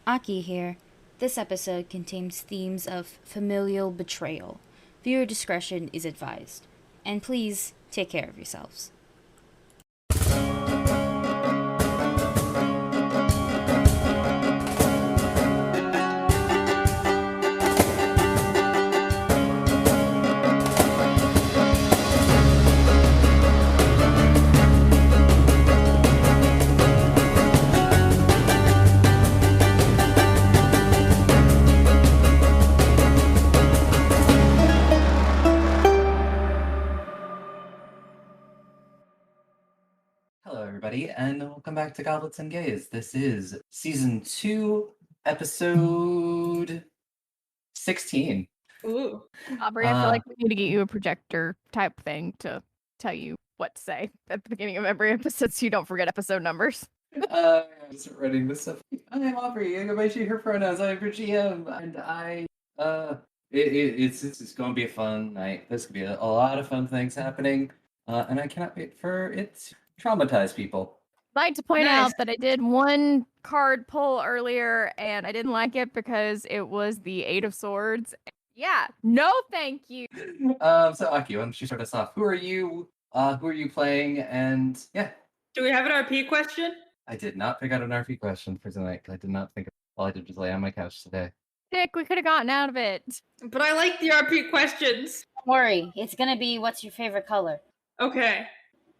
Aki here. This episode contains themes of familial betrayal. Viewer discretion is advised. And please take care of yourselves. Hello, everybody, and welcome back to Goblets and Gays. This is season 2, episode 16. Ooh. Aubrey, I feel like we need to get you a projector type thing to tell you what to say at the beginning of every episode so you don't forget episode numbers. I'm just writing this stuff. I'm Aubrey, I go by she, her pronouns, I'm her GM, and it's going to be a fun night. There's going to be a lot of fun things happening, and I cannot wait for it to traumatize people. I'd like to point Nice. out that I did one card pull earlier and I didn't like it because it was the Eight of Swords. Yeah, no thank you. So Aki, why don't you start us off? Who are you? Who are you playing? And yeah. Do we have an RP question? I did not pick out an RP question for tonight. I did not think all I did was lay on my couch today. Dick, we could have gotten out of it. But I like the RP questions. Don't worry, it's gonna be what's your favorite color? Okay.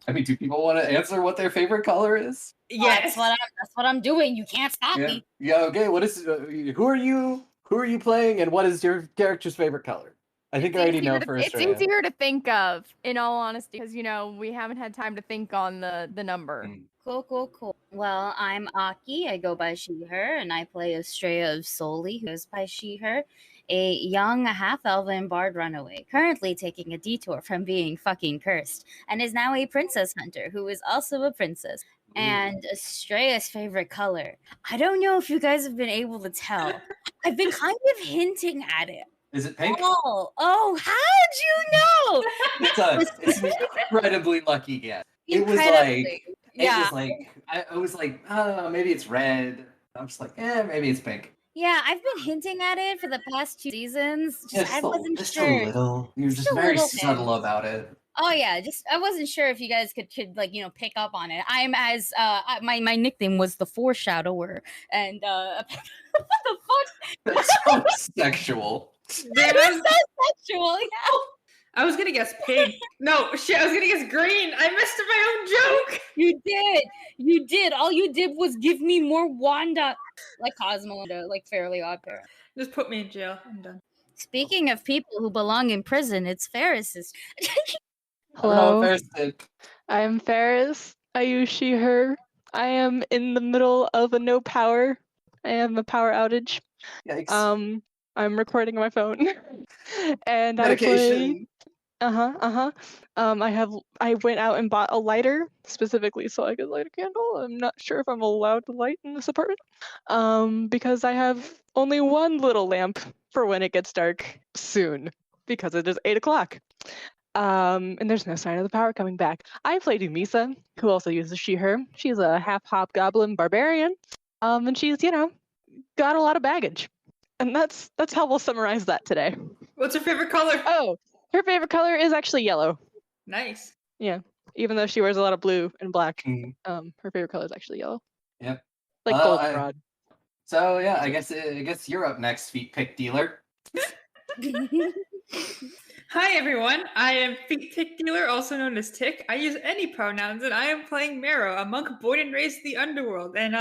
I mean, do people want to answer what their favorite color is? Yes. That's what I'm doing. You can't stop me. Yeah. Okay. What is? Who are you? Who are you playing? And what is your character's favorite color? I think I already know for It's Australia. easier to think of, in all honesty, because we haven't had time to think on the number. Cool. Well, I'm Aki. I go by she, her, and I play Estrella of Soli, who goes by she, her, a young half-elven bard runaway, currently taking a detour from being fucking cursed, and is now a princess hunter, who is also a princess. And Estrella's favorite color. I don't know if you guys have been able to tell. I've been kind of hinting at it. Is it pink? Oh, how'd you know? It's an incredibly lucky guess. Incredibly. I was like, maybe it's red. I'm just like, maybe it's pink. Yeah, I've been hinting at it for the past 2 seasons. I wasn't just sure. a little. You're just a very little subtle hint. about it. Oh yeah, I wasn't sure if you guys could pick up on it. I'm as my nickname was the foreshadower, and what the fuck? That's so sexual. That was so sexual. Yeah. I was gonna guess pink. No, shit, I was gonna guess green. I messed up my own joke. You did. All you did was give me more Wanda, like Cosmo, like Fairly Odd Parents. Just put me in jail. I'm done. Speaking of people who belong in prison, it's Ferris's. Hello, Ferris did. I am Ferris. I use she, her. I am in the middle of a no power. I am a power outage. Yikes. I'm recording on my phone. And Medication. I went out and bought a lighter specifically so I could light a candle. I'm not sure if I'm allowed to light in this apartment. Because I have only one little lamp for when it gets dark soon. Because it is 8 o'clock. And there's no sign of the power coming back. I play Dumisa, who also uses she, her. She's a half hobgoblin barbarian. And she's, got a lot of baggage. And that's how we'll summarize that today. What's your favorite color? Oh, her favorite color is actually yellow. Nice. Yeah. Even though she wears a lot of blue and black. Mhm. Her favorite color is actually yellow. Yep. Like goldenrod. So yeah, I guess you're up next, feet pick dealer. Hi everyone, I am Feet Tick Dealer, also known as Tick. I use any pronouns, and I am playing Marrow, a monk born and raised in the underworld. And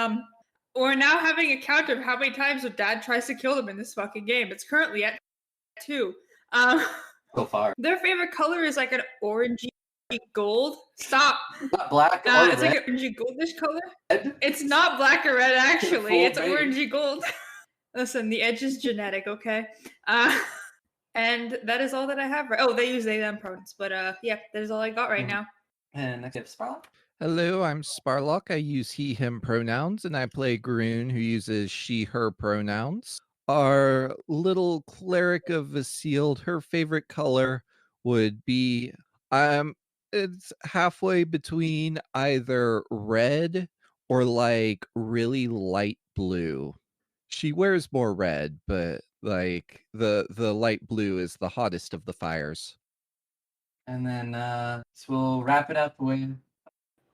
we're now having a count of how many times your dad tries to kill them in this fucking game. It's currently at 2. So far. Their favorite color is like an orangey gold. Stop. Not black or It's red. like an orangey goldish color. Red? It's not black or red, actually. Full It's baby. orangey gold. Listen, the edge is genetic, okay? And that is all that I have. Oh, they use they them pronouns, but yeah, that is all I got right now. And next we have Sparlock. Hello, I'm Sparlock. I use he, him pronouns, and I play Groon, who uses she, her pronouns. Our little cleric of Vasilde, her favorite color would be, it's halfway between either red or like really light blue. She wears more red, but like the light blue is the hottest of the fires. And then so we'll wrap it up with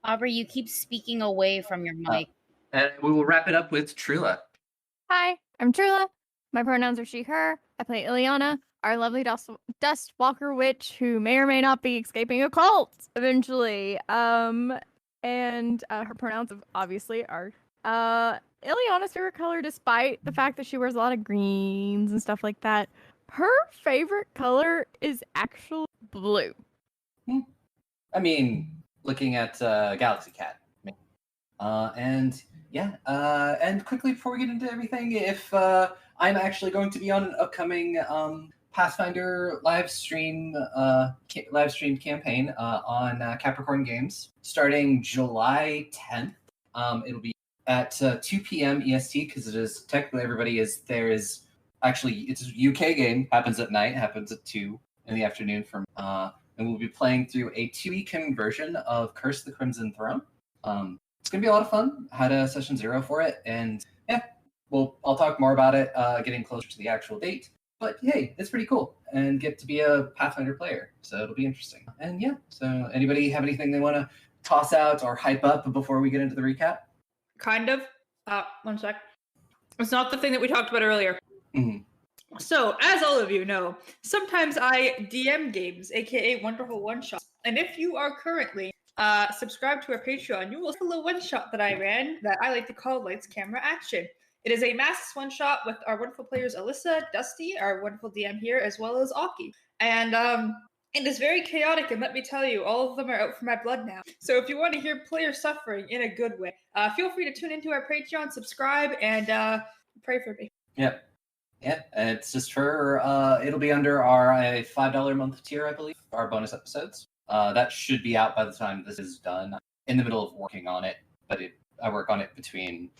Aubrey, you keep speaking away from your mic. and we will wrap it up with Trula. Hi, I'm Trula. My pronouns are she, her. I play Ileana, our lovely dust walker witch who may or may not be escaping a cult eventually. And her pronouns obviously are Ileana's favorite color, despite the fact that she wears a lot of greens and stuff like that. Her favorite color is actually blue. I mean, looking at Galaxy Cat. And yeah, and quickly before we get into everything, if I'm actually going to be on an upcoming Pathfinder live stream campaign on Capricorn Games starting July 10th. It'll be at 2 p.m. EST because it is technically it's a UK game, happens at night, happens at 2 in the afternoon and we'll be playing through a 2e conversion of Curse of the Crimson Throne. It's gonna be a lot of fun. I had a session 0 for it, and yeah, I'll talk more about it getting closer to the actual date. But hey, it's pretty cool, and get to be a Pathfinder player, so it'll be interesting. And yeah, so anybody have anything they want to toss out or hype up before we get into the recap? Kind of. One sec. It's not the thing that we talked about earlier. Mhm. So, as all of you know, sometimes I DM games, aka wonderful one-shots. And if you are currently subscribed to our Patreon, you will see a little one-shot that I ran that I like to call Lights, Camera, Action. It is a masks one-shot with our wonderful players Alyssa, Dusty, our wonderful DM here, as well as Aki. And it is very chaotic, and let me tell you, all of them are out for my blood now. So if you want to hear players suffering in a good way, feel free to tune into our Patreon, subscribe, and pray for me. Yep. Yeah, and it's just for it'll be under our $5 a month tier, I believe, our bonus episodes. That should be out by the time this is done. I'm in the middle of working on it, but I work on it between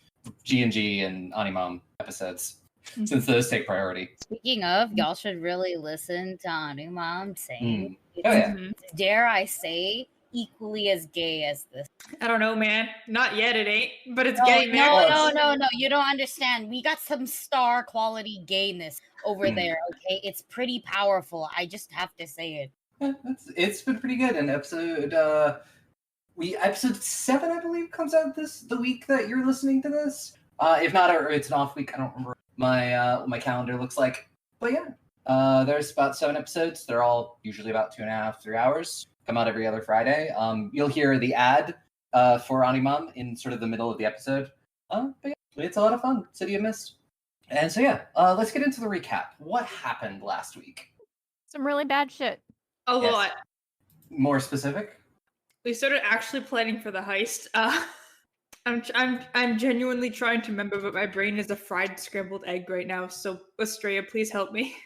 G&G and Animam episodes, since those take priority. Speaking of, y'all should really listen to Anumam saying, Oh yeah. dare I say, equally as gay as this. I don't know, man. Not yet, it ain't. But it's No, getting there. no. You don't understand. We got some star quality gayness over there, okay? It's pretty powerful. I just have to say it. Yeah, it's been pretty good. And episode 7, I believe, comes out the week that you're listening to this. If not, or it's an off week. I don't remember what my calendar looks like. But yeah, there's about 7 episodes. They're all usually about 2.5, 3 hours. Come out every other Friday. You'll hear the ad for Animam in sort of the middle of the episode. But yeah, it's a lot of fun. City of Mist. And so yeah, let's get into the recap. What happened last week? Some really bad shit. A Yes. lot. More specific? We started actually planning for the heist. I'm genuinely trying to remember, but my brain is a fried scrambled egg right now. So Estrella, please help me.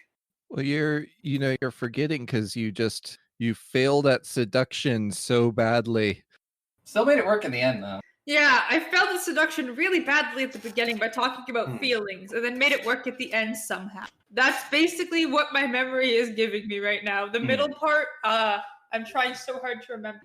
Well, you're forgetting because you failed at seduction so badly. Still made it work in the end, though. Yeah, I failed the seduction really badly at the beginning by talking about feelings, and then made it work at the end somehow. That's basically what my memory is giving me right now. The middle part, I'm trying so hard to remember.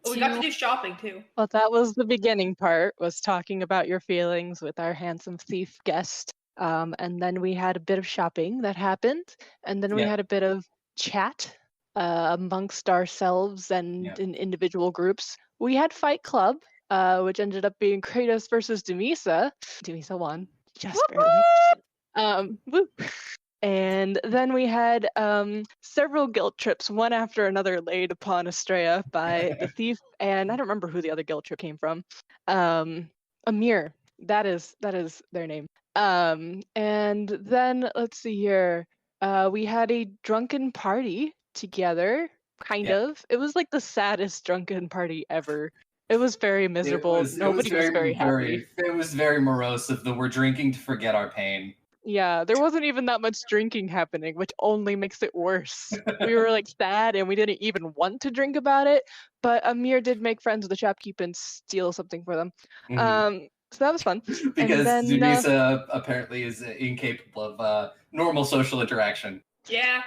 Oh, we got to do shopping too. Well, that was the beginning part, was talking about your feelings with our handsome thief guest. And then we had a bit of shopping that happened. And then we had a bit of chat amongst ourselves and in individual groups. We had Fight Club, which ended up being Kratos versus Demisa. Demisa won, just barely. Woo. And then we had several guilt trips, one after another, laid upon Estrella by the thief, and I don't remember who the other guilt trip came from. Amir, that is their name. And then let's see here, we had a drunken party together, kind of. It was like the saddest drunken party ever. It was very miserable. Nobody was very happy. It was very morose of the we're drinking to forget our pain. Yeah, there wasn't even that much drinking happening, which only makes it worse. We were like sad and we didn't even want to drink about it, but Amir did make friends with the shopkeep and steal something for them. So that was fun. Because then, Zunisa apparently is incapable of normal social interaction. Yeah.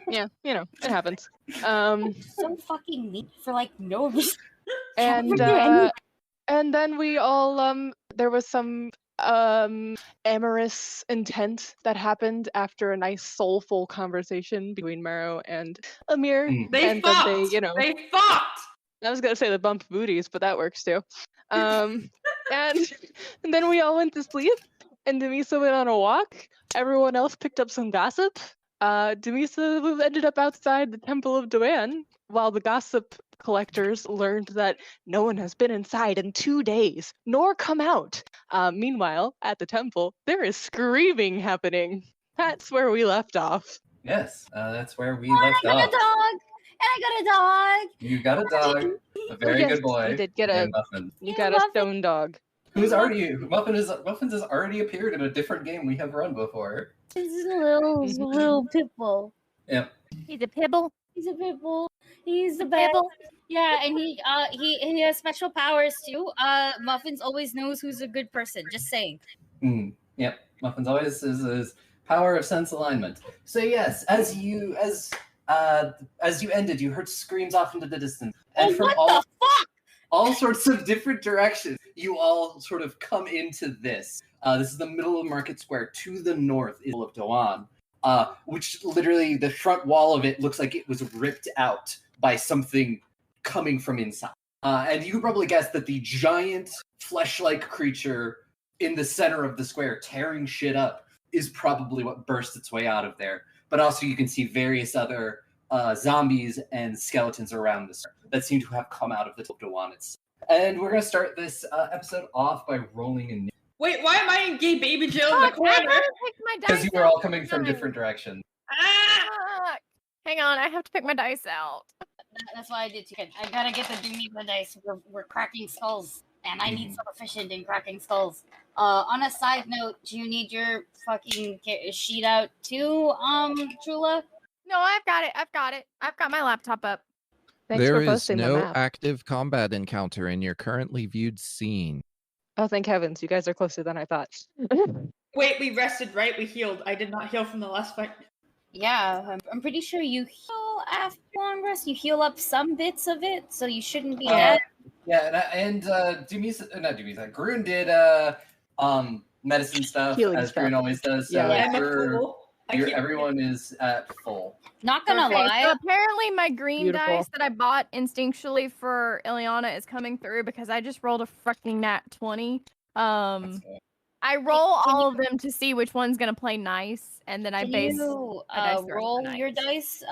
Yeah, it happens. So fucking mean for like no reason. And then we all there was some amorous intent that happened after a nice soulful conversation between Marrow and Amir. They and fucked. then They fucked. I was gonna say the bump booties, but that works too. And and then we all went to sleep, and Demisa went on a walk. Everyone else picked up some gossip. Demisa ended up outside the Temple of Doan, while the gossip collectors learned that no one has been inside in 2 days, nor come out. Meanwhile, at the temple, there is screaming happening. That's where we left off. Yes, that's where we I left got a off. dog! And I got a dog! You got a dog, a very yes, good boy. you did get named Muffin. You Yeah, got a Muffin. stone dog. Who's already Muffins has already appeared in a different game we have run before. He's a little pit bull. Yep. He's a pibble. He's a pit bull. He's the best. Pibble. Yeah, and he has special powers too. Muffins always knows who's a good person. Just saying. Yep. Muffins always is his power of sense alignment. So yes, as you ended, you heard screams off into the distance, and from what the fuck? all sorts of different directions, you all sort of come into this. This is the middle of Market Square. To the north is of Doan, which literally the front wall of it looks like it was ripped out by something coming from inside. And you could probably guess that the giant flesh-like creature in the center of the square tearing shit up is probably what burst its way out of there. But also you can see various other zombies and skeletons around this that seem to have come out of the Doan itself. And we're going to start this episode off by rolling in. Wait, why am I in gay baby jail in the Fuck, I corner? have to pick my dice Because you were all out. coming from different directions. Ah! Fuck. Hang on, I have to pick my dice out. That's why I did too. I gotta get the Doomika dice. We're cracking skulls, and I need some efficient in cracking skulls. On a side note, do you need your fucking sheet out too, Trula? No, I've got it. I've got my laptop up. Thanks There for is posting the no map. active combat encounter in your currently viewed scene. Oh, thank heavens, you guys are closer than I thought. Wait, we rested, right? We healed. I did not heal from the last fight. Yeah, I'm pretty sure you heal after long rest. You heal up some bits of it, so you shouldn't be dead. Yeah, and Grun did medicine stuff, Healing as stuff. Grun always does. So Yeah. I'm a fool. everyone is at full. Not gonna Okay, lie. so apparently my green Beautiful. dice that I bought instinctually for Ileana is coming through because I just rolled a fucking nat 20. I roll all of them to see which one's gonna play nice, and then I Can base. you my dice the rest of roll the your night. dice,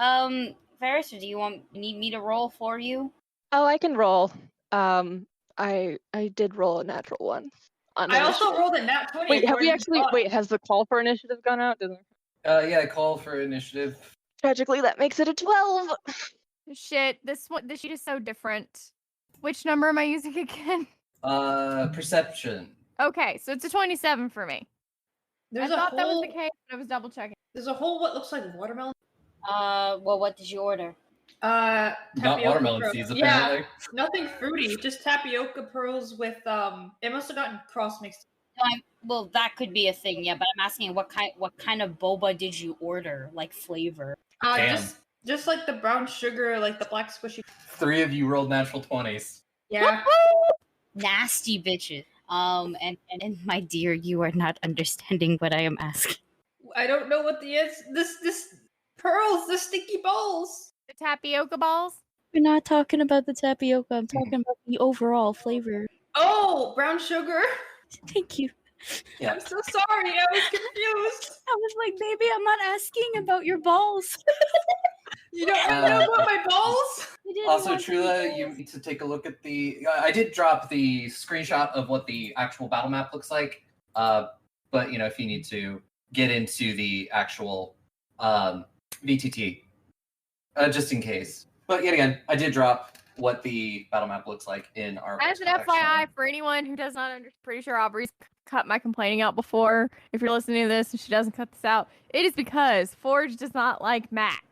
Ferris, or do you need me to roll for you? Oh, I can roll. I did roll a natural one. On I also initiative. rolled a nat 20. Wait, have we according to actually? Doc. Wait, has the call for initiative gone out? Doesn't. Yeah, call for initiative. Tragically, that makes it a 12. Shit, this sheet is so different. Which number am I using again? Perception. Okay, so it's a 27 for me. There's I a thought that was whole. the case, but I was double checking. There's a whole what looks like watermelon. Well, what did you order? Not Tapioca watermelon pearls. seeds, Yeah, apparently. nothing fruity. Just tapioca pearls with It must have gotten cross mixed. Well, that could be a thing, yeah. But I'm asking, what kind of boba did you order, like flavor? Damn. Just like the brown sugar, like the black squishy. 3 of you rolled natural 20s. Yeah. Nasty bitches. And my dear, you are not understanding what I am asking. I don't know what the is. This pearls, the sticky balls. The tapioca balls. We're not talking about the tapioca. I'm talking about the overall flavor. Oh, brown sugar. Thank you. Yeah. I'm so sorry. I was confused. I was like, baby, I'm not asking about your balls. You don't know about my balls? You didn't Also, want Trula, the you balls. need to take a look at the. I did drop the screenshot of what the actual battle map looks like. But if you need to get into the actual VTT, just in case. But yet again, I did drop what the battle map looks like in our. As an context. FYI, for anyone who does not understand, pretty sure Aubrey's cut my complaining out before. If you're listening to this and she doesn't cut this out, it is because Forge does not like Mac.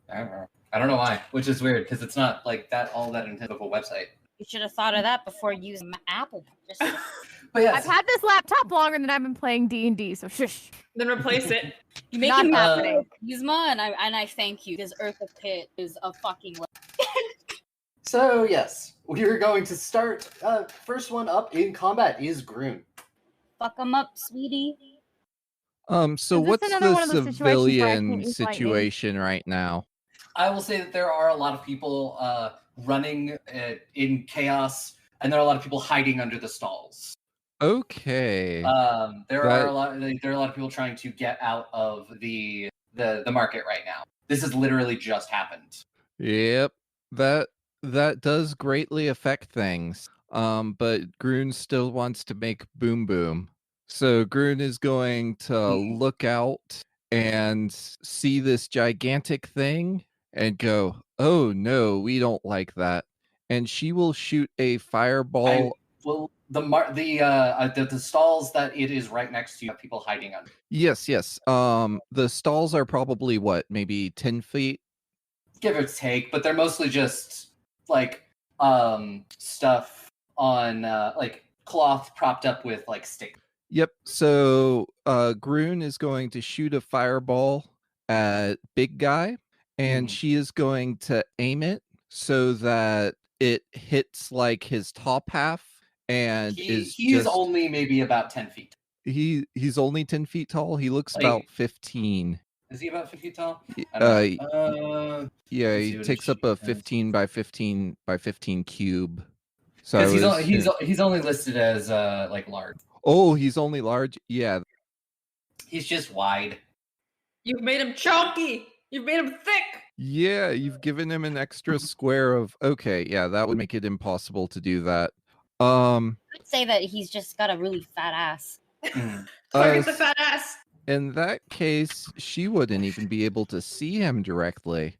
I don't know why, which is weird because it's not like that all that intensive of a website. You should have thought of that before using Apple. But yes, I've had this laptop longer than I've been playing D&D, so shush. Then replace it. You make Not him happening. Yuzma, and I thank you because Eartha Pit is a fucking. so yes, we are going to start. First one up in combat is Groon. fuck him up, sweetie? So Is this what's another the one of those situations where I can't civilian use lightning? situation right now? I will say that there are a lot of people running in chaos, and there are a lot of people hiding under the stalls. Okay. There are a lot of people trying to get out of the market right now. This has literally just happened. Yep. That does greatly affect things. But Groon still wants to make boom boom. So Groon is going to look out and see this gigantic thing and go, "Oh no, we don't like that." And she will shoot a fireball. Well, the stalls that it is right next to, you have people hiding under. Yes. The stalls are probably what, maybe 10 feet? Give or take, but they're mostly just like stuff on like cloth propped up with like sticks. Yep. So Groon is going to shoot a fireball at Big Guy, and she is going to aim it so that it hits like his top half and He is only maybe about 10 feet. He's only 10 feet tall. He looks Like- about 15. Is he about 50 feet tall? I don't know. Yeah, let's see he what takes his up a shape is. 15 by 15 by 15 cube. So I Because was- he's only listed as like large. Oh, he's only large. Yeah. He's just wide. You've made him chunky. You've made him thick. Yeah, you've given him an extra square of okay, yeah, that would make it impossible to do that. I'd say that he's just got a really fat ass. Target the fat ass. In that case, she wouldn't even be able to see him directly.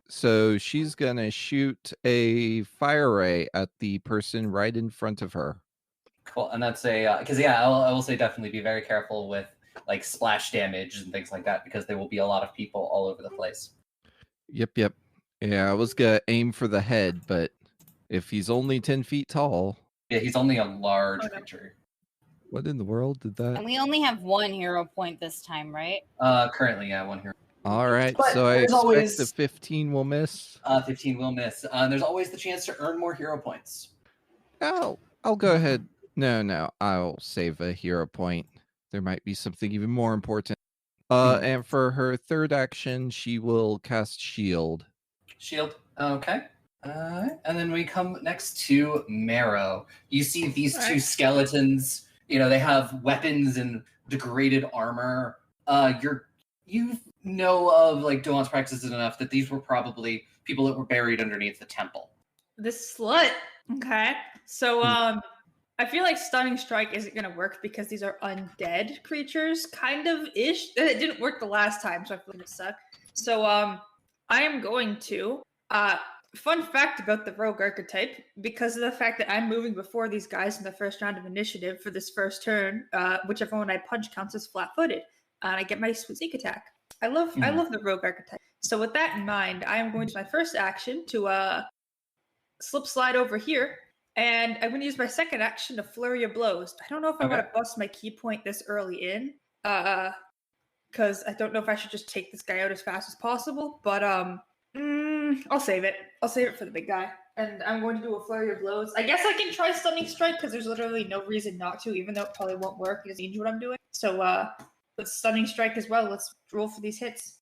So she's gonna shoot a fire ray at the person right in front of her. Cool, and that's a because I will say definitely be very careful with like splash damage and things like that because there will be a lot of people all over the place. Yep. Yeah, I was gonna aim for the head, but if he's only 10 feet tall, Yeah, he's only a large creature. what in the world did that? And we only have one hero point this time, right? Currently, yeah, one here. All right, But so I there's expect always- the 15 will miss. 15 will miss. There's always the chance to earn more hero points. I'll go ahead. No, I'll save a hero point. There might be something even more important. And for her third action, she will cast Shield. Shield. Okay. And then we come next to Marrow. You see these two skeletons. You know, they have weapons and degraded armor. You know of like Doan's practices enough that these were probably people that were buried underneath the temple. This slut. Okay. So I feel like Stunning Strike isn't gonna work because these are undead creatures, kind of ish. It didn't work the last time, so I feel like it suck. So I am going to fun fact about the rogue archetype, because of the fact that I'm moving before these guys in the first round of initiative for this first turn, whichever one I punch counts as flat-footed, and I get my sneak attack. I love the rogue archetype. So with that in mind, I am going to my first action to slip slide over here, and I'm going to use my second action to flurry of blows. I don't know if I want to bust my key point this early in, because I don't know if I should just take this guy out as fast as possible, but I'll save it. I'll save it for the big guy. And I'm going to do a flurry of blows. I guess I can try Stunning Strike because there's literally no reason not to, even though it probably won't work. It doesn't change what I'm doing. So let's Stunning Strike as well. Let's roll for these hits.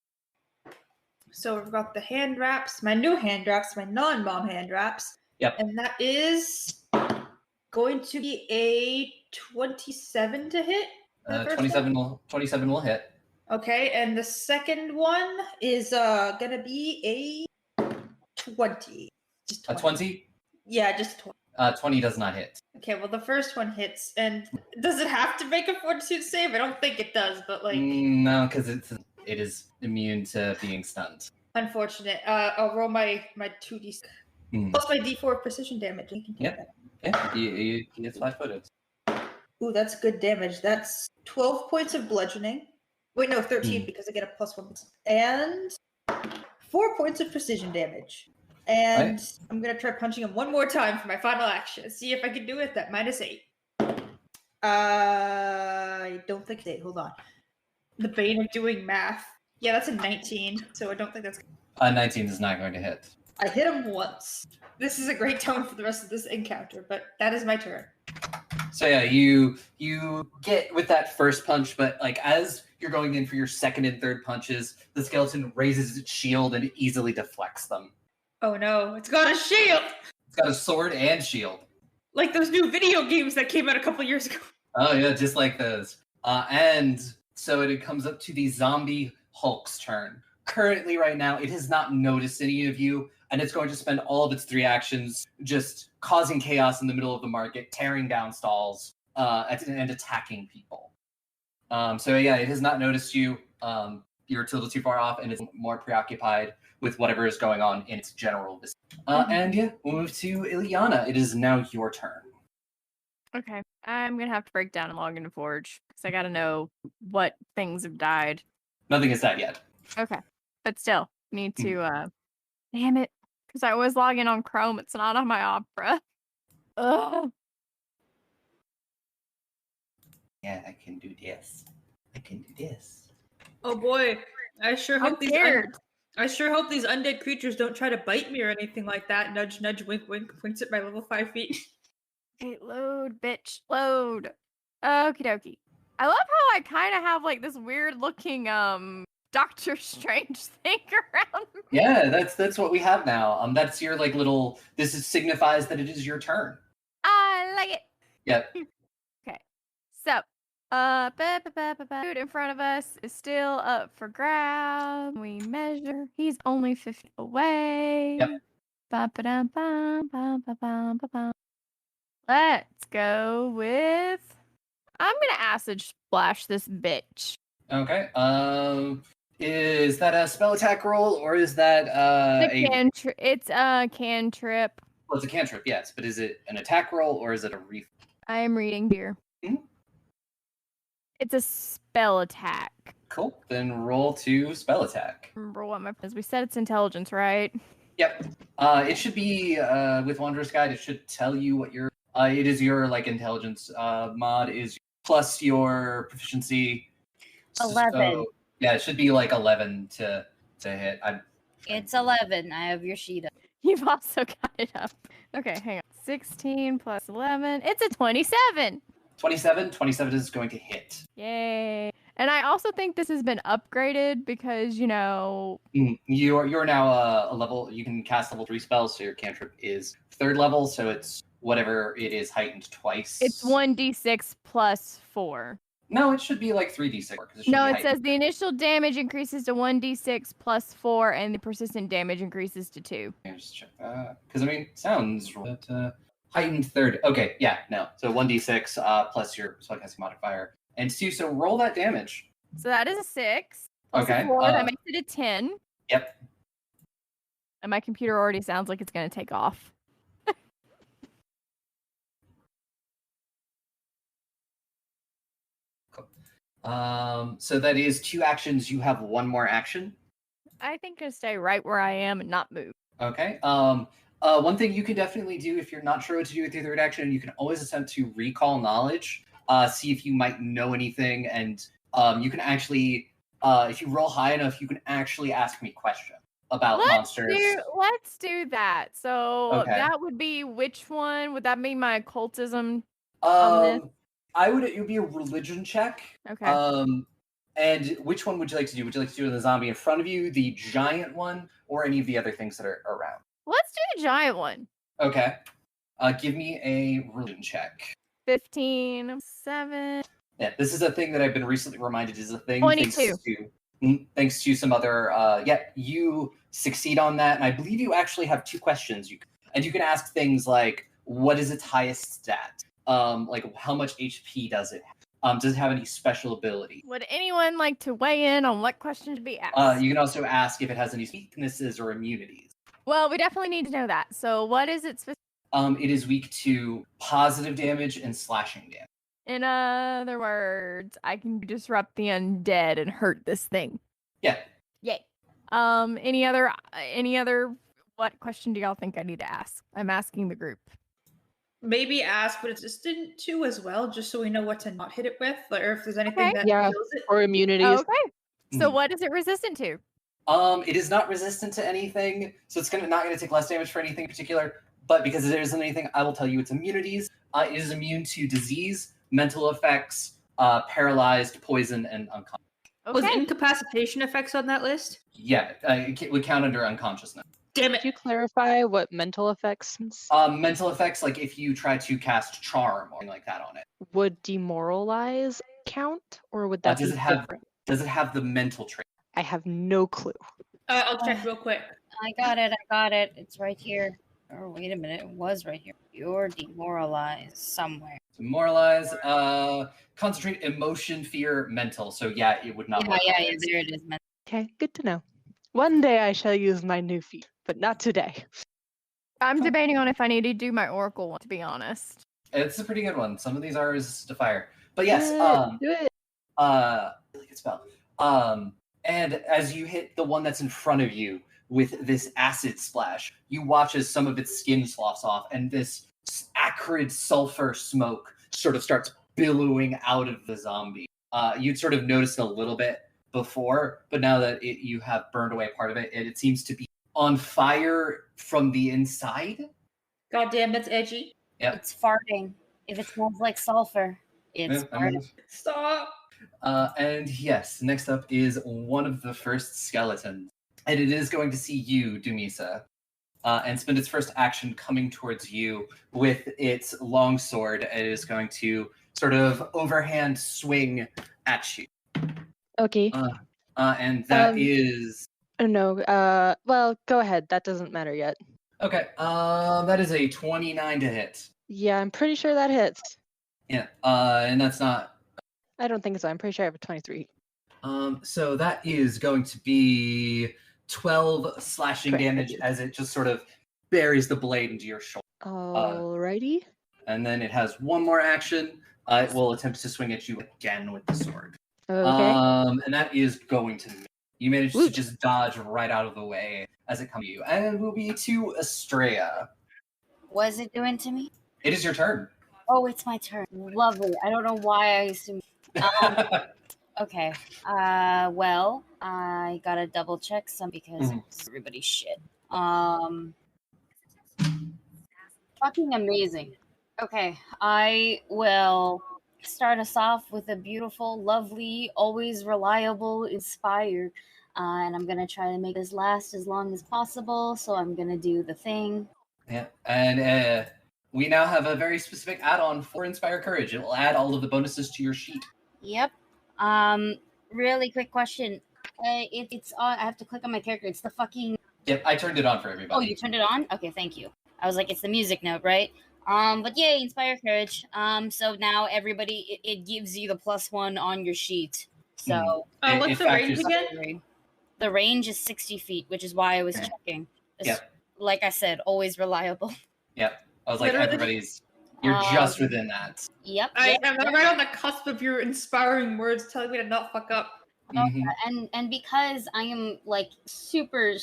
So we've got the hand wraps, my new hand wraps, my non-mom hand wraps. Yep. And that is going to be a 27 to hit. 27 will hit. Okay, and the second one is gonna be a 20. Just 20. A 20? Yeah, just 20. 20 does not hit. Okay, well the first one hits, and does it have to make a fortitude save? I don't think it does, but like No, because it is immune to being stunned. unfortunate. I'll roll my 2d plus my d4 precision damage. You can take Yep. Yeah, he gets flat-footed. that. Ooh, that's good damage. That's 12 points of bludgeoning. Wait, no, 13 because I get a +1. And 4 points of precision damage. And I'm going to try punching him one more time for my final action. See if I can do it. That -8. I don't think it's 8. Hold on. The bane of doing math. Yeah, that's a 19. So I don't think that's... 19 is not going to hit. I hit him once. This is a great tone for the rest of this encounter, but that is my turn. So yeah, you get with that first punch, but like as you're going in for your second and third punches, the skeleton raises its shield and easily deflects them. Oh no, it's got a shield! It's got a sword and shield. Like those new video games that came out a couple years ago. Oh yeah, just like those. And so it comes up to the zombie Hulk's turn. Currently, right now, it has not noticed any of you, and it's going to spend all of its 3 actions just causing chaos in the middle of the market, tearing down stalls, and attacking people. So yeah, it has not noticed you. You're a little too far off, and it's more preoccupied with whatever is going on in its general vicinity. And yeah, we'll move to Ileana. It is now your turn. Okay, I'm gonna have to break down and log into Forge because I gotta know what things have died. Nothing is that yet. Okay, but still need to. Damn it, because I always log in on Chrome. It's not on my Opera. Ugh. Yeah, I can do this. I can do this. Oh boy, I sure hope I'm scared. I sure hope these undead creatures don't try to bite me or anything like that. Nudge, nudge, wink, wink. Points at my level 5 feet. Hey, load, bitch, load. Okie dokie. I love how I kind of have like this weird looking Doctor Strange thing around me. Yeah, that's what we have now. That's your like little. Signifies that it is your turn. I like it. Yep. Okay, so dude in front of us is still up for grab. We measure. He's only 50 away. Yep. Ba-ba-dum-bum-bum-bum-bum-bum. Let's go with. I'm gonna acid splash this bitch. Okay. Is that a spell attack roll or is that It's a cantrip. Well, it's a cantrip, yes, but is it an attack roll or is it a reflex? I am reading here. Mhm. It's a spell attack. Cool. Then roll to spell attack. Remember what as we said, it's intelligence, right? Yep. It should be with Wanderer's Guide. It should tell you what your. It is your like intelligence mod is plus your proficiency. 11. So, yeah, it should be like 11 to hit. It's 11. I have your sheet up. You've also got it up. Okay, hang on. 16 plus 11. It's a 27. 27 is going to hit. Yay. And I also think this has been upgraded because, you know... You're now a level, you can cast level 3 spells, so your cantrip is 3rd level, so it's whatever it is heightened twice. It's 1d6 plus 4. No, it should be like 3d6. No, it says the initial damage increases to 1d6 plus 4, and the persistent damage increases to 2. Just check that. Because, I mean, sounds... heightened 3rd. Okay, yeah, no. So 1d6 plus your spellcasting modifier. And 2, so roll that damage. So that is a 6. Plus Okay. a 4, that makes it a 10. Yep. And my computer already sounds like it's going to take off. So that is 2 actions. You have 1 more action. I think I'll stay right where I am and not move. Okay. One thing you can definitely do if you're not sure what to do with your 3rd action, you can always attempt to recall knowledge, see if you might know anything, and you can actually, if you roll high enough, you can actually ask me questions about monsters. Let's do that. So Okay. that would be which one? Would that be my occultism? On this? It would be a religion check. Okay. And which one would you like to do? Would you like to do the zombie in front of you, the giant one, or any of the other things that are around? Let's do the giant one. Okay. Give me a religion check. 15, 7. Yeah, this is a thing that I've been recently reminded is a thing. 22. Thanks to some other. You succeed on that, and I believe you actually have 2 questions. You can ask things like, "What is its highest stat? Like how much HP does it have? Does it have any special ability?" Would anyone like to weigh in on what question to be asked? You can also ask if it has any weaknesses or immunities. Well, we definitely need to know that. So what is it specific? It is weak to positive damage and slashing damage. In other words, I can disrupt the undead and hurt this thing. Yeah. Yay. Any other what question do y'all think I need to ask? I'm asking the group. Maybe ask what it's resistant to as well, just so we know what to not hit it with, or if there's anything that Yeah. kills it. Or immunities. Okay. So what is it resistant to? It is not resistant to anything, so it's not gonna take less damage for anything in particular. But because there isn't anything, I will tell you its immunities. It is immune to disease, mental effects, paralyzed, poison, and unconscious. Was Okay. incapacitation effects on that list? Yeah, it would count under unconsciousness. Damn Could it. you clarify what mental effects Mental effects, like if you try to cast charm or anything like that on it. would demoralize count, or would that Does be it have different? Does it have the mental trait? I have no clue. I'll check real quick. I got it. It's right here. Oh, wait a minute. It was right here. You're demoralized somewhere. Demoralize, concentrate, emotion, fear, mental. So yeah, it would not. Yeah, work on yeah, it. there it is. Okay, good to know. One day I shall use my new feat, but not today. I'm debating on if I need to do my Oracle one, to be honest. It's a pretty good one. Some of these are resistant to fire, but yes, Do it. really good spell. And as you hit the one that's in front of you with this acid splash, you watch as some of its skin sloughs off, and this acrid sulfur smoke sort of starts billowing out of the zombie. You'd sort of noticed a little bit before, but now that you have burned away part of it, it seems to be on fire from the inside. God damn, that's edgy. Yep. It's farting. If it smells like sulfur, it's farting. Stop. And yes, next up is one of the first skeletons. And it is going to see you, Dumisa, and spend its first action coming towards you with its long sword. It is going to sort of overhand swing at you. Okay. And that is... Oh, no. Well, go ahead. That doesn't matter yet. Okay, that is a 29 to hit. Yeah, I'm pretty sure that hits. Yeah, and that's not... I don't think so. I'm pretty sure I have a 23. So that is going to be 12 slashing Correct. damage as it just sort of buries the blade into your shoulder. Alrighty. And then it has one more action. It will attempt to swing at you again with the sword. Okay. And that is going to miss. You managed to Woot. just dodge right out of the way as it comes to you. And it will be to Estrella. What is it doing to me? It is your turn. Oh, it's my turn. Lovely. I don't know why I assumed. Okay. Well, I gotta double check some because everybody's shit. Fucking amazing. Okay, I will start us off with a beautiful, lovely, always reliable, inspired. And I'm gonna try to make this last as long as possible. So I'm gonna do the thing. Yeah, and we now have a very specific add-on for Inspire Courage. It will add all of the bonuses to your sheet. Yep. Really quick question. It's on. I have to click on my character. It's the fucking. Yep, I turned it on for everybody. Oh, you turned it on? Okay, thank you. I was like, it's the music note, right? But yay, Inspire Courage. So now everybody, it gives you the +1 on your sheet. So What's the range again? the range is 60 feet, which is why I was checking. Yep. Like I said, always reliable. Yep. I was like, Literally. you're just within that. Yep. I am yep. right on the cusp of your inspiring words telling me to not fuck up. Mhm. And because I am like super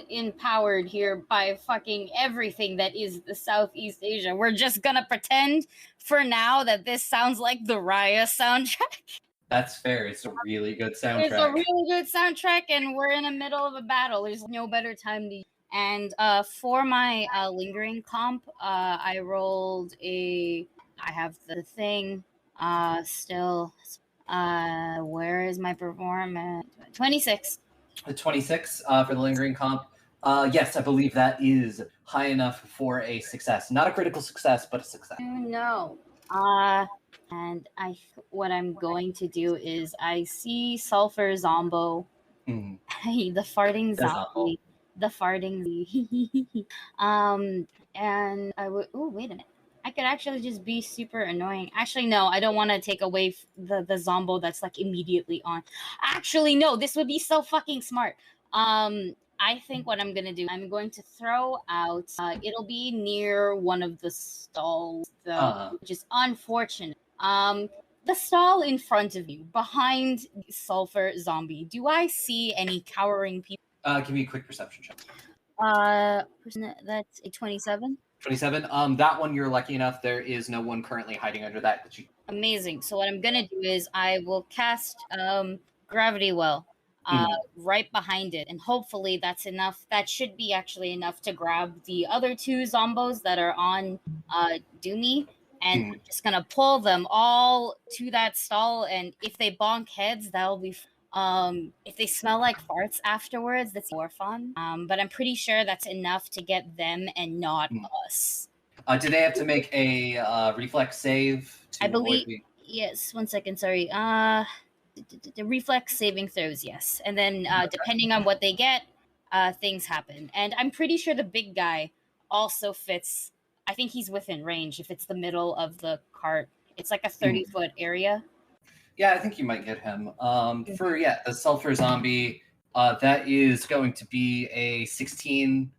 empowered here by fucking everything that is the Southeast Asia, we're just gonna pretend for now that this sounds like the Raya soundtrack. That's fair. It's a really good soundtrack. It's a really good soundtrack, and we're in the middle of a battle. There's no better time to. And for my lingering comp, I rolled a. I have the thing. Still. Where is my performance? 26. The 26 for the lingering comp. Yes, I believe that is high enough for a success. Not a critical success, but a success. No. And what I'm going to do is I see Sulfur Zombo. Mhm. The farting That's zombie. The farting. And I would. Oh, wait a minute. I could actually just be super annoying. Actually, no, I don't want to take away the Zombo that's like immediately on. Actually, no, this would be so fucking smart. I think what I'm gonna do, I'm going to throw out. It'll be near one of the stalls, though, which is unfortunate. The stall in front of you, behind Sulfur Zombie. Do I see any cowering people? Give me a quick perception check. That's a 27. 27. That one you're lucky enough. There is no one currently hiding under that. Amazing. So what I'm gonna do is I will cast Gravity Well. right behind it, and hopefully that's enough. That should be actually enough to grab the other two zombos that are on Doomy, and I'm just gonna pull them all to that stall. And if they bonk heads, that'll be. If they smell like farts afterwards, that's more fun. But I'm pretty sure that's enough to get them and not us. Do they have to make a reflex save? I believe. Yes. 1 second. Sorry. The reflex saving throws, yes, and then depending on what they get, things happen. And I'm pretty sure the big guy also fits. I think he's within range if it's the middle of the cart. It's like a 30-foot area. Yeah, I think you might get him. For the sulfur zombie, that is going to be a 16.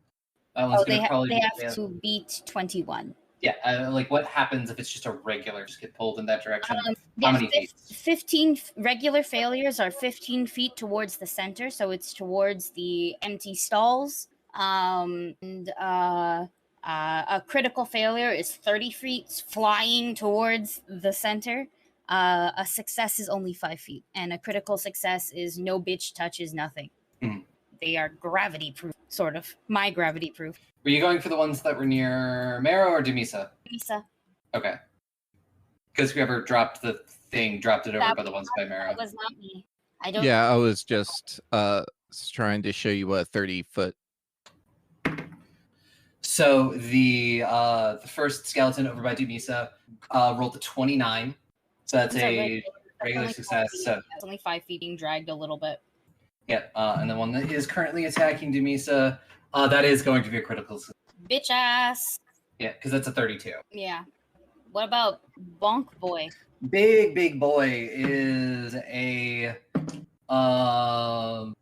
They have to beat 21. Yeah, like what happens if it's just a regular, just get pulled in that direction? How many feet? 15 regular failures are 15 feet towards the center, so it's towards the empty stalls. And a critical failure is 30 feet flying towards the center. A success is only 5 feet, and a critical success is no bitch touches nothing. They are gravity proof, sort of. My gravity proof. Were you going for the ones that were near Marrow or Dumisa? Dumisa. Okay. Because whoever dropped the thing dropped it over by the ones by Marrow. That was not me. I don't. Yeah, I was just trying to show you what 30-foot. So the first skeleton over by Dumisa rolled a 29. So that's a regular success. So it's only 5 feet being dragged a little bit. Yeah, and the one that is currently attacking Dumisa, that is going to be a critical success. Bitch ass. Yeah, because that's a 32. Yeah. What about Bonk Boy? Big boy is a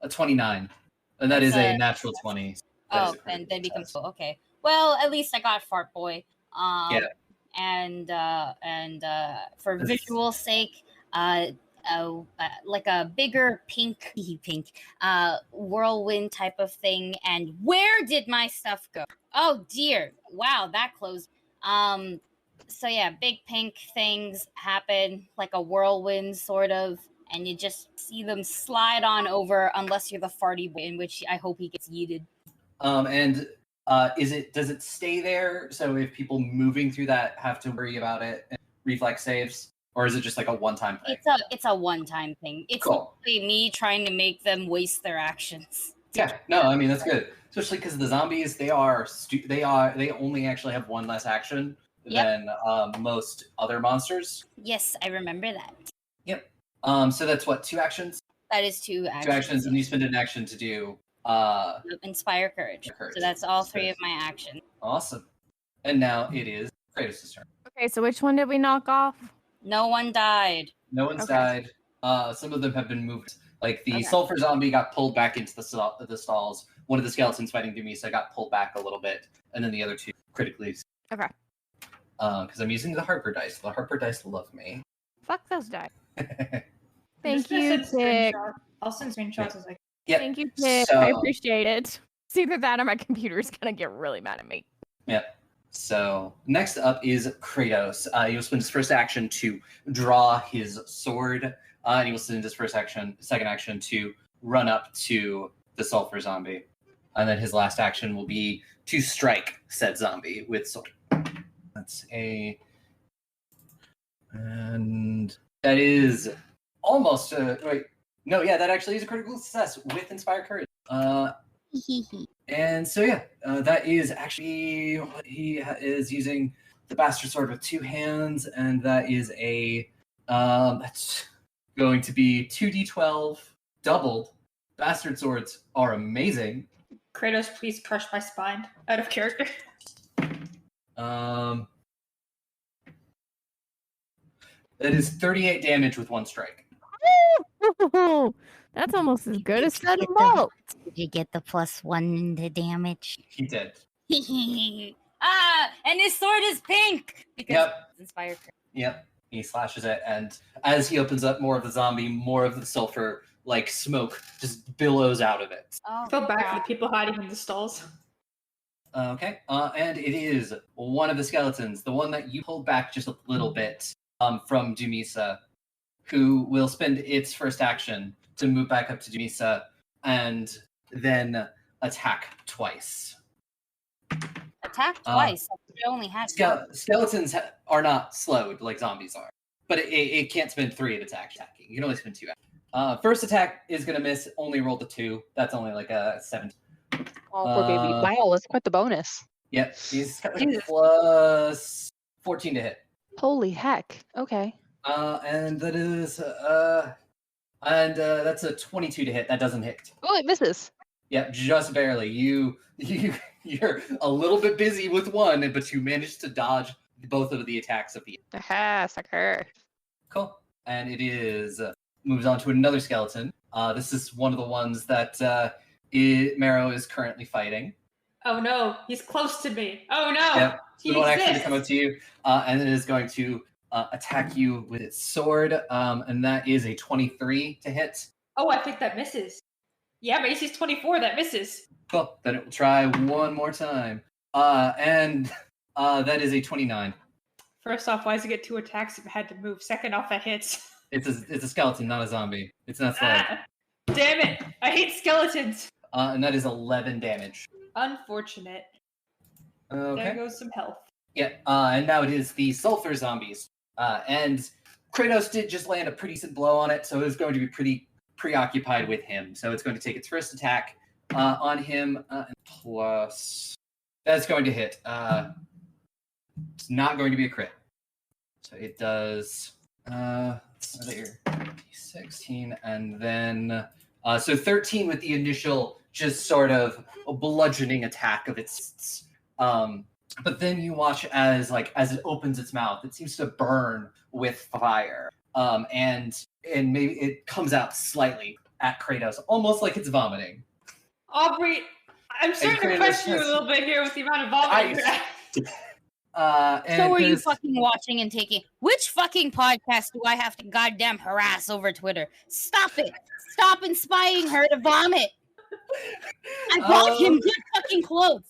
29, and that is a natural 20. Oh, and then becomes okay. Well, at least I got Fart Boy. And for visual sake, like a bigger pink whirlwind type of thing. And where did my stuff go? Oh dear! Wow, that closed. So yeah, big pink things happen like a whirlwind sort of, and you just see them slide on over, unless you're the farty boy, in which I hope he gets yeeted. Does it stay there? So if people moving through that have to worry about it, and reflex saves, or is it just like a one-time thing? It's a one-time thing. It's cool. Me trying to make them waste their actions. Yeah, no, I mean that's good, especially because the zombies they only actually have one less action than most other monsters. Yes, I remember that. Yep. So that's what, 2 actions? That is 2 actions. 2 actions, and you spend an action to do Inspire Courage. So that's all 3 of my actions. Awesome. And now it is Kratos' turn. Okay, so which one did we knock off? No one died. No one's died. Some of them have been moved. Like the sulfur zombie got pulled back into the stalls. One of the skeletons fighting Dumisa got pulled back a little bit, and then the other 2 critically. Okay. Because I'm using the Harper dice. The Harper dice love me. Fuck those dice. Thank you, Tick. I'll send screenshots as I can. Yep. Thank you, Tick. So, I appreciate it. It's either that or my computer's gonna get really mad at me. Yep. So next up is Kratos. He will spend his first action to draw his sword, and he will spend his second action to run up to the sulfur zombie, and then his last action will be to strike said zombie with sword. That's and that is almost wait. No, yeah, that actually is a critical success with Inspire Courage. And so that is actually what he is using, the bastard sword with 2 hands, and that is that's going to be 2d12 doubled. Bastard swords are amazing. Kratos, please crush my spine out of character. That is 38 damage with 1 strike. That's almost as good as sudden bolt. Did you get the +1 to damage? He did. And his sword is pink because it's inspired. Yep. He slashes it, and as he opens up more of the zombie, more of the sulfur like smoke just billows out of it. Oh, I feel bad for the people hiding in the stalls. Okay. And it is one of the skeletons, the one that you pulled back just a little bit from Dumisa, who will spend its first action to move back up to Misa and then attack twice. Attack twice. I only had one. Skeletons are not slowed like zombies are, but it can't spend 3 of attacking. You can only spend 2. First attack is going to miss, only roll the 2. That's only like a 7. Oh, poor baby. Wow, that's quite the bonus. Yep, he's got like plus 14 to hit. Holy heck. Okay. And that is that's a 22 to hit. That doesn't hit. Oh, it misses. Yep, just barely. You're a little bit busy with one, but you managed to dodge both of the attacks of the. Aha, sucker. Cool. And it is moves on to another skeleton. This is one of the ones that Marrow is currently fighting. Oh no, he's close to me. Oh no, Yep. he So one actually to exists. come up to you, and it is going to attack you with its sword, and that is a 23 to hit. Oh, I think that misses. Yeah, my AC's 24. That misses. Cool. Then it will try one more time, and that is a 29. First off, why does it get 2 attacks if it had to move? Second off, that hits. It's a skeleton, not a zombie. It's not slowed. Ah, damn it! I hate skeletons. And that is 11 damage. Unfortunate. Okay. There goes some health. Yeah, and now it is the sulfur zombies. And Kratos did just land a pretty decent blow on it, so it's going to be pretty preoccupied with him. So it's going to take its first attack on him, plus... That's going to hit. It's not going to be a crit. So it does... 16, and then... so 13 with the initial just sort of a bludgeoning attack of its... but then you watch as it opens its mouth, it seems to burn with fire, and maybe it comes out slightly at Kratos, almost like it's vomiting. Aubrey, I'm starting to question you a little bit here with the amount of vomiting. So are you fucking watching and taking? Which fucking podcast do I have to goddamn harass over Twitter? Stop it! Stop inspiring her to vomit. I bought him good fucking clothes.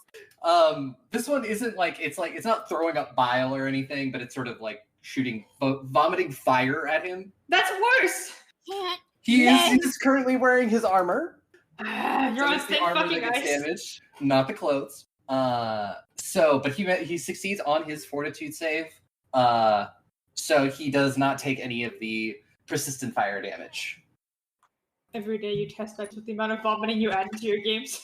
This one isn't it's not throwing up bile or anything, but it's sort of like shooting, vomiting fire at him. That's worse. He is currently wearing his armor. You're on it's the thin armor fucking that gets ice. damaged, not the clothes. But he succeeds on his fortitude save. So he does not take any of the persistent fire damage. Every day you test us with the amount of vomiting you add into your games.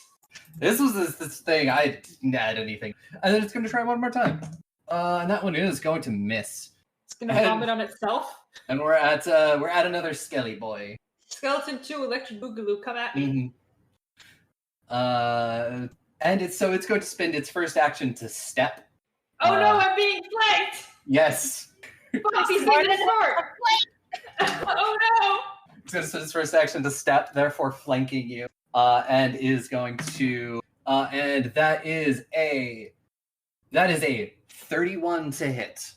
This was this thing. I didn't add anything, and then it's going to try one more time. And that one is going to miss. It's gonna vomit on itself. And we're at another Skelly boy. Skeleton 2, Electric Boogaloo, come at me. Mm-hmm. And it's going to spend its first action to step. Oh no, I'm being flanked! Yes. Fuck, he's leaving his sword! Oh no! It's going to spend its first action to step, therefore flanking you. And is going to and that is a 31 to hit.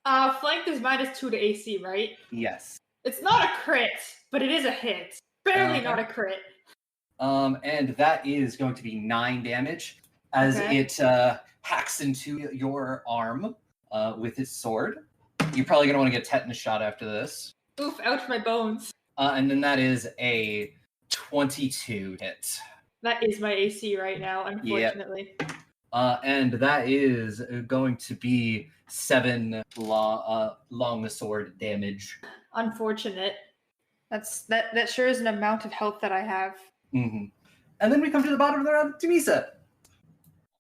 Flanked is -2 to AC, right? Yes. It's not a crit, but it is a hit. Barely not a crit. And that is going to be 9 damage as it hacks into your arm with its sword. You're probably gonna want to get a tetanus shot after this. Oof, ouch my bones. And then that is a 22 hit. That is my AC right now, unfortunately. Yep. And that is going to be 7 long sword damage. Unfortunate. That sure is an amount of health that I have. Mm-hmm. And then we come to the bottom of the round, Tamisa.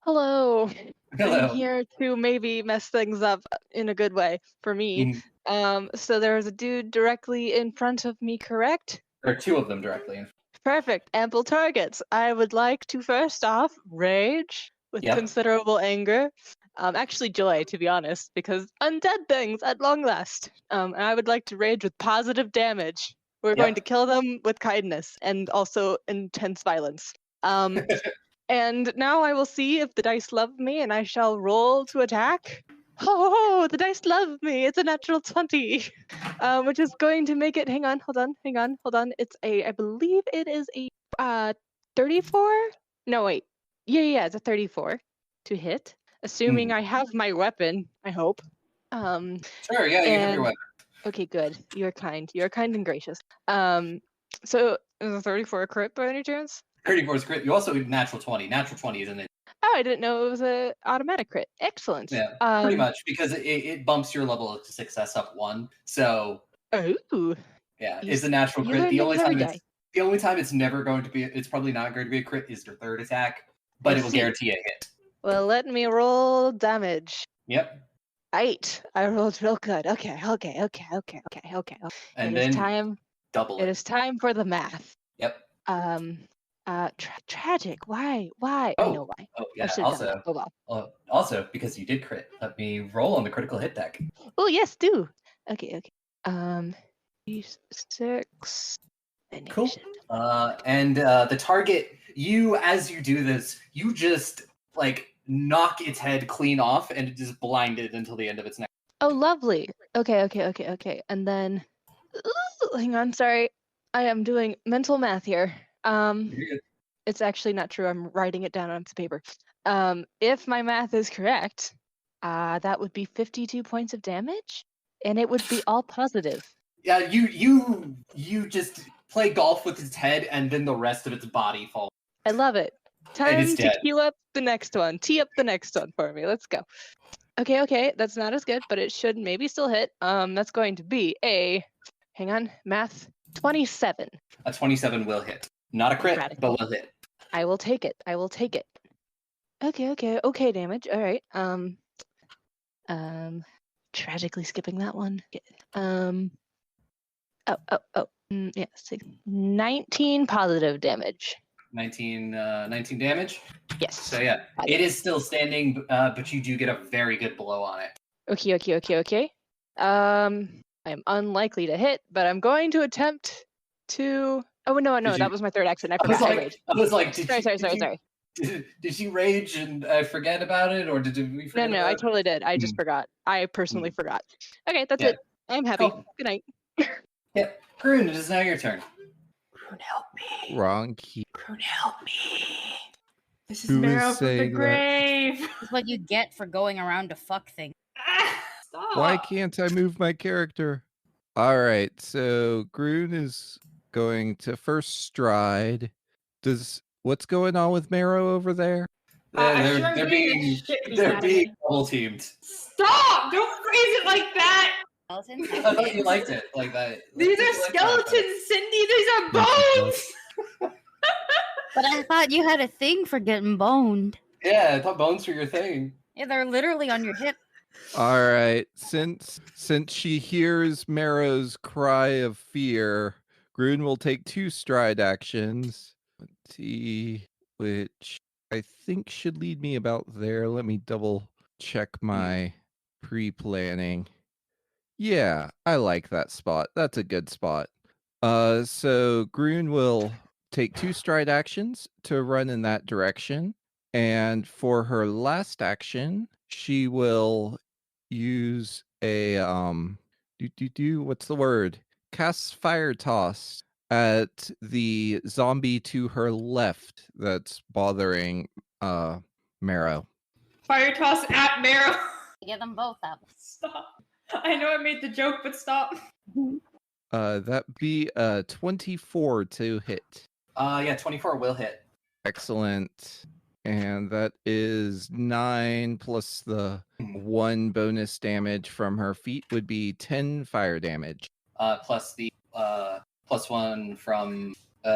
Hello. Hello. I'm here to maybe mess things up in a good way for me. So there was a dude directly in front of me, correct? There are 2 of them directly. Perfect. Ample targets. I would like to first off rage with considerable anger. Actually joy, to be honest, because undead things at long last. And I would like to rage with positive damage. We're going to kill them with kindness and also intense violence. And now I will see if the dice love me, and I shall roll to attack. Oh, the dice love me. It's a natural 20, which is going to make it. Hang on. It's I believe it is a 34. No, wait. Yeah, it's a 34 to hit, assuming I have my weapon. I hope. Sure. Yeah, you have your weapon. Okay, good. You're kind and gracious. So is a 34 a crit by any chance? 34 is crit. You also get natural 20. Natural 20 is in it. Oh, I didn't know it was a automatic crit. Excellent. Yeah, pretty much, because it bumps your level of success up 1. So Oh, yeah, You it's a s- natural you crit. learn things every day. The only time it's never going to be, it's probably not going to be a crit is your 3rd attack, but I it will see. guarantee a hit. well, let me roll damage. Yep. 8. I rolled real good. Okay. And It is then time. double It it. is time for the math. Yep. Tragic. Why? I Oh. know why. Oh I yeah. should have done that. Oh well. Also because you did crit. Let me roll on the critical hit deck. Oh yes, do. Okay. 6. Cool. And the target, as you do this, you just like knock its head clean off, and it is blinded until the end of its neck. Oh, lovely. Okay. And then, ooh, hang on. Sorry, I am doing mental math here. You're good. It's actually not true. I'm writing it down on the paper. If my math is correct, that would be 52 points of damage, and it would be all positive. Yeah, you just play golf with its head, and then the rest of its body falls. I love it. And it's Time to dead. queue up the next one. Tee up the next one for me. Let's go. Okay. That's not as good, but it should maybe still hit. That's going to be hang on, math, 27. A 27 will hit. Not a crit, Radical. but will hit. I will take it. Okay, damage. All right. Tragically skipping that one. Yeah, 19 positive damage. 19 damage. Yes. So yeah, it is still standing, but you do get a very good blow on it. Okay. I'm unlikely to hit, but I'm going to attempt to. Oh no, that was my 3rd action. I forgot. I was like, Sorry. Did you rage and forget about it, or did we forget? No, I totally did. I just forgot. I personally forgot. Okay, that's it. I'm happy. Cool. Good night. Yep. Groon, it is now your turn. Groon, help me. Wrong key. Groon, help me. This is Who is Marrow from the saying that? grave. This is what you get for going around to fuck things. Stop. Why can't I move my character? All right, so Groon is going to first stride. What's going on with Marrow over there? I'm sure I'm getting the shit beat out They're of being me. double teamed. Stop! Don't phrase it like that. Skeletons? I thought you liked it like that. These are skeletons, Cindy. These are bones. But I thought you had a thing for getting boned. Yeah, I thought bones were your thing. Yeah, they're literally on your hip. All right, since she hears Marrow's cry of fear, Groon will take 2 stride actions. Let's see, which I think should lead me about there. Let me double check my pre-planning. Yeah, I like that spot. That's a good spot. So Groon will take 2 stride actions to run in that direction. And for her last action, she will use a what's the word? Cast fire toss at the zombie to her left that's bothering Marrow. Fire toss at Marrow. Get them both up. Stop. I know I made the joke, but stop. That be 24 to hit. Yeah, 24 will hit. Excellent. And that is 9 plus the 1 bonus damage from her feet would be 10 fire damage. Plus the +1 from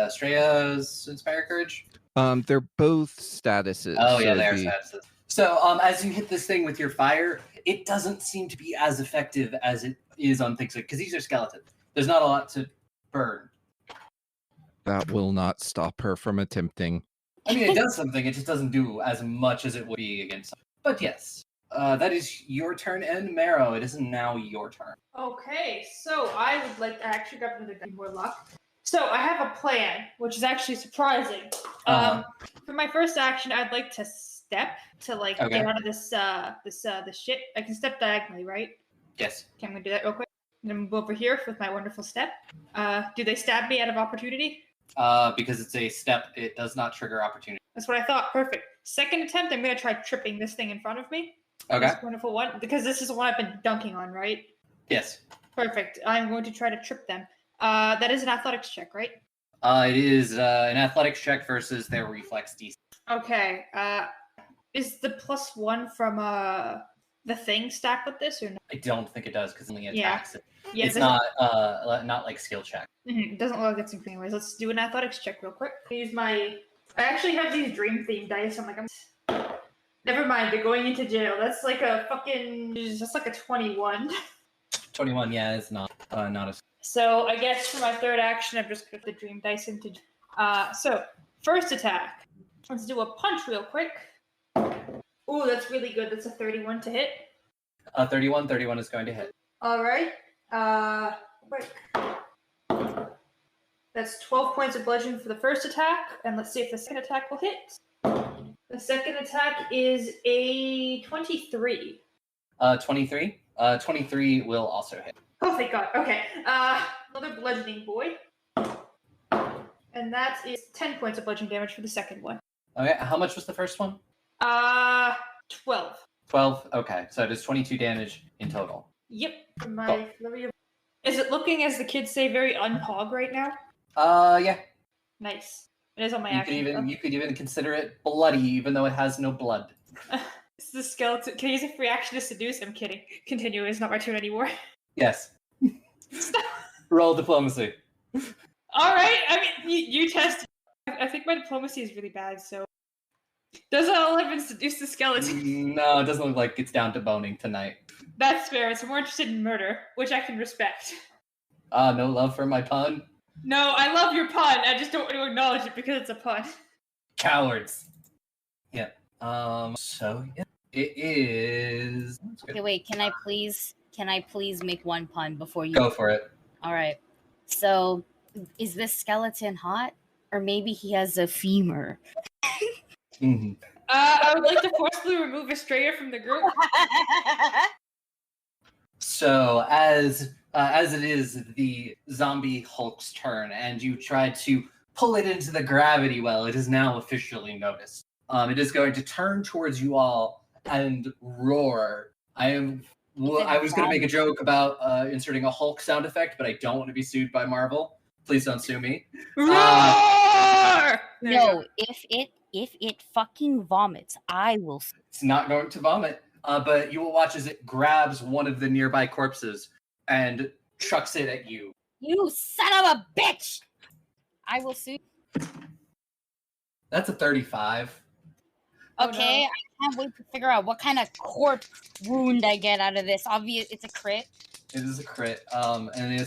Strea's Inspire Courage. They're both statuses. Oh yeah, so they are it'd be- statuses. So as you hit this thing with your fire, it doesn't seem to be as effective as it is on things like, because these are skeletons. There's not a lot to burn. That will not stop her from attempting. I mean, it does something. It just doesn't do as much as it would be against something. But yes, that is your turn, and Marrow, it is now your turn. Okay, so I would like to actually grab them to more luck. So I have a plan, which is actually surprising. For my first action, I'd like to step to get out of this shit. I can step diagonally, right? Yes. Okay, I'm gonna do that real quick. I'm gonna move over here with my wonderful step. Do they stab me out of opportunity? Because it's a step, it does not trigger opportunity. That's what I thought. Perfect. Second attempt, I'm gonna try tripping this thing in front of me. Okay. This wonderful one, because this is the one I've been dunking on, right? Yes. Perfect. I'm going to try to trip them. That is an athletics check, right? It is an athletics check versus their reflex DC. Okay. Is the +1 from the thing stacked with this or no? I don't think it does because it only Yeah. attacks it. Yeah, It's it doesn't- not like skill check. It doesn't look like it's anything. Anyways, let's do an athletics check real quick. I actually have these dream themed dice. I'm like, never mind. They're going into jail. That's like a fucking. That's like a 21. 21. Yeah, it's not a. So I guess for my third action, I'm just gonna put the dream dice into. So first attack. Let's do a punch real quick. Ooh, that's really good. That's a 31 to hit. 31. 31 is going to hit. All right. Quick. That's 12 points of bludgeon for the first attack, and let's see if the second attack will hit. The second attack is a 23. 23. 23 will also hit. Oh, thank God. Okay. Another bludgeoning boy. And that is 10 points of bludgeoning damage for the second one. Okay. How much was the first one? 12. 12. Okay, so it is 22 damage in total. Yep. Is it looking, as the kids say, very unpog right now? Yeah. Nice. It is on my You action. could even consider it bloody, even though it has no blood. It's the skeleton. Can I use a free action to seduce? I'm kidding. Continue. It's not my turn anymore. Yes. Roll diplomacy. All right. I mean, you test. I think my diplomacy is really bad. So does an 11 seduce the skeleton? No, it doesn't look like it's down to boning tonight. That's fair. It's more interested in murder, which I can respect. No love for my pun. No, I love your pun. I just don't want to acknowledge it because it's a pun. Cowards. Yeah. So yeah, it is. Okay, wait. Can I please make one pun before you Go for it. All right. So, is this skeleton hot, or maybe he has a femur? Mm-hmm. I would like to forcibly remove Estrella from the group. So as it is the zombie Hulk's turn, and you try to pull it into the gravity well, it is now officially noticed. It is going to turn towards you all and roar. I was going to make a joke about inserting a Hulk sound effect, but I don't want to be sued by Marvel. Please don't sue me. Roar! No, if it fucking vomits, I will. It's not going to vomit, but you will watch as it grabs one of the nearby corpses and chucks it at you. You son of a bitch! I will sue. That's a 35. Okay, I can't wait to figure out what kind of corpse wound I get out of this. Obvious, it's a crit. It is a crit. And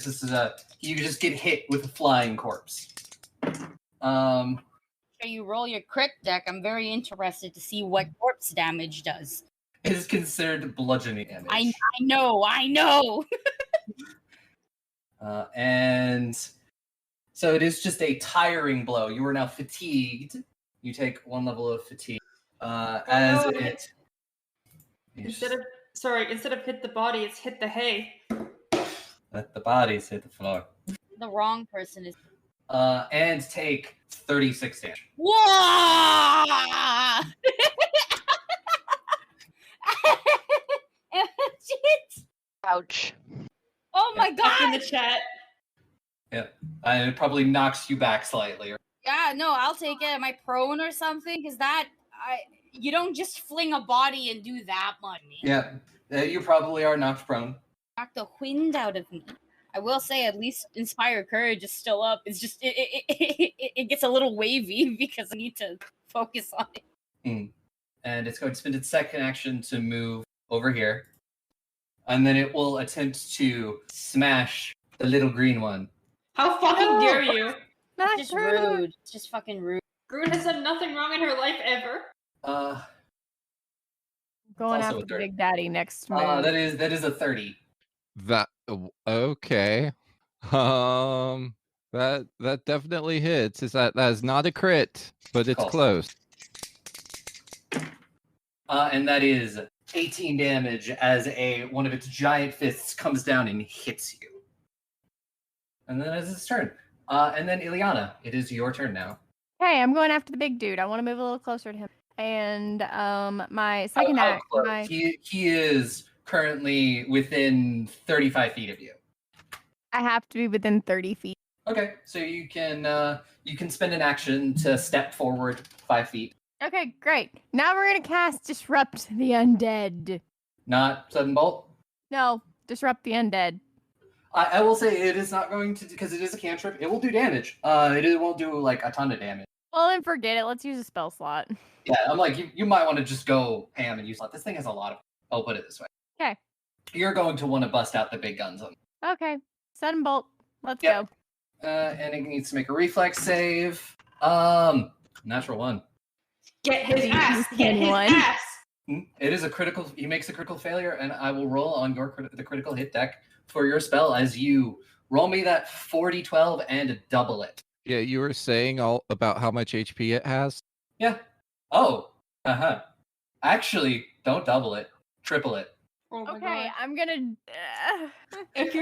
you just get hit with a flying corpse. So you roll your crit deck. I'm very interested to see what corpse damage does. It is considered bludgeoning damage. I know. And so it is just a tiring blow. You are now fatigued. You take 1 level of fatigue. Instead of hit the body, it's hit the hay. Let the bodies hit the floor. The wrong person is. And take 36 damage. Whoa! Shit! Ouch. Oh my Up in god! the chat. And it probably knocks you back slightly. Yeah, no, I'll take it. Am I prone or something? Because you don't just fling a body and do that much. Yeah, you probably are knocked prone. Knock the wind out of me. I will say, at least Inspire Courage is still up. It's just it gets a little wavy because I need to focus on it. And it's going to spend its second action to move over here, and then it will attempt to smash the little green one. How fucking dare you? Not It's just true. rude. It's just fucking rude. Groon has done nothing wrong in her life ever. Going also after a the 30. Big Daddy next move. That is a 30. That okay. That definitely hits. That is not a crit, but it's Cool. close. And that is 18 damage as one of its giant fists comes down and hits you. And then it's its turn. And then Ileana, it is your turn now. Hey, I'm going after the big dude. I want to move a little closer to him. And my second How act. close? He is currently within 35 feet of you. I have to be within 30 feet. Okay, so you can spend an action to step forward 5 feet. Okay, great. Now we're gonna cast Disrupt the Undead. Not sudden bolt. No, Disrupt the Undead. I will say it is not going to, because it is a cantrip. It will do damage. It won't do like a ton of damage. Well, then forget it. Let's use a spell slot. Yeah, I'm like you might want to just go ham and use that. This thing has a lot of. I'll put it this way. Okay. You're going to want to bust out the big guns on. Okay. Sudden bolt. Let's Yep. go. And it needs to make a reflex save. Natural 1. Get his Please, ass. Get his anyone. ass. It is a critical. He makes a critical failure, and I will roll on the critical hit deck for your spell as you roll me that 4d12 and double it. Yeah, you were saying all about how much HP it has. Yeah. Oh. Actually, don't double it. Triple it. Oh my Okay, God. I'm gonna. If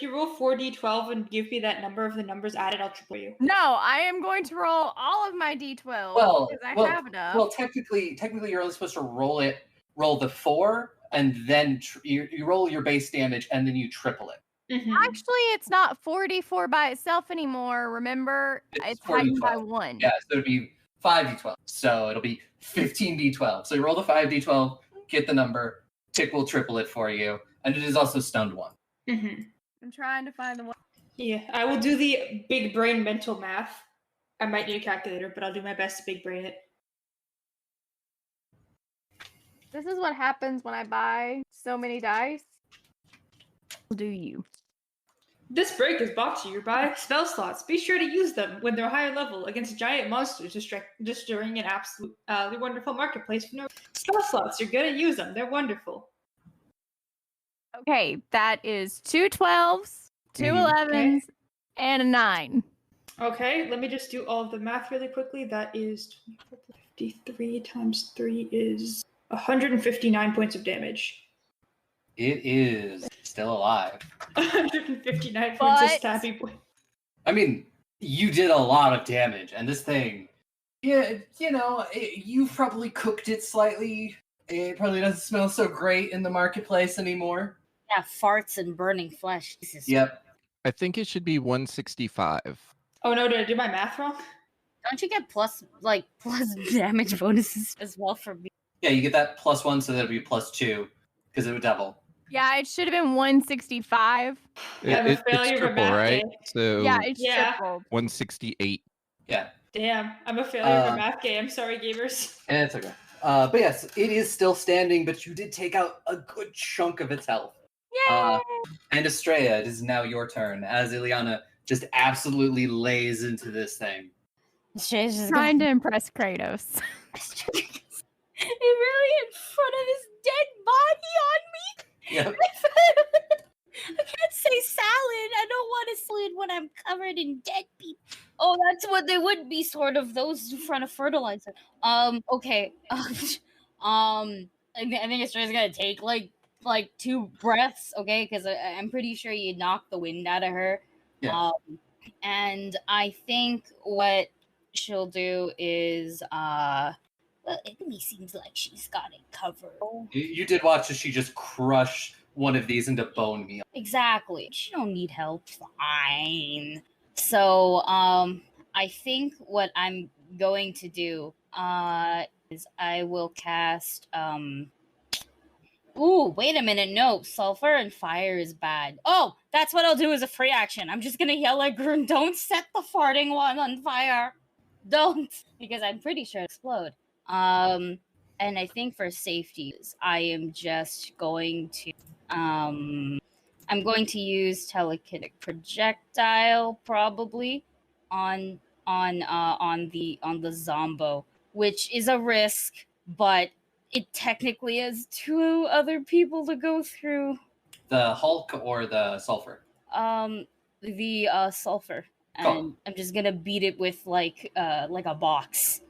you roll 4d12 and give me that number of the numbers added, I'll triple you. No, I am going to roll all of my d12 Well, because I well, have enough. well, technically, you're only supposed to roll the 4, and then you roll your base damage, and then you triple it. Mhm. Actually, it's not 44 by itself anymore. Remember, It's it's heightened by 4d12. 1. Yeah, so it'd be 5d12. So it'll be 15d12. So you roll the 5d12, get the number, Tick will triple it for you, and it is also stunned 1. Mhm. I'm trying to find the one. Yeah, I will do the big brain mental math. I might need a calculator, but I'll do my best to big brain it. This is what happens when I buy so many dice. Do you? This break is brought to you by spell slots. Be sure to use them when they're higher level against giant monsters, just during an absolutely wonderful marketplace. For no spell slots, you're gonna use them. They're wonderful. Okay, that is 2 12s, 2 Mhm. 11s, and a 9. Okay, let me just do all of the math really quickly. That is 53 times 3 is 159 points of damage. It is still alive. 159 points of But- stabbing point. I mean, you did a lot of damage, and this thing, yeah, you've probably cooked it slightly. It probably doesn't smell so great in the marketplace anymore. Yeah, farts and burning flesh. Jesus. Yep. I think it should be 165. Oh no, did I do my math wrong? Don't you get plus damage bonuses as well for me? Yeah, you get that +1, so that'll be +2, because it would double. Yeah, it should have been 165. I'm a failure it's for triple, math right? game. So Yeah, it's Yeah. tripled. 168. Yeah, Damn, I'm a failure for Uh, math game. Sorry, gamers. and it's okay. But yes, it is still standing, but you did take out a good chunk of its health. Yay! And Estrella, it is now your turn, as Ileana just absolutely lays into this thing. She's just Trying to impress Kratos. really in front of his dead body on me. Yep. I can't say salad. I don't want a salad when I'm covered in dead people. Oh, that's what they would be, sort of, those in front of fertilizer. Okay. I think Estrella's gonna take like 2 breaths, okay? Because I'm pretty sure you knocked the wind out of her. Yeah. And I think what she'll do is well, it really seems like she's got it covered. You did watch as she just crushed one of these into bone meal. Exactly. She don't need help. Fine. So, I think what I'm going to do is I will cast Ooh, wait a minute. No, sulfur and fire is bad. Oh, that's what I'll do as a free action. I'm just gonna yell at Groon, don't set the farting one on fire. Don't, because I'm pretty sure it'll explode. And I think for safety, I am just going to I'm going to use telekinetic projectile probably on the Zombo, which is a risk, but it technically has 2 other people to go through. The Hulk or the Sulfur? The sulfur, and Cool. I'm just gonna beat it with like a box.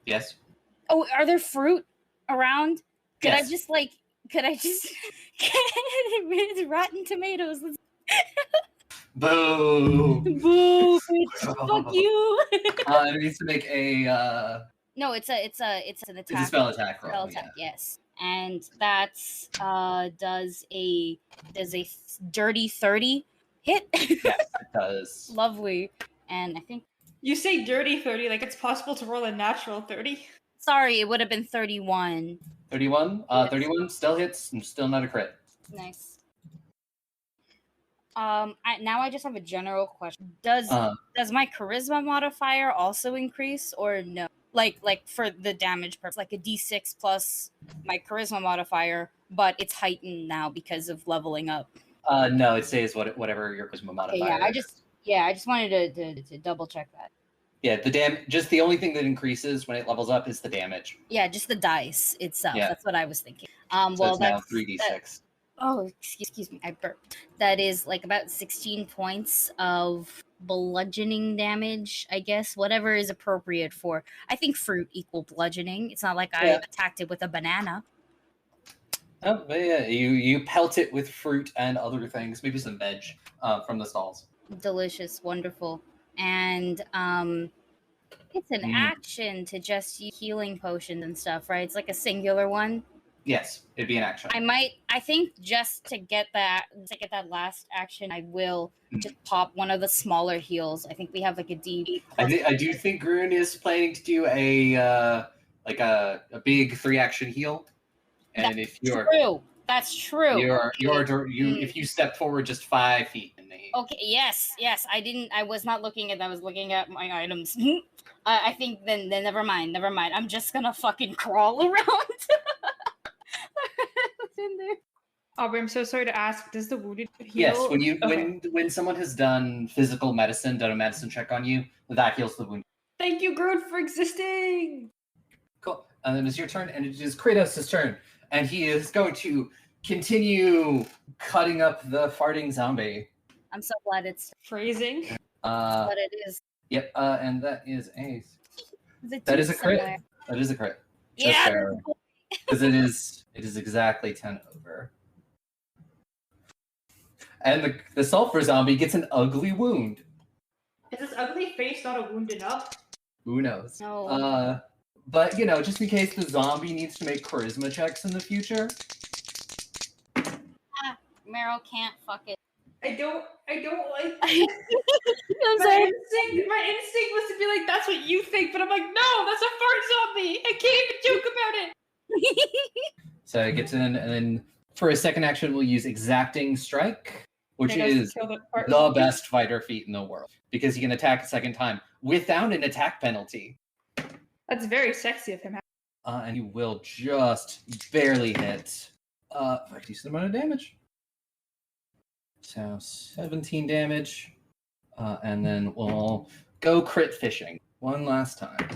Yes. Oh, are there fruit around? Could Yes. I just it's rotten tomatoes? Boo! Boo! Bitch, fuck you! It needs to make a No, it's an attack. it's a spell attack roll. Spell attack, yes. And that's does a dirty 30 hit. Yes, it does. Lovely. And I think, You say dirty 30, like it's possible to roll a natural 30. sorry, it would have been 31. 31? Yes. 31 still hits, and still not a crit. Nice. Now I just have a general question. Does my charisma modifier also increase or no? Like for the damage purpose, like a D6 plus my charisma modifier, but it's heightened now because of leveling up. No, it stays whatever your charisma modifier. Yeah, I just wanted to double check that. Yeah, just the only thing that increases when it levels up is the damage. Yeah, just the dice itself. Yeah. That's what I was thinking. So Well, it's now that's 3d6. Oh, excuse me, I burped. That is like about 16 points of bludgeoning damage, I guess. Whatever is appropriate for. I think fruit equal bludgeoning. It's not like I Yeah. attacked it with a banana. Oh, but yeah, you pelt it with fruit and other things, maybe some veg from the stalls. Delicious, wonderful. And it's an action to just use healing potions and stuff, right? It's like a singular one. Yes, it'd be an action. I think just to get that last action, I will just pop one of the smaller heals. I think we have like a D. I do think Grun is planning to do a big 3-action heal, and if you're true. That's true. if you step forward just 5 feet in the Okay, yes. I was not looking at that. I was looking at my items. I think then never mind. I'm just gonna fucking crawl around. What's in there? Aubrey, I'm so sorry to ask. Does the wounded heal? Yes, when someone has done physical medicine, done a medicine check on you, that heals the wound. Thank you, Grun, for existing. Cool. And then it's your turn, and it is Kratos' turn, and he is going to continue cutting up the farting zombie. I'm so glad it's phrasing. But it is. Yep. And that is a. That That is a crit. That is a crit. Yeah. Because it is exactly 10 over. And the sulfur zombie gets an ugly wound. Is this ugly face not a wound enough? Who knows? No. But just in case the zombie needs to make charisma checks in the future. Marrow can't fuck it. I don't like I'm my instinct was to be like, that's what you think, but I'm like, no, that's a fart zombie. I can't even joke about it. So it gets in, and then for a second action, we'll use Exacting Strike, which is the best fighter feat in the world, because he can attack a second time without an attack penalty. That's very sexy of him. And he will just barely hit a decent amount of damage. So 17 damage, and then we'll go crit fishing one last time.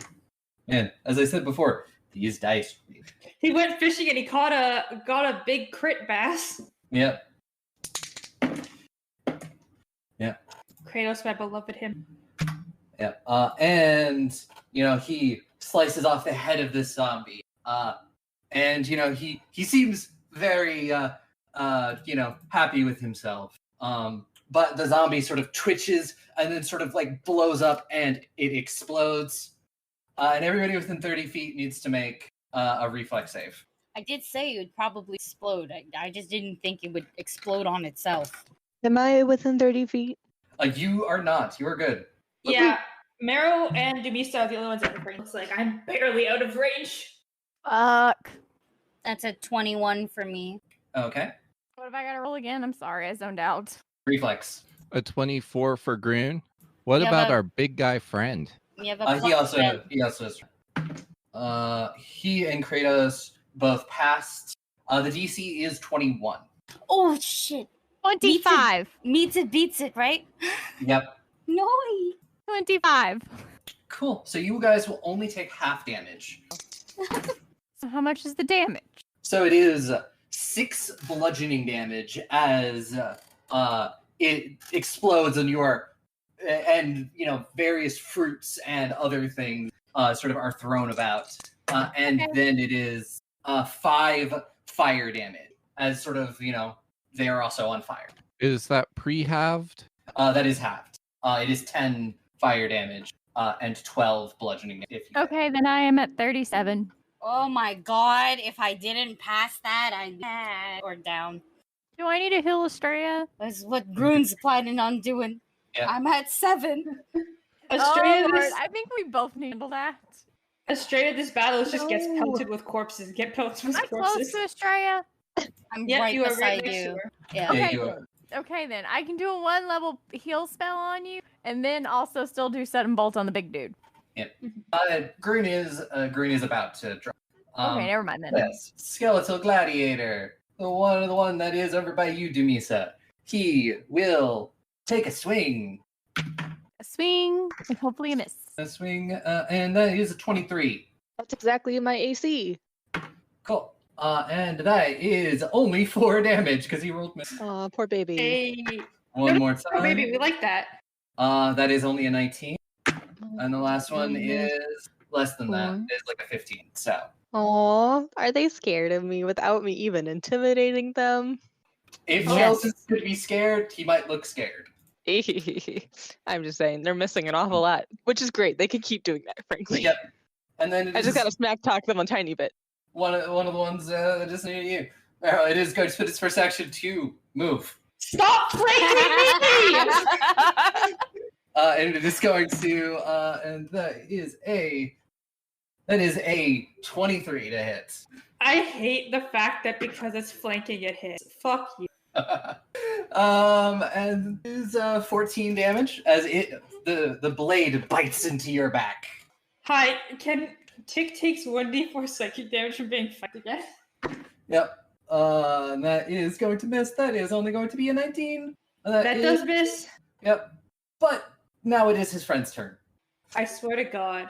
And as I said before, these dice. He went fishing and he got a big crit bass. Yep. Kratos, my beloved him. Yeah. And he slices off the head of this zombie. And he seems very happy with himself. But the zombie sort of twitches and then sort of like blows up and it explodes. And everybody within 30 feet needs to make a reflex save. I did say it would probably explode. I just didn't think it would explode on itself. Am I within 30 feet? You are not. You are good. Yeah, Marrow and Dumista are the only ones out of range. Looks like I'm barely out of range. Fuck. That's a 21 for me. Okay. What if I gotta roll again? I'm sorry, I zoned out. Reflex. A 24 for Grun. What Yeah, about but- our big guy friend? You have a He also +10. has. He and Kratos both passed. The DC is 21. Oh shit! 25. Meets it, beats it, right? Yep. No. 25. Cool. So you guys will only take half damage. So how much is the damage? So it is 6 bludgeoning damage as it explodes and various fruits and other things sort of are thrown about. And then it is 5 fire damage as sort of, they are also on fire. Is that pre-halved? That is halved. It is 10 fire damage and 12 bludgeoning damage. If you Okay, then I am at 37. Oh my god! If I didn't pass that, I'd or down. Do I need to heal Estrella? That's what Groon's planning on doing. Yeah. I'm at 7. Estrella, Oh, Lord, this, I think we both need that. Estrella, this battle just gets No. pelted with corpses. Get pelted with Am I close corpses. to Estrella? I'm Yeah, right you are beside right next to you. her. Yeah. Yeah, Okay, you are. then. Okay, then. I can do a 1-level heal spell on you, and then also still do Sudden Bolt on the big dude. Green is about to drop. Okay, never mind then. Yes, Skeletal Gladiator, the one that is over by you, Dumisa. He will take a swing. A swing, and hopefully a miss. And that is a 23. That's exactly my AC. Cool. And that is only 4 damage because he rolled miss. Aw, poor baby. Hey, One more oh, time. baby, we like that. That is only a 19. And the last one is less than that. Four. It's like a 15. So Aw, are they scared of me without me even intimidating them? if Yes. Chelsea could be scared, he might look scared. I'm just saying, they're missing an awful lot, which is great. They could keep doing that, frankly. Yep. And then it I is just gotta smack talk them a tiny bit. one of the ones that is near you. Marrow, it is going to spend its first action to move. Stop flanking me! And it is going to and that is a 23 to hit. I hate the fact that because it's flanking, it hits. Fuck you. And is 14 damage as the blade bites into your back. Hi, Tick takes 1d4 psychic damage from being fucked again? Yep. And that is going to miss. That is only going to be a 19. That does miss. Yep. But now it is his friend's turn. I swear to God.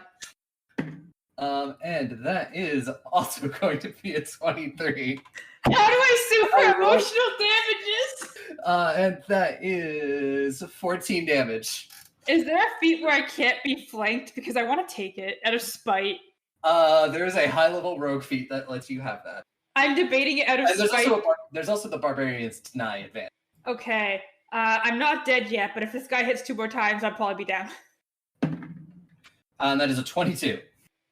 And that is also going to be a 23. How do I sue for I rolled- emotional damages? And that is 14 damage. Is there a feat where I can't be flanked because I want to take it out of spite? There is a high-level rogue feat that lets you have that. I'm debating it out of And there's spite. there's also the barbarian's deny advantage. Okay. I'm not dead yet, but if this guy hits 2 more times, I'll probably be down. And that is a 22.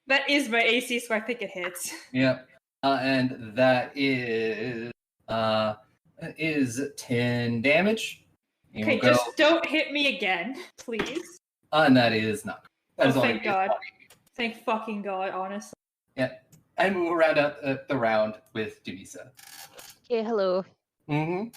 That is my AC, so I think it hits. Yep. And that is 10 damage. You Okay, will go, just don't hit me again, please. and that is not. That is Oh, only thank God. 20. Thank fucking God, honestly. And move around the round with Dumisa. Okay, hello. Mm-hmm.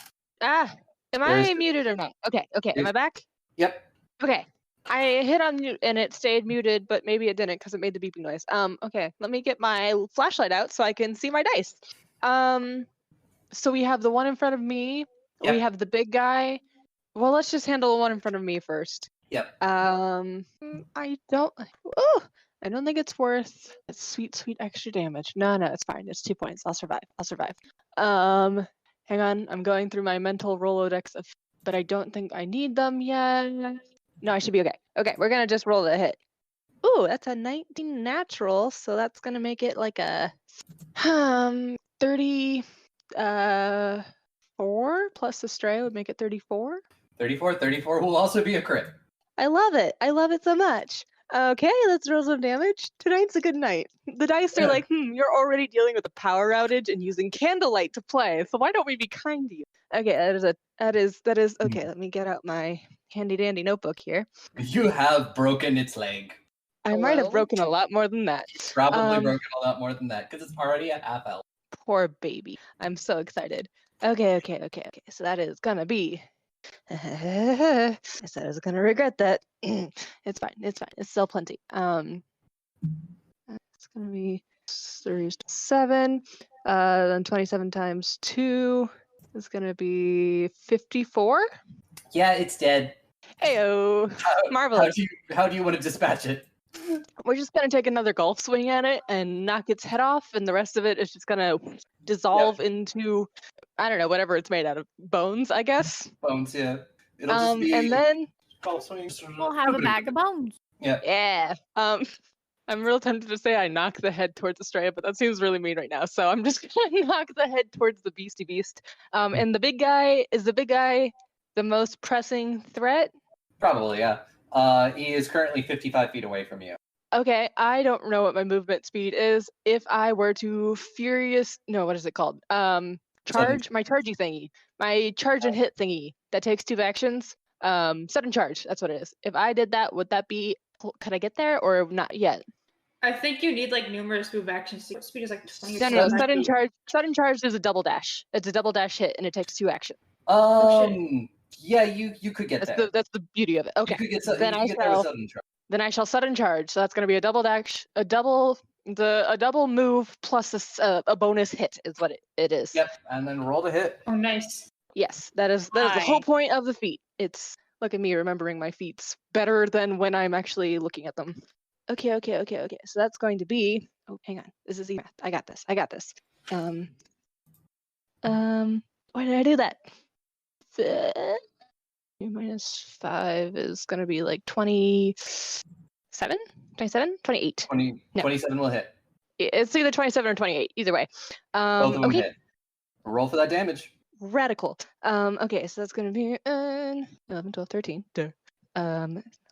Ah, am Where's I it? muted or not? Okay, am I back? Yep. Okay. I hit on mute and it stayed muted, but maybe it didn't because it made the beeping noise. Okay, let me get my flashlight out so I can see my dice. So we have the one in front of me. Yep. We have the big guy. Well, let's just handle the one in front of me first. Yep. I don't think it's worth sweet extra damage. No, it's fine. It's 2 points. I'll survive. Hang on. I'm going through my mental Rolodex but I don't think I need them yet. No, I should be okay. Okay, we're gonna just roll the hit. Ooh, that's a 19 natural, so that's gonna make it like a 34 plus the stray would make it 34. 34 will also be a crit. I love it so much. Okay, let's roll some damage. Tonight's a good night. The dice are Yeah. like, you're already dealing with a power outage and using candlelight to play, so why don't we be kind to you? Okay, that is okay. Let me get out my handy dandy notebook here. You have broken its leg. I might have Hello? broken a lot more than that. Probably broken a lot more than that because it's already a half elf. Poor baby. I'm so excited. Okay. So that is gonna be. I said I was gonna regret that. It's fine. It's still plenty. It's gonna be 37. Then 27 times 2 is gonna be 54. Yeah, it's dead. Heyo, marvelous. How do you want to dispatch it? We're just gonna take another golf swing at it and knock its head off, and the rest of it is just gonna dissolve into, I don't know, whatever it's made out of, bones, I guess. Bones, yeah. It'll just be And then golf swings. We'll have a bag of bones. yeah, I'm real tempted to say I knock the head towards Estrella, but that seems really mean right now. So I'm just gonna knock the head towards the beastie beast. And the big guy the most pressing threat? Probably, yeah. He is currently 55 feet away from you. Okay, I don't know what my movement speed is. If I were to what is it called? charge, my chargey thingy, my charge and hit thingy that takes 2 actions. Sudden charge. That's what it is. If I did that, would that be? Could I get there or not yet? I think you need like numerous move actions. Speed is like 20. No, no, no. Sudden charge. Sudden charge is a double dash. It's a double dash hit, and it takes 2 actions. Yeah, you could get there. That's the beauty of it. Okay. You could get, Then you could get there with sudden charge. Then I shall sudden charge. So that's going to be a double dash, a double move plus a bonus hit is what it is. Yep, and then roll the hit. Oh, nice. Yes, that is the whole point of the feat. It's look at me remembering my feats better than when I'm actually looking at them. Okay. So that's going to be. Oh, hang on. This is math. I got this. Why did I do that? minus 5 is going to be like 27? 28. 27 will hit. It's either 27 or 28. Either way. Both of them hit. Roll for that damage. Radical. Okay, so that's going to be 11, 12, 13.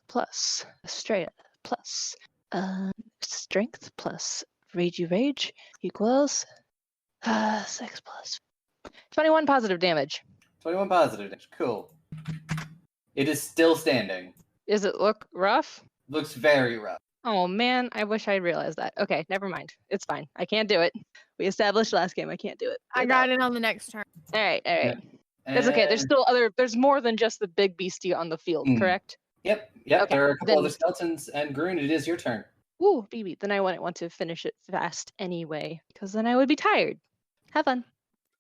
Plus Estrella plus strength plus rage equals 6 plus 21 positive damage. 21 positive damage. Cool. It is still standing. Does it look rough? Looks very rough. Oh man, I wish I realized that. Okay, never mind. It's fine. I can't do it. We established last game I can't do it. I got it on the next turn. All right. Yeah. That's okay. There's more than just the big beastie on the field, correct? Yep. Okay, There are a couple other skeletons, and Groon, it is your turn. Ooh, BB. Then I wouldn't want to finish it fast anyway, because then I would be tired. Have fun.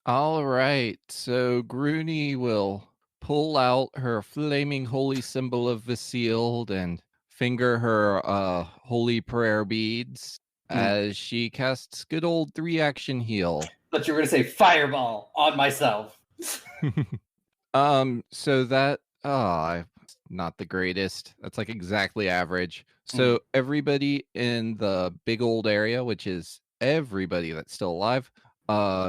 All right. So Groony will pull out her flaming holy symbol of Vasealed and finger her holy prayer beads as she casts good old 3-action heal. But you were going to say fireball on myself. So that not the greatest. That's like exactly average. So everybody in the big old area, which is everybody that's still alive,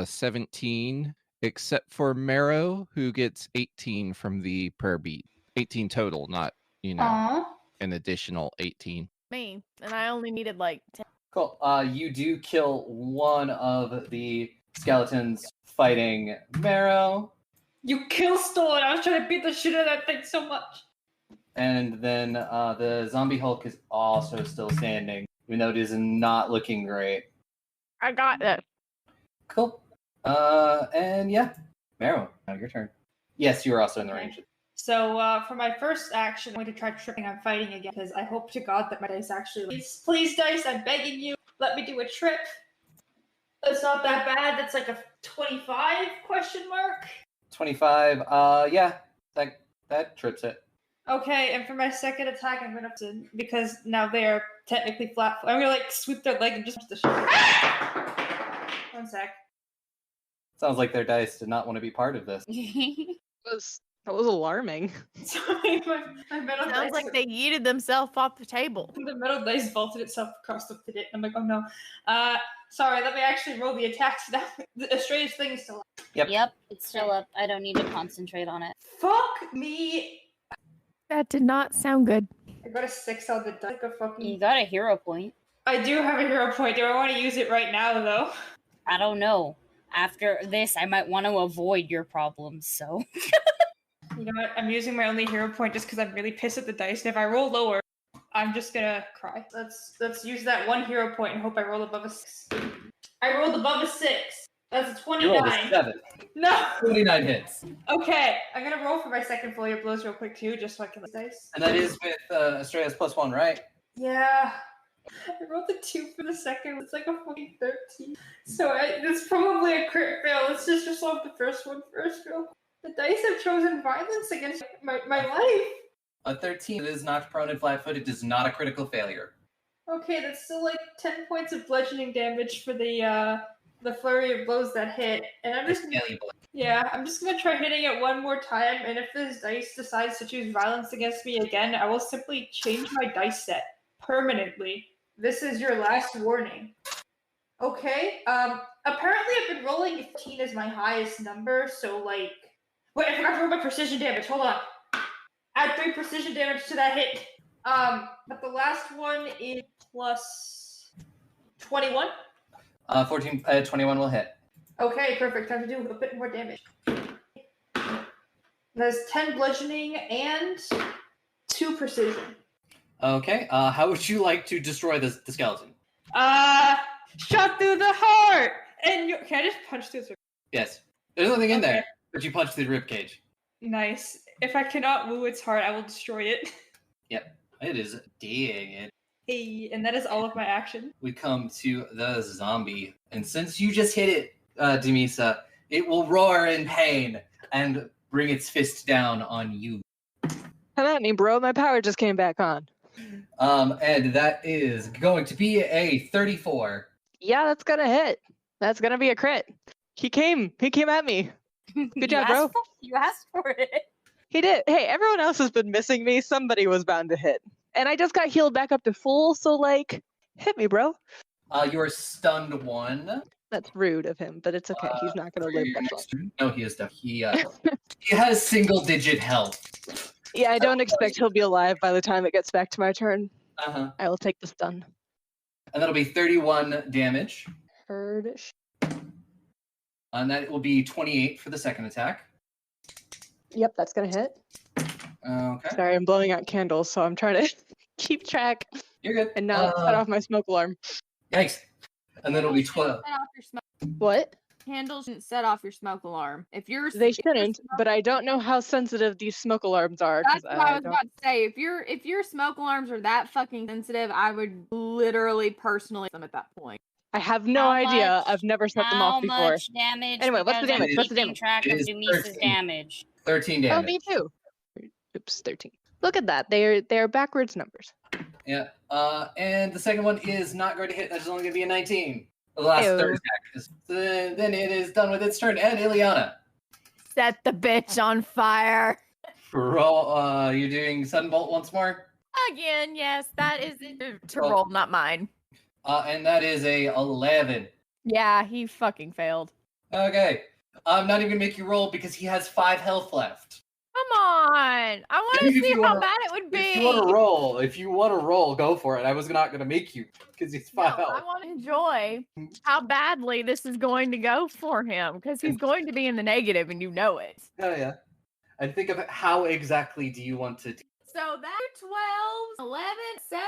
17 except for Marrow, who gets 18 from the prayer bead. 18 total, not an additional 18. Me, and I only needed like 10. Cool. You do kill one of the skeletons fighting Marrow. You kill Stolen. I was trying to beat the shit out of that thing so much. And then the zombie Hulk is also still standing, even though it is not looking great. I got this. Cool. And yeah, Marrow, now your turn. Yes, you are also in the range. So for my first action, I'm going to try tripping. I'm fighting again because I hope to God that my dice actually. Please, dice, I'm begging you, let me do a trip. It's not that bad. That's like a 25 question mark. 25. Yeah, that trips it. Okay, and for my second attack, I'm gonna have to, because now they are technically flat. I'm gonna like sweep their leg and just the shit. 1 sec. Sounds like their dice did not want to be part of this. That was alarming. Sorry, my metal Sounds dice. like they yeeted themselves off the table. The metal dice vaulted itself across the pit. I'm like, oh no. Sorry, let me actually roll the attacks now. The strange thing is still up. Yep, it's still up. I don't need to concentrate on it. Fuck me. That did not sound good. I got a 6 on the die. Like a fucking... You got a hero point. I do have a hero point. Do I want to use it right now, though? I don't know. After this, I might want to avoid your problems, so... You know what? I'm using my only hero point just because I'm really pissed at the dice. And if I roll lower, I'm just gonna cry. Let's use that 1 hero point and hope I roll above a 6. I rolled above a 6. That's a 29. You rolled a 7. No! 29 hits. Okay, I'm gonna roll for my second Flurry of Blows real quick too, just so I can dice. And that is with Estrella's +1, right? Yeah. I rolled a 2 for the second. It's like a fucking 13. So it's probably a crit fail. Let's just resolve the first one first real quick. The dice have chosen violence against my life. A 13 is knocked prone and flat-footed. Is not a critical failure. Okay, that's still like 10 points of bludgeoning damage for the flurry of blows that hit. And I'm just I'm just gonna try hitting it one more time. And if this dice decides to choose violence against me again, I will simply change my dice set permanently. This is your last warning. Okay. Apparently I've been rolling 15 as my highest number. So like. Wait, I forgot to roll my precision damage. Hold on. Add 3 precision damage to that hit. But the last one is plus 21. 21 will hit. Okay, perfect. Time to do a bit more damage. That's 10 bludgeoning and 2 precision. Okay. How would you like to destroy the skeleton? Shot through the heart! And can I just punch through the... Yes. There's nothing in Okay. there, but you punch the rib cage. Nice. If I cannot woo its heart, I will destroy it. Yep. It is dead. Hey, and that is all of my action. We come to the zombie, and since you just hit it, Demisa, it will roar in pain and bring its fist down on you. Come at me, bro. My power just came back on. And that is going to be a 34. Yeah, that's gonna hit. That's gonna be a crit. He came at me. Good job, bro. You asked for it. He did. Hey, everyone else has been missing me. Somebody was bound to hit. And I just got healed back up to full, so like, hit me, bro. You are stunned 1. That's rude of him, but it's okay. He's not gonna live that long. No, he is he has single-digit health. Yeah, I don't expect he'll be alive by the time it gets back to my turn. Uh-huh. I will take the stun. And that'll be 31 damage. Heard. And that will be 28 for the second attack. Yep, that's gonna hit. Okay. Sorry, I'm blowing out candles, so I'm trying to keep track You're good. and not set off my smoke alarm. Yikes. And then it'll be 12. Set off your smoke. What? Candles shouldn't set off your smoke alarm. If you're They if your shouldn't, smoke- but I don't know how sensitive these smoke alarms are. That's what I was don't... about to say. If your smoke alarms are that fucking sensitive, I would literally personally them at that point. I have no How idea. much- I've never set them How off before. much damage? Anyway, what's the Because I'm damage? What's the keeping damage? track It of is Demisa's 13. damage. 13 Oh, damage. me too. Oops, 13. Look at that. They're backwards numbers. Yeah. And the second one is not going to hit. That's only going to be a 19. The last Ew. third attack. Then it is done with its turn. And Ileana. Set the bitch on fire. Roll. You're doing Sudden Bolt once more. Again, yes, that is it to Oh. roll, not mine. And that is a 11. Yeah, he fucking failed. Okay. I'm not even going to make you roll because he has 5 health left. Come on. I want to If see you how wanna- bad it would be. If you want to roll, go for it. I was not going to make you because he's 5 No, health. I want to enjoy how badly this is going to go for him because he's going to be in the negative and you know it. Oh, yeah. And think of how exactly do you want to do. So that's 12, 11, 7,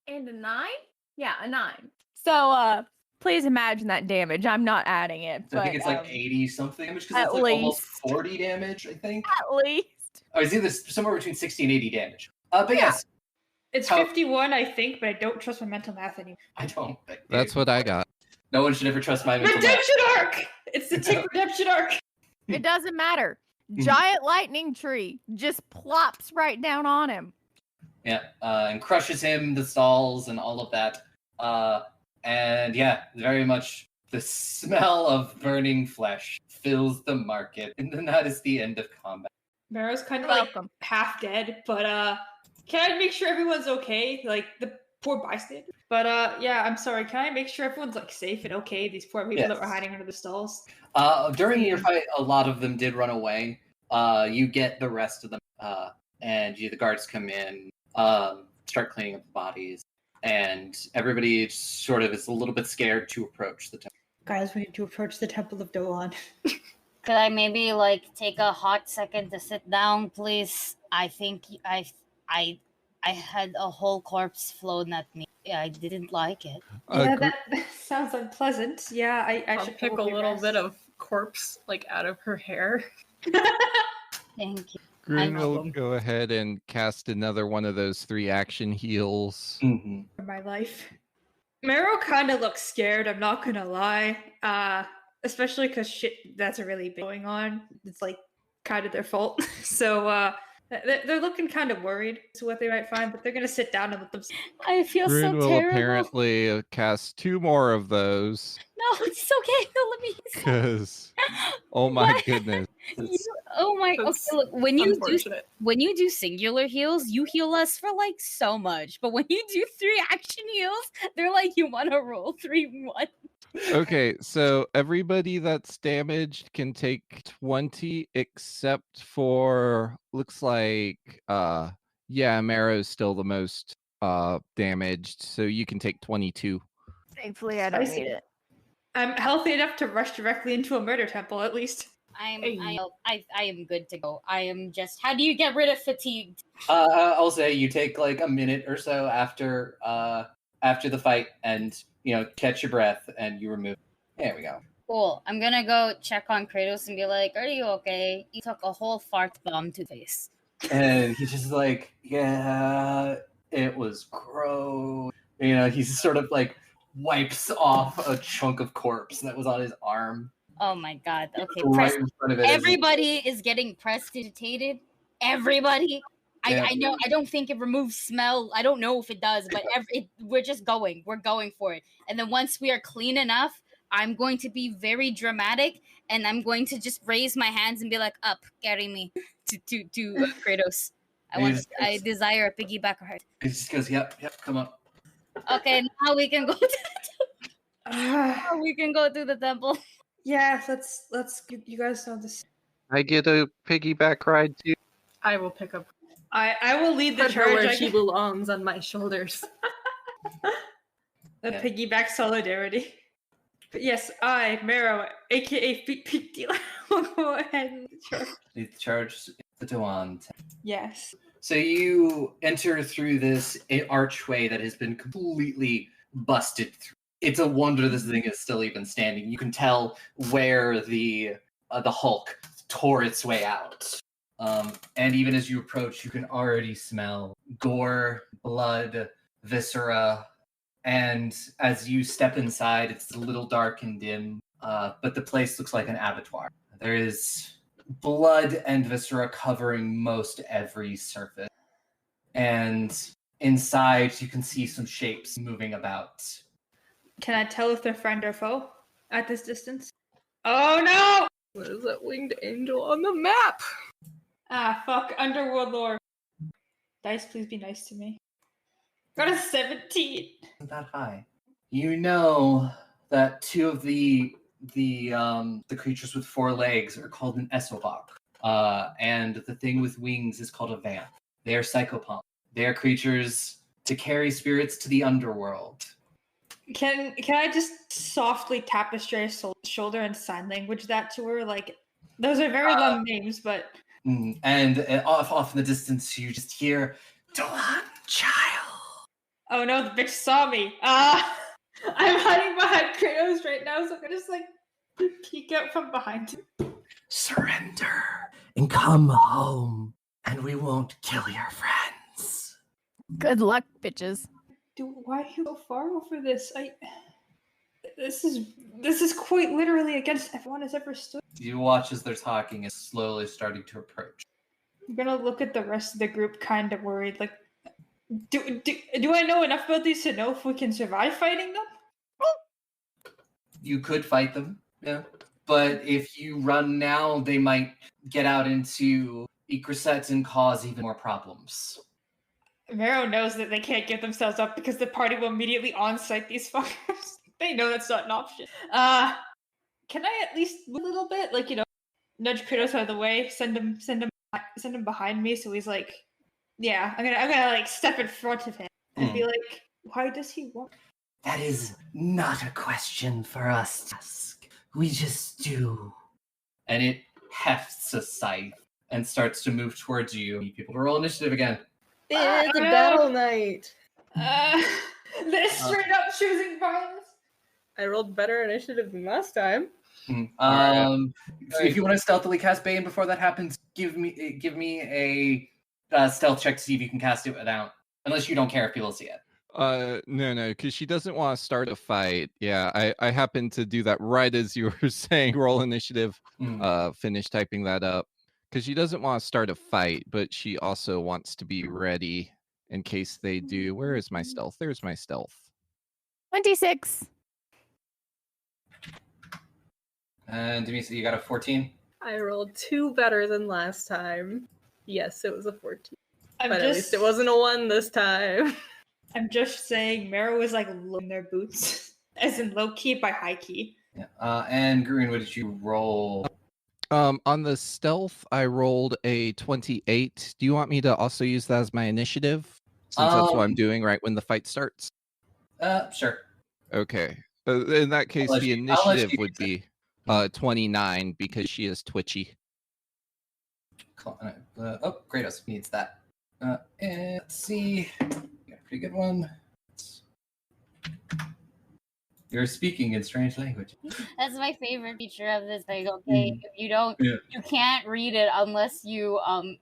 and a 9? Yeah, a 9. So, please imagine that damage. I'm not adding it, I but think it's like 80 something damage because at it's like almost least. 40 damage, I think. at least. Oh, it's either somewhere between 60 and 80 damage. But Yeah. yes, It's How- 51, I think, but I don't trust my mental math anymore. I don't. think- That's what I got. No one should ever trust my mental math. Redemption arc! It's the Tick redemption arc! It doesn't matter. Mhm. Giant lightning tree just plops right down on him. Yeah, and crushes him, the stalls, and all of that. And yeah, very much the smell of burning flesh fills the market, and then that is the end of combat. Marrow's kind of You're like welcome. half dead, but can I make sure everyone's okay? Like the poor bystander. But yeah, I'm sorry. Can I make sure everyone's like safe and okay? These poor people that were Yes. hiding under the stalls. During your fight, a lot of them did run away. You get the rest of them, and the guards come in, start cleaning up the bodies, and everybody sort of is a little bit scared to approach the temple. Guys, we need to approach the Temple of Doan. Could I maybe like take a hot second to sit down, please? I think I had a whole corpse flown at me. I didn't like it. Yeah, Gr- that sounds unpleasant. Yeah, I I'll should pick a probably little rest. bit of corpse like out of her hair. Thank you. Green will welcome. go ahead and cast another one of those 3 action heals. Mm-hmm. For my life. Marrow kind of looks scared, I'm not gonna lie. Especially because shit that's a really big going on. It's like kind of their fault. So they're looking kind of worried to what they might find, but they're gonna sit down and let them. I feel Green so will terrible. apparently cast 2 more of those No, it's okay. No, let me. because, oh my What? goodness. Oh my. Okay, That's look. When you do Unfortunate. singular heals, you heal us for like so much. But when you do 3 action heals, they're like you want to roll 3-1. Okay, so everybody that's damaged can take 20 except for looks like Marrow's still the most damaged, so you can take 22. Thankfully, I don't Spicy. need it. I'm healthy enough to rush directly into a murder temple, at least. I am good to go. I am just. How do you get rid of fatigue? I'll say you take like a minute or so after the fight, and catch your breath, and you remove. There we go. Cool. I'm gonna go check on Kratos and be like, "Are you okay? You took a whole fart bomb to the face." And he's just like, yeah, it was gross. He sort of like wipes off a chunk of corpse that was on his arm. Oh my god. Okay. Right in front of it. Everybody is getting prestidigitated. Everybody. Yeah. I know. I don't think it removes smell. I don't know if it does, but we're just going. We're going for it. And then once we are clean enough, I'm going to be very dramatic, and I'm going to just raise my hands and be like, "Up, carry me to Kratos. I desire a piggyback ride." He just goes, yep, come up. Okay, now we can go. We can go to the temple. Yeah, let's get you guys know this. I get a piggyback ride too. I will pick up I will lead the put her charge. where she belongs, on my shoulders. The piggyback solidarity. But yes, I, Marrow, aka Feet Dealer, will go ahead and charge. Lead the charge the Doan. Yes. So you enter through this archway that has been completely busted through. It's a wonder this thing is still even standing. You can tell where the Hulk tore its way out. And even as you approach, you can already smell gore, blood, viscera. And as you step inside, it's a little dark and dim, but the place looks like an abattoir. There is blood and viscera covering most every surface. And inside, you can see some shapes moving about. Can I tell if they're friend or foe at this distance? Oh no! What is that winged angel on the map? Ah, fuck. Underworld lore. Dice, please be nice to me. Got a 17. Isn't that high? You know that two of the creatures with 4 legs are called an esobok. And the thing with wings is called a vamp. They are psychopomps. They are creatures to carry spirits to the underworld. Can I just softly tap Estrella's shoulder and sign language that to her? Like, those are very long names, but... And off in the distance, you just hear, Doan, child. Oh no, the bitch saw me. I'm hiding behind Kratos right now, so I'm gonna just, like, peek out from behind him. Surrender and come home, and we won't kill your friends. Good luck, bitches. Dude, why are you so far over this? This is quite literally against everyone has ever stood. You watch as they're talking is slowly starting to approach. I'm gonna look at the rest of the group kind of worried, like, do I know enough about these to know if we can survive fighting them? You could fight them, yeah. But if you run now, they might get out into Ecrisets and cause even more problems. Marrow knows that they can't give themselves up because the party will immediately on-site these fuckers. They know that's not an option. Can I at least move a little bit? Like, nudge Kratos out of the way, send him behind me, so he's like, yeah, I'm gonna like step in front of him and be like, why does he want? That is not a question for us to ask. We just do. And it hefts a scythe and starts to move towards you. People roll initiative again. It's a battle night. They're straight up choosing violence. I rolled better initiative than last time. So if you want to stealthily cast Bane before that happens, give me a stealth check to see if you can cast it without, unless you don't care if people see it. No, because she doesn't want to start a fight. Yeah, I happened to do that right as you were saying roll initiative. Finish typing that up. Because she doesn't want to start a fight, but she also wants to be ready in case they do. Where is my stealth? There's my stealth. 26. And Demisa, you got a 14? I rolled 2 better than last time. Yes, it was a 14. But at least it just wasn't a 1 this time. I'm just saying Marrow is like low in their boots. As in low key by high key. Yeah. And Green, what did you roll? On the stealth, I rolled a 28. Do you want me to also use that as my initiative? Since that's what I'm doing right when the fight starts. Sure. Okay. In that case, let the you- I'll let initiative you would use be 29 because she is twitchy. Kratos needs that. And let's see. Got a pretty good one. You're speaking in strange language. That's my favorite feature of this thing. Okay, if you don't, Yeah. you can't read it unless you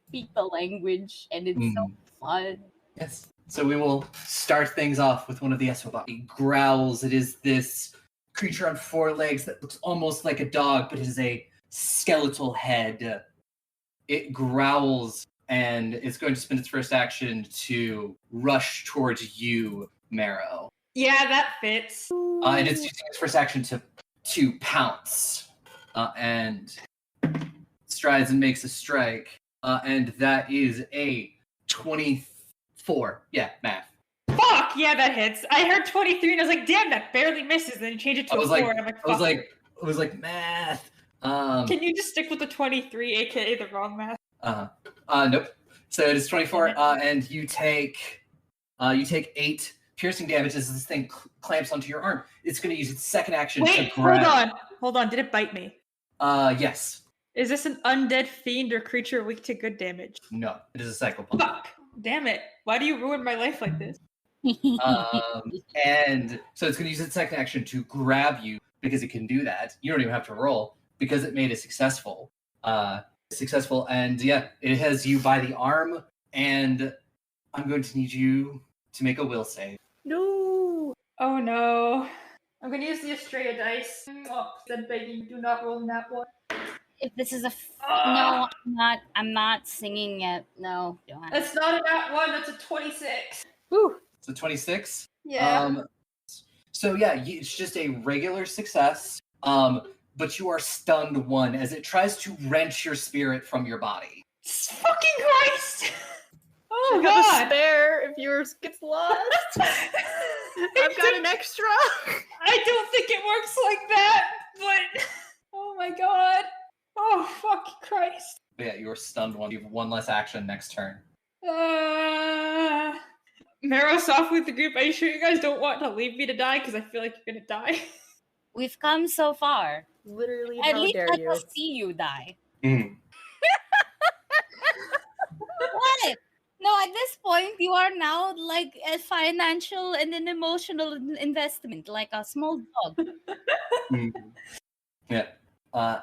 speak the language, and it's so fun. Yes. So we will start things off with one of the Eswabot. It growls. It is this creature on 4 legs that looks almost like a dog, but it is a skeletal head. It growls, and it's going to spend its first action to rush towards you, Marrow. Yeah, that fits. And it's using its first action to pounce. And strides and makes a strike. And that is a 24. Yeah, math. Fuck, yeah, that hits. I heard 23 and I was like, damn, that barely misses. Then you change it to a 4 and I'm like, fuck. I was like, math. Can you just stick with the 23, aka the wrong math? Nope. So it is 24, and you take 8 piercing damage as this thing clamps onto your arm. It's going to use its second action to grab. Hold on. Did it bite me? Yes. Is this an undead fiend or creature weak to good damage? No, it is a cyclopump. Fuck! Damn it! Why do you ruin my life like this? And so it's going to use its second action to grab you because it can do that. You don't even have to roll because it made it successful. And yeah, it has you by the arm, and I'm going to need you to make a will save. No! Oh no. I'm gonna use the Estrella dice. Oh, then begging, do not roll in that one. If this is no, I'm not singing it. No, Doan. That's not a nat 1, that's a 26. Woo. It's a 26. Yeah. So yeah, it's just a regular success. But you are stunned 1 as it tries to wrench your spirit from your body. Fucking Christ! Oh I got a god! spare if yours gets lost. I've got an extra. I don't think it works like that, but oh my god. Oh fuck Christ. But yeah, you are stunned 1. You have 1 less action next turn. Marrow soft with the group. Are you sure you guys don't want to leave me to die? Because I feel like you're gonna die. We've come so far. Literally, At how least dare let you? us see you die. Mm. What? No, at this point, you are now like a financial and an emotional investment, like a small dog. Yeah.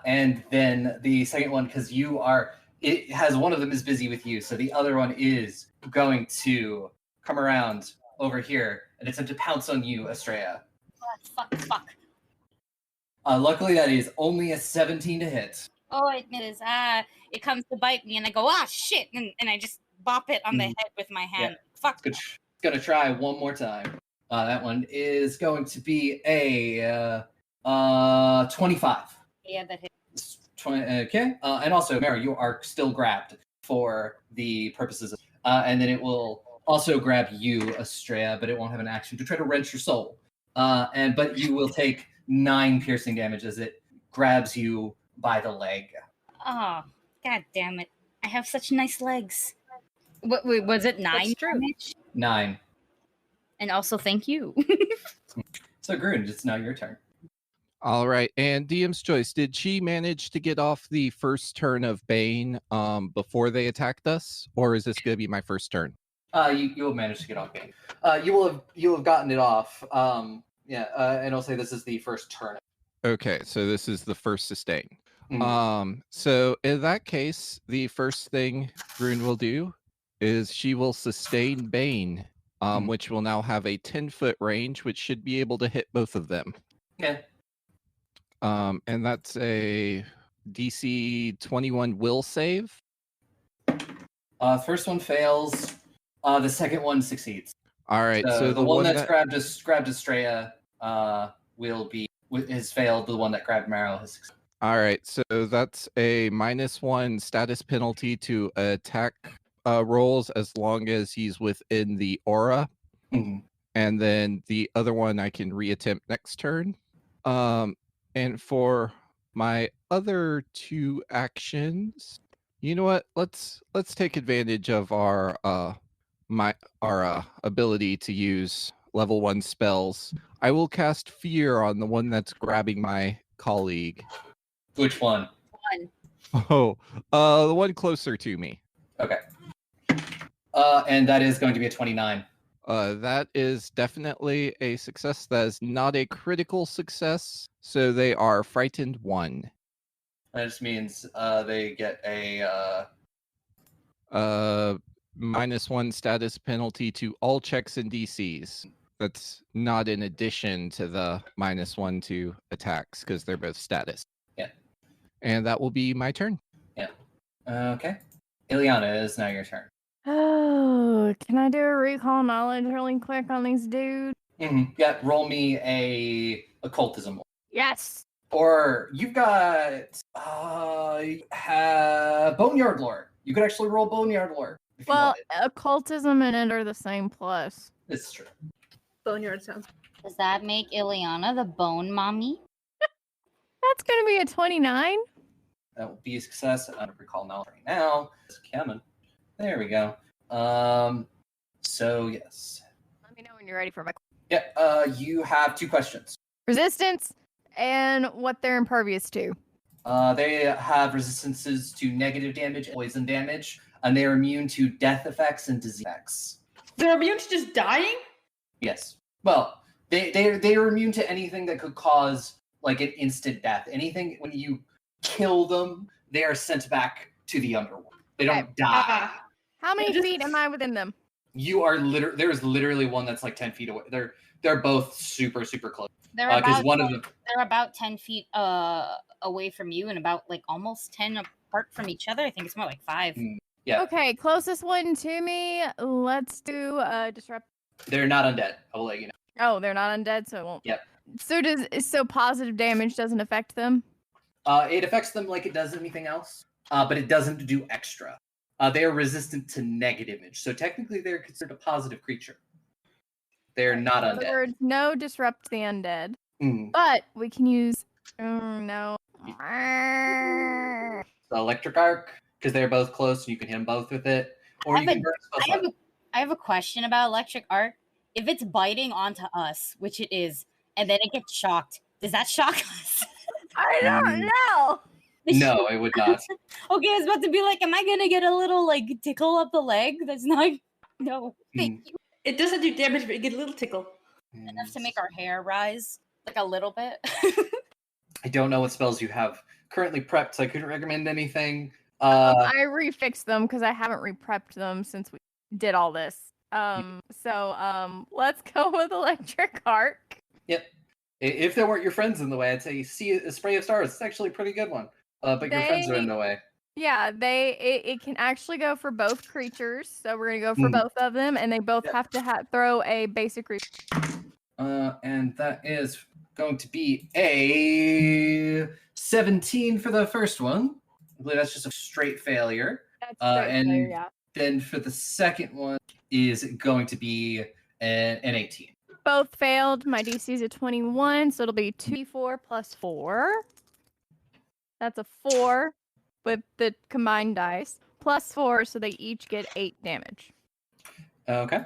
And then the second one, because it has one of them is busy with you, so the other one is going to come around over here and attempt to pounce on you, Estrella. Fuck. Luckily, that is only a 17 to hit. Oh, it is. It comes to bite me, and I go, shit, and I just bop it on the head with my hand. Yeah. Fuck. It's gonna try one more time. That one is going to be a 25. Yeah, that hits. 20, okay. And also, Mary, you are still grabbed for the purposes of, and then it will also grab you, Estrella, but it won't have an action to try to wrench your soul. But you will take 9 piercing damage as it grabs you by the leg. Oh, god damn it! I have such nice legs. Wait, was it 9 That's true. damage? 9. And also, thank you. So, Grun, it's now your turn. All right, and DM's choice. Did she manage to get off the first turn of Bane before they attacked us, or is this going to be my first turn? You will manage to get off Bane. You will have gotten it off. And I'll say this is the first turn. Okay, so this is the first sustain. Mhm. So in that case, the first thing Grun will do is she will sustain Bane, which will now have a 10-foot range, which should be able to hit both of them. Okay. And that's a DC 21 will save. First one fails. The second one succeeds. All right, so the one that's grabbed Estrella has failed. The one that grabbed Marrow has succeeded. All right, so that's a -1 status penalty to attack rolls as long as he's within the aura. Mm-hmm. And then the other one I can reattempt next turn. And for my other 2 actions, you know what? Let's take advantage of our ability to use level 1 spells. I will cast Fear on the one that's grabbing my colleague. Which one? Oh, the one closer to me. Okay. And that is going to be a 29. That is definitely a success. That is not a critical success. So they are frightened 1. That just means they get a -1 status penalty to all checks and DCs. That's not in addition to the -1 to attacks because they're both status. Yeah. And that will be my turn. Yeah. Okay. Ileana, it is now your turn. Oh, can I do a recall knowledge really quick on these dudes? Yeah, roll me a occultism. Yes. Or you've got Boneyard Lore. You could actually roll Boneyard Lore if you Well, wanted. occultism and it are the same plus. This is true. Boneyard sounds. Does that make Ileana the bone mommy? That's going to be a 29. That will be a success. I don't recall now right now. It's coming. There we go. So yes. Let me know when you're ready for my Yeah, you have 2 questions. resistance and what they're impervious to. They have resistances to negative damage, poison damage, and they are immune to death effects and disease effects. They're immune to just dying? Yes. Well, they are immune to anything that could cause like an instant death. Anything when you kill them, they are sent back to the underworld. They don't Okay. die. How many Just- feet am I within them? You are there's literally one that's like 10 feet away. They're both super close. They're Because about one of them, they're about 10 feet away from you and about like almost 10 apart from each other. I think it's more like 5. yeah, Okay, closest one to me. Let's do disrupt. they're not undead. I will let you know. Oh, they're not undead, so it won't. Yep. So positive damage doesn't affect them. It affects them like it does anything else, but it doesn't do extra. They are resistant to negative damage, so technically they're considered a positive creature. They're not In other undead. words, no disrupt the undead, Mm. but we can use no. The electric arc, because they're both close, and you can hit them both with it, or I you have can burn a I spell have a, I have a question about electric arc. If it's biting onto us, which it is, and then it gets shocked, does that shock us? I Mm. don't know. No, it would not. Okay, I was about to be like, am I gonna get a little like tickle up the leg? That's not. No, thank you. It doesn't do damage, but you get a little tickle. Enough to make our hair rise like a little bit. I don't know what spells you have currently prepped, so I couldn't recommend anything. I refixed them because I haven't reprepped them since we did all this. Let's go with electric arc. If there weren't your friends in the way, I'd say see a spray of stars. It's actually a pretty good one. But your friends are in the way. Yeah, it can actually go for both creatures. So we're gonna go for Mm. both of them, and they both Yep. have to throw a basic. And that is going to be a 17 for the first one. I believe that's just a straight failure. That's and failure, yeah. Then for the second one is going to be an 18. Both failed. My DC is a 21, so it'll be 2d4 plus 4. That's a 4 with the combined dice. Plus 4, so they each get 8 damage. Okay.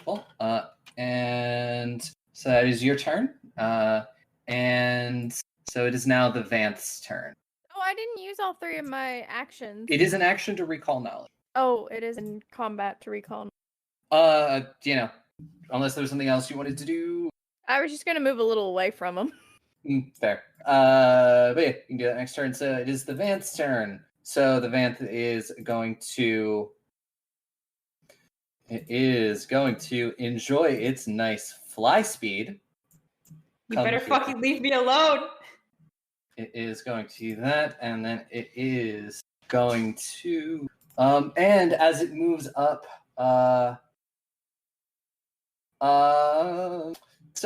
Cool. And so that is your turn. And so it is now the Vanth's turn. Oh, I didn't use all 3 of my actions. It is an action to recall knowledge. Oh, it is in combat to recall. Unless there's something else you wanted to do. I was just gonna move a little away from him. Fair. But yeah, you can do that next turn. So it is the Vanth's turn. So the Vanth is going to enjoy its nice fly speed. You Come better here. fucking leave me alone. It is going to do that, and then it is going to and as it moves up, so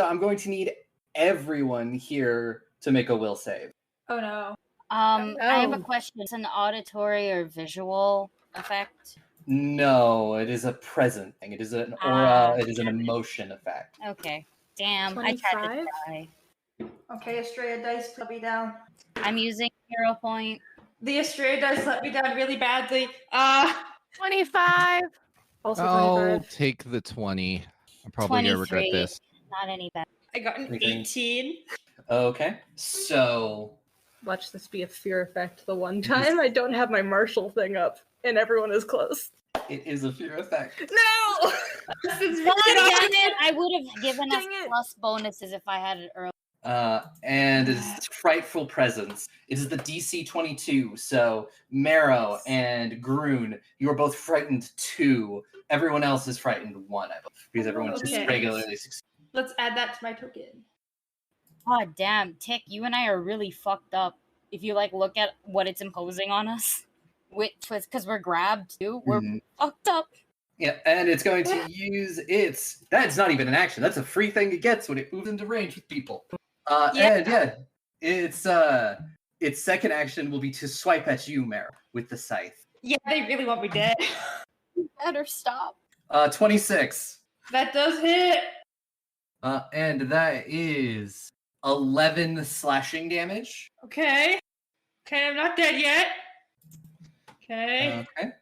I'm going to need everyone here to make a will save. Oh no. I have a Oh. question. It's an auditory or visual effect. No, it is a present thing. It is an Ah, aura. It is an emotion effect. Okay. Damn, I tried to 25? try. Okay, Estrella dice put me down. I'm using hero point. The Estrella dice let me down really badly. 25. Also I'll 25. take the 20. I'm probably gonna regret 23. this. Not any better. I got an Okay. 18. Okay, so Watch this be a fear effect the one time I don't have my martial thing up and everyone is close. it is a fear effect. No! God damn it! I would have given us Dang it. plus bonuses if I had it earlier. And it's frightful presence. It is the DC 22. So Marrow and Groon, you are both frightened 2. Everyone else is frightened 1, I believe, because everyone just Okay. regularly succeeds. Let's add that to my token. God damn, Tick, you and I are really fucked up. If you like look at what it's imposing on us, because we're grabbed too, we're fucked up. Yeah, and it's going to use its. That's not even an action. That's a free thing it gets when it moves into range with people. And yeah, its second action will be to swipe at you, Marrow, with the scythe. Yeah, they really want me dead. You better stop. 26. That does hit. And that is 11 slashing damage. Okay. Okay, I'm not dead yet. Okay. Okay.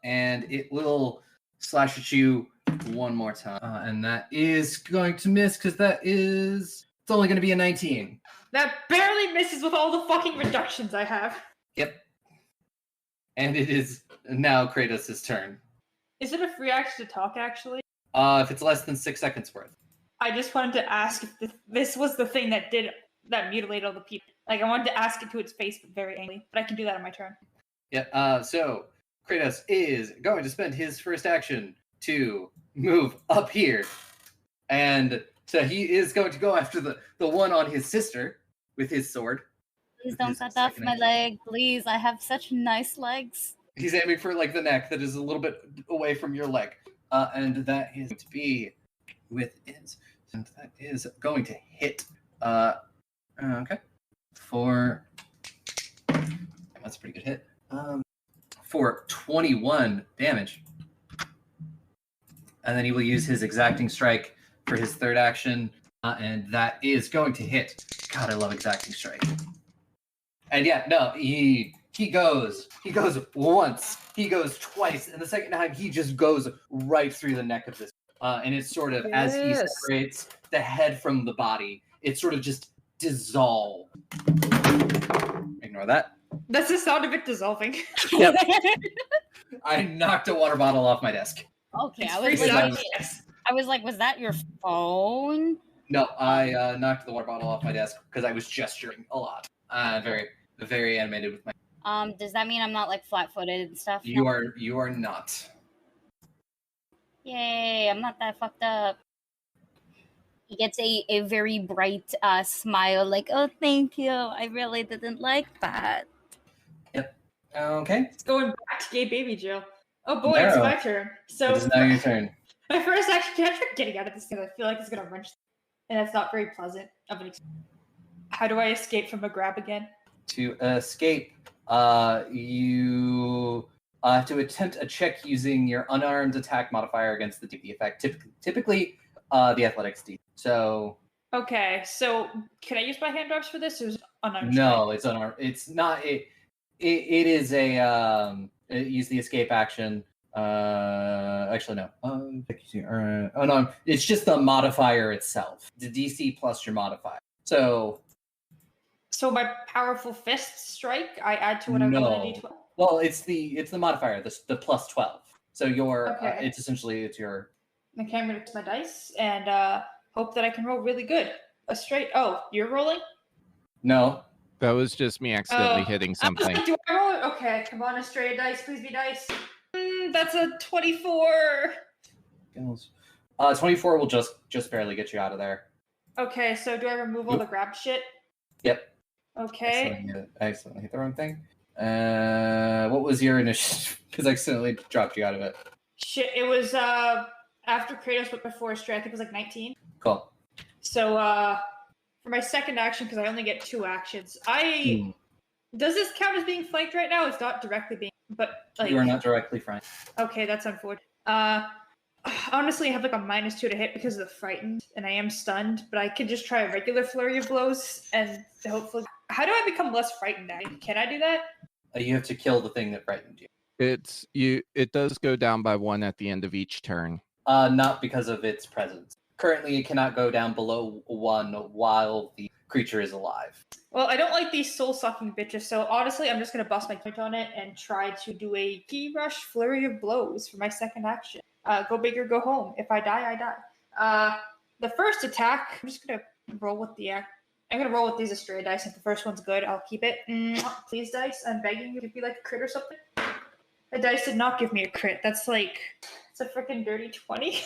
And it will slash at you one more time. And that is going to miss because it's only going to be a 19. That barely misses with all the fucking reductions I have. Yep. And it is now Kratos' turn. Is it a free action to talk, actually? If it's less than 6 seconds worth. I just wanted to ask if this was the thing that mutilated all the people. Like, I wanted to ask it to its face, but very angry. But I can do that on my turn. Yeah, so Kratos is going to spend his first action to move up here. And so he is going to go after the one on his sister with his sword. Please don't cut off my leg. Please, I have such nice legs. He's aiming for like the neck that is a little bit away from your leg. And that is to be with its. And that is going to hit. Okay. That's a pretty good hit. For 21 damage. And then he will use his exacting strike for his third action. And that is going to hit. God, I love exacting strike. And yeah, no, he goes once, he goes twice, and the second time he just goes right through the neck of this. And it's sort of, as he separates the head from the body, it sort of just dissolves. Ignore that. That's the sound of it dissolving. Yep. I knocked a water bottle off my desk. Okay, It's I free was sound like, effects. was that your phone? No, I knocked the water bottle off my desk because I was gesturing a lot. Very, very animated with my. Does that mean I'm not like flat-footed and stuff? You are not. Yay, I'm not that fucked up. He gets a very bright smile, like, oh, thank you. I really didn't like that. Yep. Okay. It's going back to gay baby jail. Oh boy, Marrow. it's my turn. So It is now your turn. my first action, can I try getting out of this thing? I feel like it's gonna wrench, and that's not very pleasant of an experience. How do I escape from a grab again? To escape, you have to attempt a check using your unarmed attack modifier against the effect. Typically, the athletics D. So. Okay, so can I use my hand drops for this, or is it unarmed? No, it's unarmed. It's not. It is a use the escape action. Actually, no. Oh no, it's just the modifier itself. The DC plus your modifier. So my powerful fist strike, I add to what I roll in a d12. Well, it's the modifier, the plus 12. So your Okay. it's your. Okay, I'm gonna use my dice and hope that I can roll really good. A straight. Oh, you're rolling? No. That was just me accidentally Oh. hitting I was something. like, do I roll it? Okay, come on, a straight dice. Please be dice. That's a 24. 24 will just barely get you out of there. Okay, so do I remove all the grabbed shit? Yep. Okay. I accidentally hit the wrong thing. What was your initiative? Because I accidentally dropped you out of it. Shit, it was after Kratos, but before straight. I think it was like 19. Cool. So for my second action, because I only get 2 actions, does this count as being flanked right now? It's not directly being, but like You are not directly frightened. Okay, that's unfortunate. Honestly, I have like a -2 to hit because of the frightened, and I am stunned. But I can just try a regular flurry of blows, and hopefully. How do I become less frightened now? Can I do that? You have to kill the thing that frightened you. It does go down by 1 at the end of each turn. Not because of its presence. Currently, it cannot go down below 1 while the creature is alive. Well, I don't like these soul-sucking bitches, so honestly, I'm just gonna bust my point on it and try to do a key rush flurry of blows for my second action. Go big or go home. If I die, I die. The first attack, I'm just gonna roll with the I'm gonna roll with these Astrea dice. If the first one's good, I'll keep it. Please, dice. I'm begging you to be like a crit or something. The dice did not give me a crit. It's a freaking dirty 20.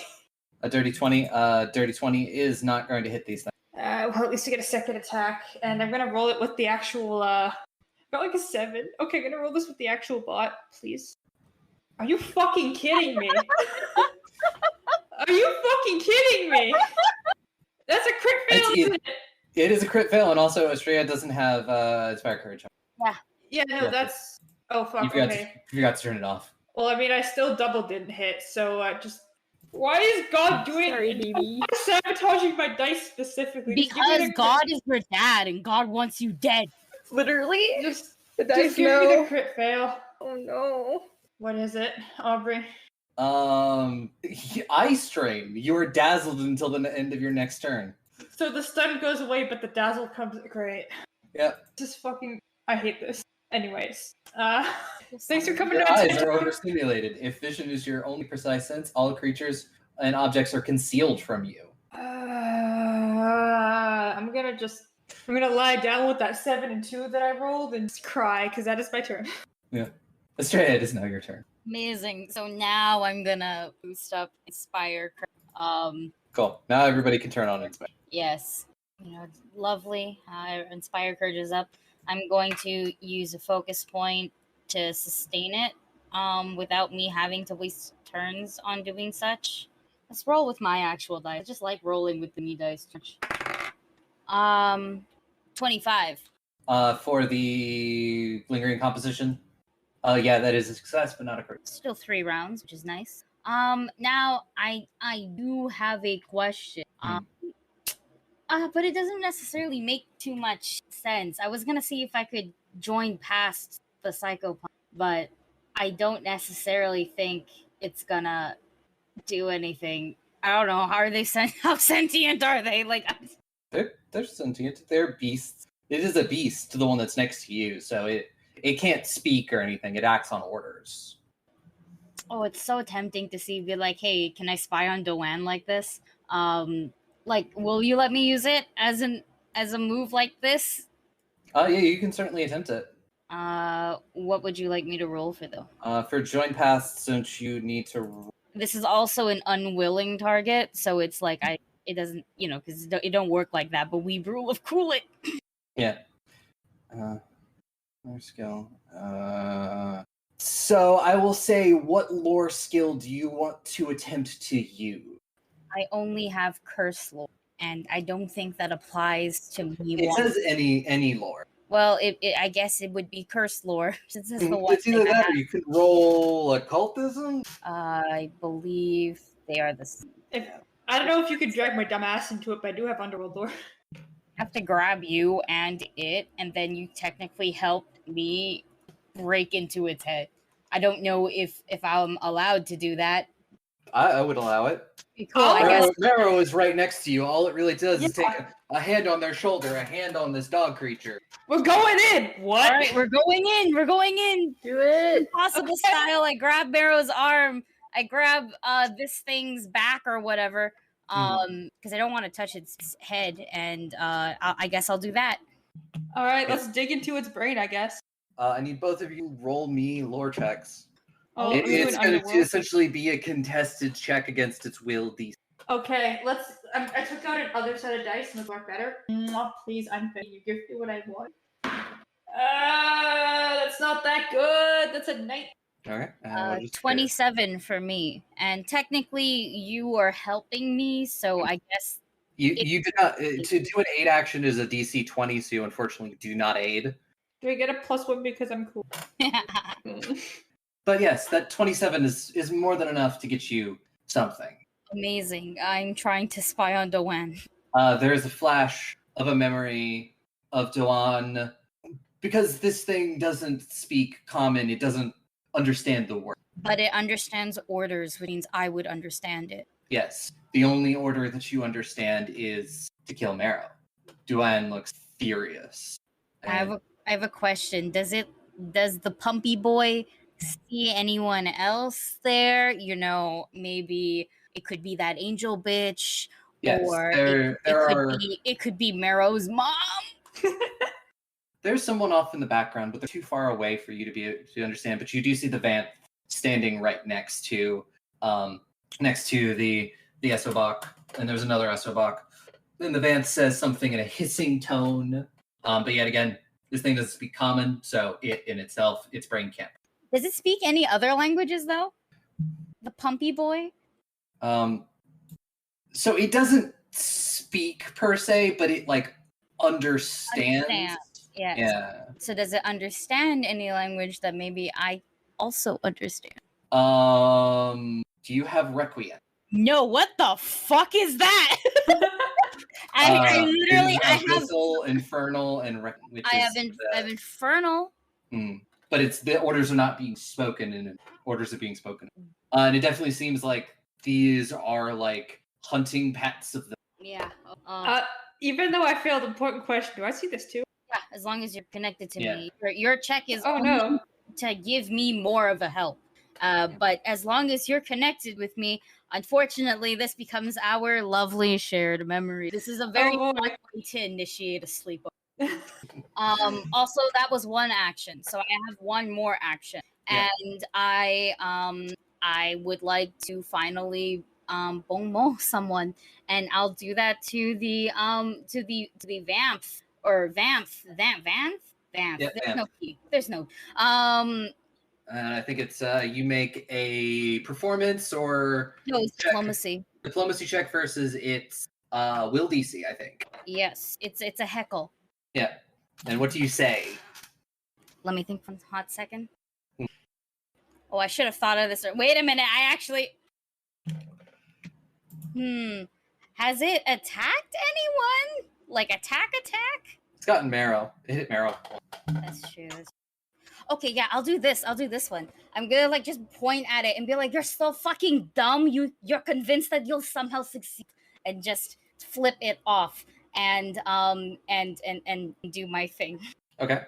A dirty 20. Dirty 20 is not going to hit these things. Well, at least I get a second attack, and I'm gonna roll it with the actual. Got like a 7. Okay, I'm gonna roll this with the actual bot, please. Are you fucking kidding me? Are you fucking kidding me? That's a crit fail, isn't it? It is a crit fail, and also Astrea doesn't have Inspire Courage. Yeah, no, that's. Oh fuck. You forgot, Okay. you forgot to turn it off. Well, I mean, I still double didn't hit, so just. Why is God doing Sorry, it? baby. Sabotaging my dice specifically? Just give me Because the God is your dad and God wants you dead. Literally? Just, The just dice give me the know. crit fail. Oh no. What is it, Aubrey? Eye strain. You are dazzled until the end of your next turn. So the stun goes away, but the dazzle comes. Great. Yep. Just fucking. I hate this. Anyways, thanks for coming Your to my eyes TED are Talk. overstimulated. If vision is your only precise sense, all creatures and objects are concealed from you. I'm gonna lie down with that 7 and 2 that I rolled and just cry because that is my turn. Yeah. Astrea, it is now your turn. Amazing. So now I'm gonna boost up Inspire. Cool. Now everybody can turn on Inspire. Yes. Lovely. Inspire Courage is up. I'm going to use a focus point to sustain it without me having to waste turns on doing such. Let's roll with my actual dice. I just like rolling with the me dice. 25. For the lingering composition. Yeah, that is a success, but not a crit. Still 3 rounds, which is nice. Now I do have a question. But it doesn't necessarily make too much sense. I was gonna see if I could join past the psychopath, but I don't necessarily think it's gonna do anything. I don't know. How are they how sentient are they? Like, They're sentient. They're beasts. It is a beast, the one that's next to you, so it can't speak or anything. It acts on orders. oh, it's so tempting to be like, hey, can I spy on Doan like this? Like, will you let me use it as a move like this? Yeah, you can certainly attempt it. What would you like me to roll for though? For join paths, don't you need to? This is also an unwilling target, so it's like it doesn't, because it don't work like that. But we rule of cool it. Yeah. Lore skill. So I will say, what lore skill do you want to attempt to use? I only have curse lore, and I don't think that applies to me. It says any lore. Well, I guess it would be curse lore since it's the one. It's either that or you could roll occultism. I believe they are the same. I don't know if you could drag my dumb ass into it, but I do have Underworld lore. I have to grab you and it, and then you technically helped me break into its head. I don't know if I'm allowed to do that. I would allow it. Cool, I guess. Marrow is right next to you. All it really does is take a hand on their shoulder, a hand on this dog creature. We're going in! What? All right, we're going in. We're going in. Do it. Impossible style. I grab Marrow's arm. I grab this thing's back or whatever. Because I don't want to touch its head, and I guess I'll do that. All right, let's dig into its brain, I guess. I need both of you roll me lore checks. Oh, It's going to essentially be a contested check against its will DC. Okay, let's. I took out another set of dice and it worked better. Please, I'm begging you, give me what I want. That's not that good. That's a 9. All right. 27 for me, and technically you are helping me, so I guess You do not to do an aid action is a DC 20, so you unfortunately do not aid. Do I get a +1 because I'm cool? But yes, that 27 is more than enough to get you something. Amazing. I'm trying to spy on Doan. There is a flash of a memory of Doan. Because this thing doesn't speak common, it doesn't understand the word. But it understands orders, which means I would understand it. Yes. The only order that you understand is to kill Marrow. Doan looks furious. I have a question. Does the pumpy boy see anyone else there? You know, maybe it could be that angel bitch, Yes, or it could be Marrow's mom. There's someone off in the background, but they're too far away for you to understand. But you do see the Vamp standing right next to the Esobok, and there's another Esobok. Then the Vamp says something in a hissing tone. But yet again, this thing doesn't speak common, so it in itself, its brain can't. Does it speak any other languages though? The pumpy boy? So it doesn't speak per se, but it like understands. Yes. Yeah. So does it understand any language that maybe I also understand? Do you have Requiem? No, what the fuck is that? I literally I have Abyssal, Infernal, and which I is have Infernal. But it's the orders are not being spoken, and orders are being spoken. And it definitely seems like these are like hunting pets of the. Yeah. Even though I failed important question, do I see this too? Yeah, as long as you're connected to me. Your check is no. to give me more of a help. But as long as you're connected with me, unfortunately, this becomes our lovely shared memory. This is a very fun way to initiate a sleepover. Also, that was one action, so I have one more action, and I would like to finally bonmo someone, and I'll do that to the vamp. Yeah, There's no key. There's no. And I think it's you make a performance or No, it's diplomacy. Diplomacy check versus its will DC, I think. Yes, it's a heckle. Yeah. And what do you say? Let me think for a hot second. Oh, I should have thought of this. Wait a minute, I actually. Has it attacked anyone? Like attack? It's gotten Marrow. It hit Marrow. That's true. Okay, yeah, I'll do this one. I'm gonna like just point at it and be like, "You're so fucking dumb. You're convinced that you'll somehow succeed," and just flip it off and do my thing. Okay.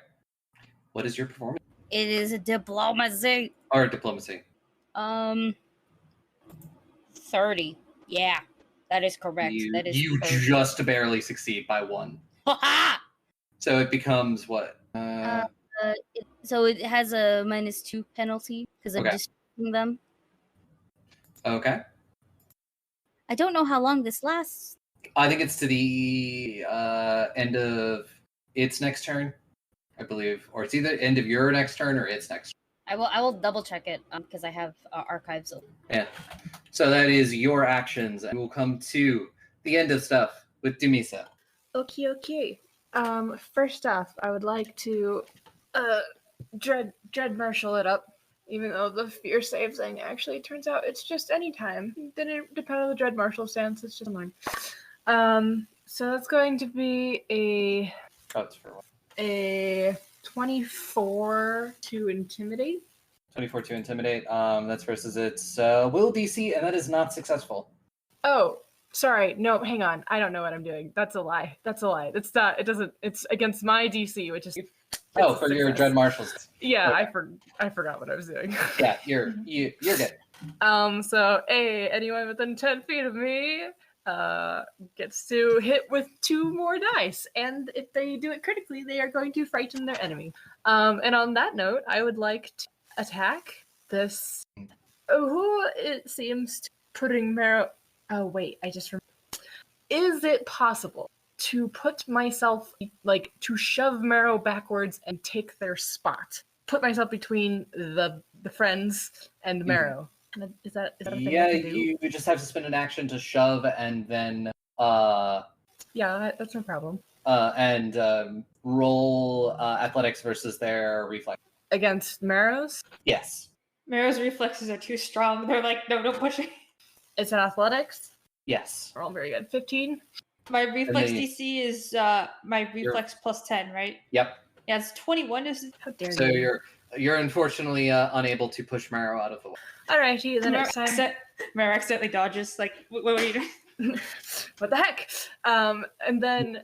What is your performance? It is a diplomacy. Or diplomacy. 30. Yeah, that is correct. You 30. just barely succeed by 1. So it becomes what? So it has a -2 penalty because I'm distracting them. Okay. I don't know how long this lasts. I think it's to the end of its next turn, I believe, or it's either end of your next turn or its next. I will double check it because I have archives open. Yeah. So that is your actions, and we'll come to the end of stuff with Dumisa. Okay. First off, I would like to dread marshal it up, even though the fear save thing actually turns out it's just any time. Didn't depend on the dread marshal stance. It's just mine. So that's going to be a 24 to intimidate. 24 to intimidate. That's versus its will DC, and that is not successful. Oh, sorry. No, hang on. I don't know what I'm doing. That's a lie. It's not. It doesn't. It's against my DC, which is. For your dread marshals. Yeah, okay. I forgot what I was doing. Yeah, you're good. So anyone within 10 feet of me gets to hit with 2 more dice, and if they do it critically, they are going to frighten their enemy. And on that note, I would like to attack this. Who it seems to putting Marrow. Oh wait, I just remember. Is it possible to put myself, like, to shove Marrow backwards and take their spot? Put myself between the friends and Marrow. Is that a thing I can do? You just have to spend an action to shove, and then yeah, that's no problem. And roll athletics versus their reflex against Marrow's. Yes. Marrow's reflexes are too strong. They're like, no pushing. It's an athletics. Yes. We're all very good. 15. My reflex DC is my reflex plus 10, right? Yep. Yeah, it's 21. How dare so you? You're unfortunately unable to push Marrow out of the way. Alrighty, the next time. Marrow accidentally dodges. Like, what are you doing? What the heck? And then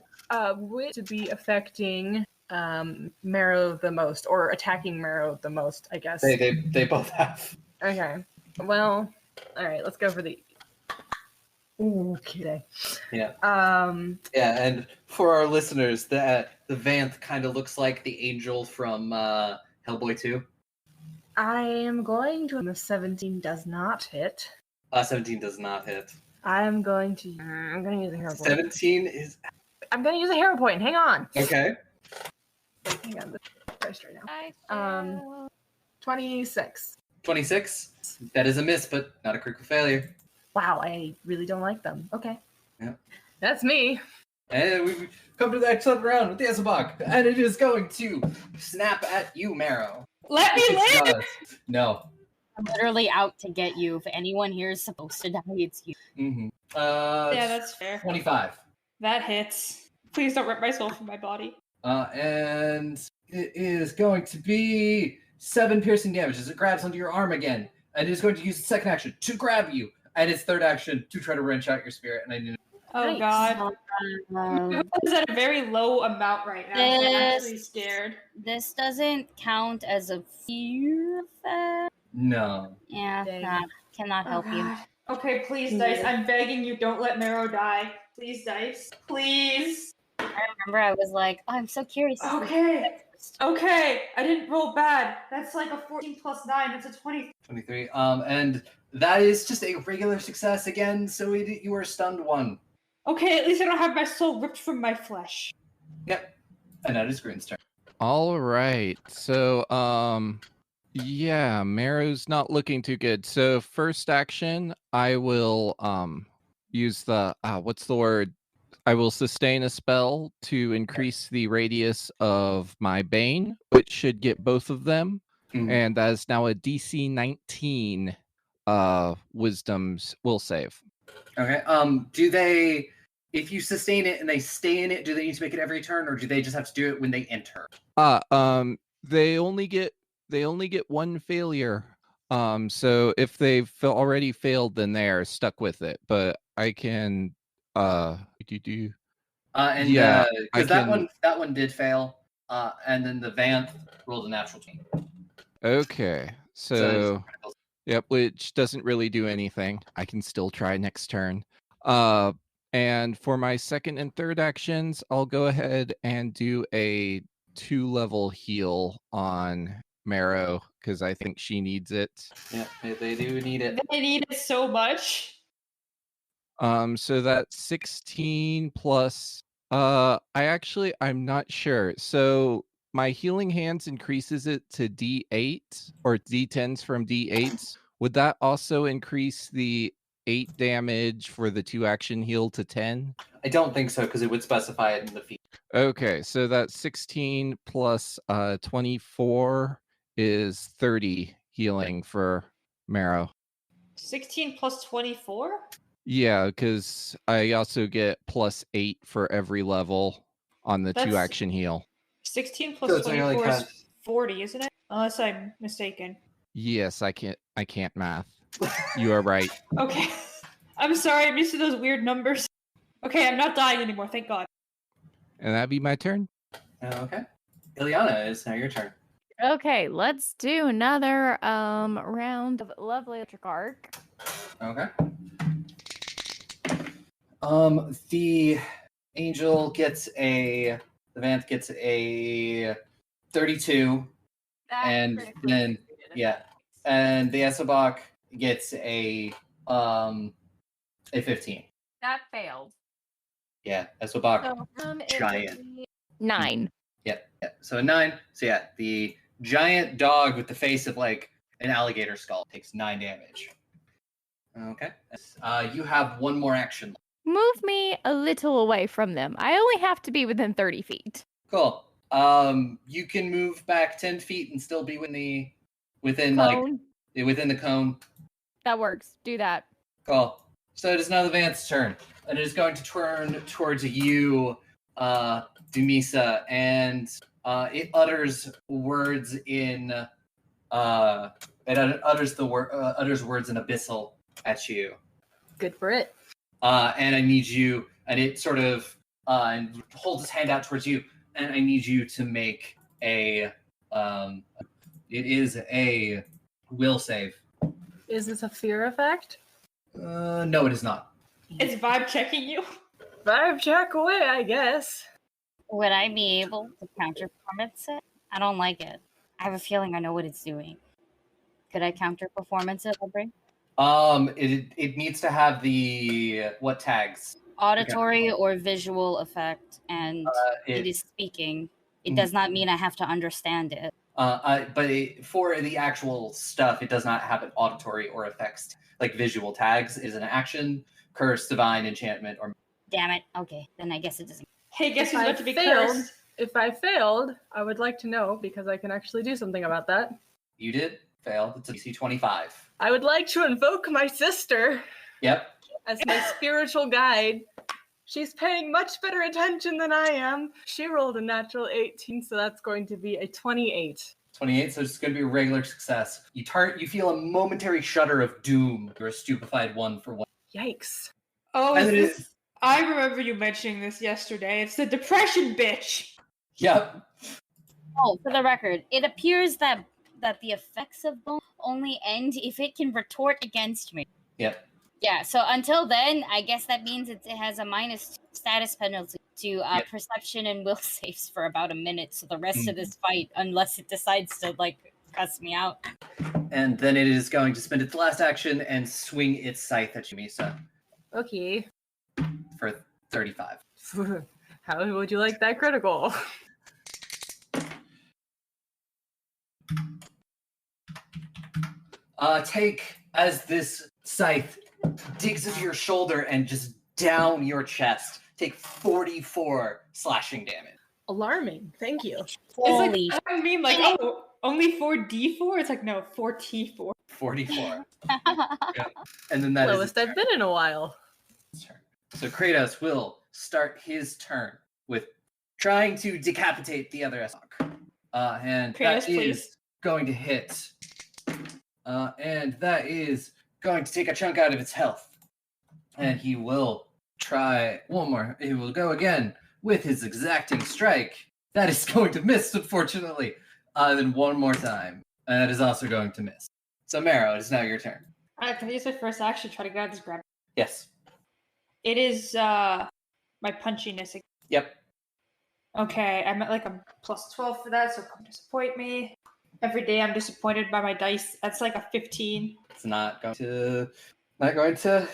which to be affecting Marrow the most, or attacking Marrow the most, I guess. They both have. Okay. Well, all right. Let's go for the. Okay. Yeah. Yeah, and for our listeners, the Vanth kind of looks like the angel from Hellboy 2. I am going to. The 17 does not hit. 17 does not hit. I'm going to use a hero point. 17 is. I'm going to use a hero point. Hang on. Okay. Hang on. This is priced right now. 26. 26. That is a miss, but not a critical failure. Wow, I really don't like them. Okay. Yeah. That's me. And we come to the next round with the Azabak, and it is going to snap at you, Marrow. Let me It live! does. No. I'm literally out to get you. If anyone here is supposed to die, it's you. Mm-hmm. Yeah, that's fair. 25. That hits. Please don't rip my soul from my body. And it is going to be 7 piercing damage as it grabs onto your arm again. And it is going to use its second action to grab you, and its third action to try to wrench out your spirit. And I didn't. Oh Nice. god. Um, It's at a very low amount right now. So I'm actually scared. this doesn't count as a fear effect. No. Yeah, Dang. cannot Oh, help you. God. Okay, please, Dice. I'm begging you, don't let Marrow die. Please, Dice. Please. I remember I was like, oh, I'm so curious. to see Okay. this. Okay. I didn't roll bad. That's like a 14 plus 9. That's a 20. 23. And that is just a regular success again, so you are stunned 1. Okay, at least I don't have my soul ripped from my flesh. Yep. And that is Green's turn. All right. So, yeah, Marrow's not looking too good. So, first action, I will use the what's the word? I will sustain a spell to increase the radius of my bane, which should get both of them. Mhm. And that is now a DC 19 wisdom's will save. Okay. Do they, if you sustain it and they stay in it, do they need to make it every turn, or do they just have to do it when they enter? They only get one failure. So if they've already failed, then they are stuck with it. But I can Because I that one did fail. And then the Vanth rolled a natural 20. Okay. So So yep, which doesn't really do anything. I can still try next turn. And for my second and third actions, I'll go ahead and do a 2-level heal on Marrow because I think she needs it. yeah, they do need it. They need it so much. So that's 16 plus I'm not sure. So my healing hands increases it to D8 or D10s from D8s. Would that also increase the 8 damage for the 2 action heal to 10? I don't think so, because it would specify it in the feat. Okay, so that's 16 plus 24 is 30 healing for Marrow. 16 plus 24? Yeah, because I also get plus 8 for every level on the 2 That's- action heal. 16 So plus it's only like 24 is half. 40, isn't it? Unless I'm mistaken. Yes, I can't math. You are right. Okay. I'm sorry, I'm used to those weird numbers. Okay, I'm not dying anymore, thank God. And that'd be my turn. Okay. Ileana, it's now your turn. Okay, let's do another round of lovely electric arc. Okay. The angel gets the Vanth gets a 32, and then and the Esabak gets a 15. That failed. Yeah, Esabak. So it Giant. would be 9. Yeah. So a 9. So yeah, the giant dog with the face of like an alligator skull takes 9 damage. Okay. You have one more action. Move me a little away from them. I only have to be within 30 feet. Cool. You can move back 10 feet and still be within Cone? within the cone. That works. Do that. Cool. So it is now the Vanth's turn, and it is going to turn towards you, Dumisa, and it utters words in utters words in Abyssal, at you. Good for it. And I need you, and it sort of and holds its hand out towards you, and I need you to make a, it is a will save. Is this a fear effect? No, it is not. Is vibe checking you? 5 check away, I guess. Would I be able to counter performance it? I don't like it. I have a feeling I know what it's doing. Could I counter performance it, Aubrey? It needs to have the what tags? Auditory or visual effect, and it is speaking. It does not mean I have to understand it. But for the actual stuff, it does not have an auditory or effects like visual tags. It is an action, curse, divine, enchantment, or. Damn it. Okay, then I guess it doesn't. Hey, guess who's If I about to be failed, cursed? if I failed, I would like to know because I can actually do something about that. You did fail. It's a DC 25. I would like to invoke my sister Yep. as my spiritual guide. She's paying much better attention than I am. She rolled a natural 18, so that's going to be a 28. 28, so it's going to be a regular success. You feel a momentary shudder of doom. You're a stupefied one for one. Yikes. Oh, And is it this? is- I remember you mentioning this yesterday. It's the depression bitch. Yep. Oh, for the record, it appears that the effects of Doan only end if it can retort against me. Yep. Yeah, so until then, I guess that means it has a -2 status penalty to Yep. perception and will saves for about a minute. So the rest of this fight, unless it decides to cuss me out. And then it is going to spend its last action and swing its scythe at you, Misa, Okay. for 35. How would you like that critical? Take as this scythe digs into your shoulder and just down your chest. Take 44 slashing damage. Alarming. Thank you. Holy It's like, I mean, like, oh, only 4d4? It's like, no, 4t4. 44. And then that is Lowest I've been in a while. his turn. So Kratos will start his turn with trying to decapitate the other Esok. And Kratos, that please. is going to hit. And that is going to take a chunk out of its health. And he will try one more. He will go again with his exacting strike. That is going to miss, unfortunately. Then one more time. And that is also going to miss. So Marrow, it is now your turn. Alright, can I use my first action to try to get out of this grab? Yes. It is my punchiness. Yep. Okay, I'm at like a +12 for that, so come disappoint me. Every day I'm disappointed by my dice. That's like a 15. It's not going to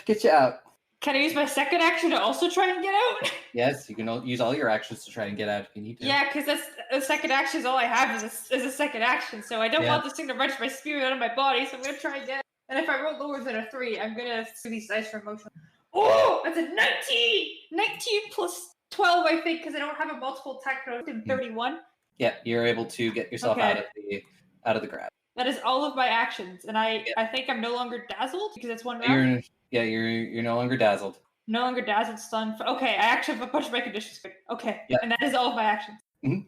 get you out. Can I use my second action to also try and get out? Yes, you can use all your actions to try and get out if you need to. Yeah, because that's the second action is all I have is a second action. So I don't Yeah. want this thing to wrench my spirit out of my body. So I'm gonna try again. And if I roll lower than a 3, I'm gonna do these dice for emotion. Oh, that's a 19. 19 plus 12, I think, because I don't have a multiple attack. I in 31. Yeah, you're able to get yourself Okay. out of the grab. That is all of my actions, and I think I'm no longer dazzled because it's one round. You're no longer dazzled. No longer dazzled, stunned. Okay, I actually have a bunch of my conditions. Okay, Yeah. and that is all of my actions.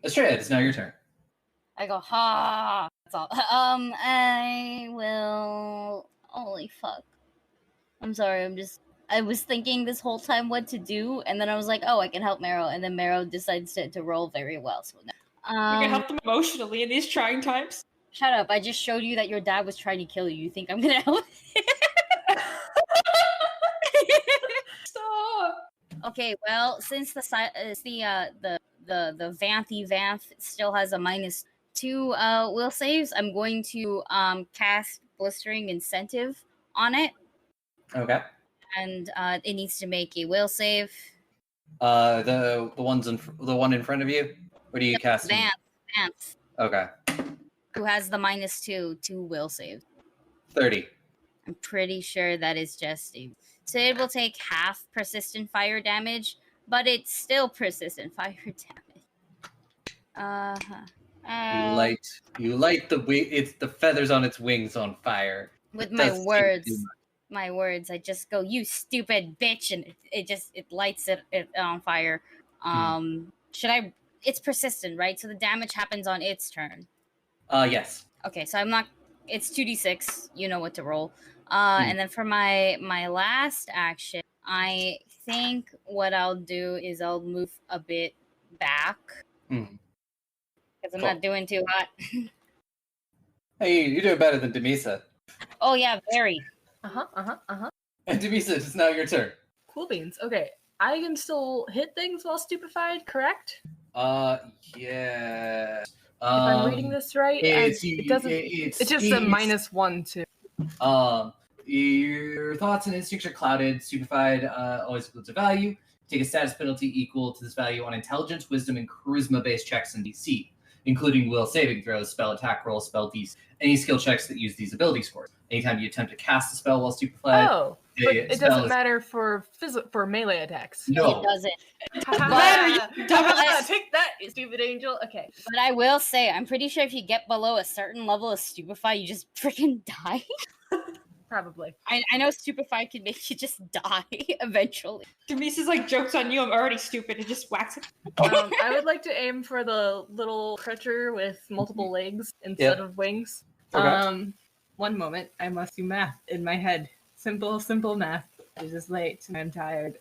Estrella, it's now your turn. I go, ha. That's all. I will. Holy fuck. I'm sorry. I was thinking this whole time what to do, and then I was like, oh, I can help Marrow, and then Marrow decides to roll very well. So no. You can help them emotionally in these trying times. Shut up! I just showed you that your dad was trying to kill you. You think I'm gonna help? Stop. Okay, well, since the Vanthy Vanth still has a -2 will saves, I'm going to cast Blistering Incentive on it, Okay. and it needs to make a will save. The one in front of you. What are you casting? Vanth, Okay. who has the -2 to will save. 30. I'm pretty sure that is just so it will take half persistent fire damage, but it's still persistent fire damage. You light the feathers on its wings on fire. With It my does seem words. too much. My words, I just go, you stupid bitch, and it lights it on fire. It's persistent, right? So the damage happens on its turn. Yes. Okay, so I'm not, it's 2d6, you know what to roll. And then for my last action, I think what I'll do is I'll move a bit back Mhm. because I'm Cool. not doing too hot. Hey, you're doing better than Demisa. Oh yeah, very. And Demisa, it's now your turn. Cool beans. Okay, I can still hit things while stupefied, correct? Yeah. If I'm reading this right, It's it doesn't. It's just a -1 to. Your thoughts and instincts are clouded. Stupefied always equals a value. Take a status penalty equal to this value on intelligence, wisdom, and charisma-based checks and DC, including will saving throws, spell attack rolls, spell DC, any skill checks that use these ability scores. Anytime you attempt to cast a spell while stupefied, Oh, but it doesn't matter for melee attacks. No, It doesn't. Take that, you stupid angel. Okay. But I will say, I'm pretty sure if you get below a certain level of stupefy, you just freaking die. Probably. I know stupefy can make you just die eventually. Demisa's like, joke's on you, I'm already stupid, and just whacks it. I would like to aim for the little creature with multiple legs instead of wings. Okay. 1 moment. I must do math in my head. Simple math. It's just late and I'm tired.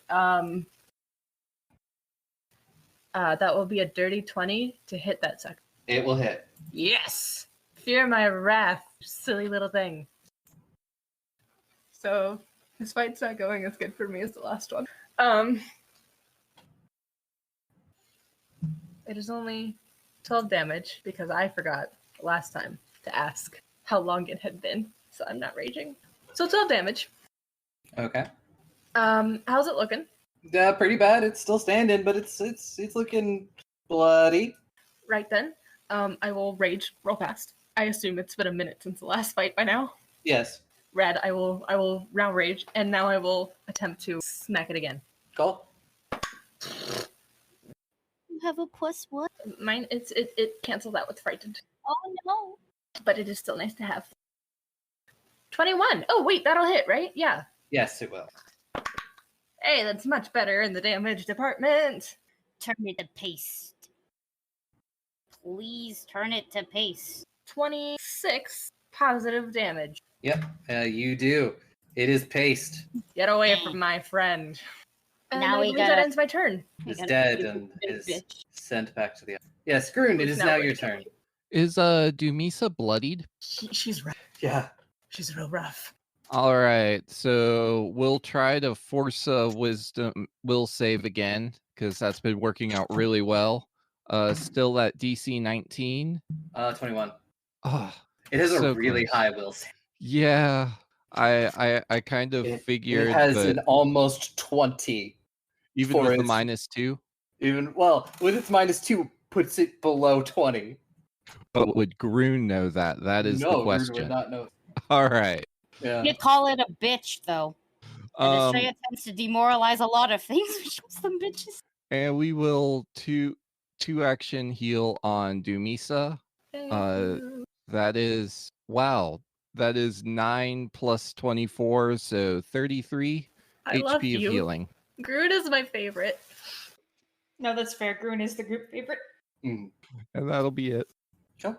That will be a dirty 20 to hit that sucker. it will hit. Yes! Fear my wrath, silly little thing. So, this fight's not going as good for me as the last one. It is only 12 damage because I forgot last time to ask how long it had been, so I'm not raging. So 12 damage. Okay. How's it looking? Pretty bad. It's still standing, but it's looking bloody. Right then, I will rage real fast. I assume it's been a minute since the last fight by now. Yes. Red, I will round rage, and now I will attempt to smack it again. Cool. You have a +1? Mine, it cancels out with frightened, Oh no. but it is still nice to have. 21. Oh wait, that'll hit, right? Yeah. Yes, it will. Hey, that's much better in the damage department. Turn it to paste. Please turn it to paste. 26 positive damage. Yep, you do. It is paste. Get away from my friend. And Now I we believe gotta- that ends my turn. Is gotta dead be and big is bitch. sent back to the. Yes, Groon, it Who's is now now raging? your turn. Is Dumisa bloodied? She's rough. Yeah. She's real rough. All right, so we'll try to force a wisdom will save again because that's been working out really well. Still at DC 19. 21. Oh, It has a so really close. high will save. Yeah, I kind of figured, it has but an almost 20. even for with the its- -2. Even with its -2 puts it below 20. But would Groon know that? That is no, the question. Groon would not know. All right. Yeah. You call it a bitch, though. And Estrella tends to demoralize a lot of things, which calls them bitches. And we will two action heal on Dumisa. That is That is 9 plus 24, so 33 I love HP of you. healing. Groot is my favorite. No, that's fair. Groon is the group favorite. And that'll be it. Sure.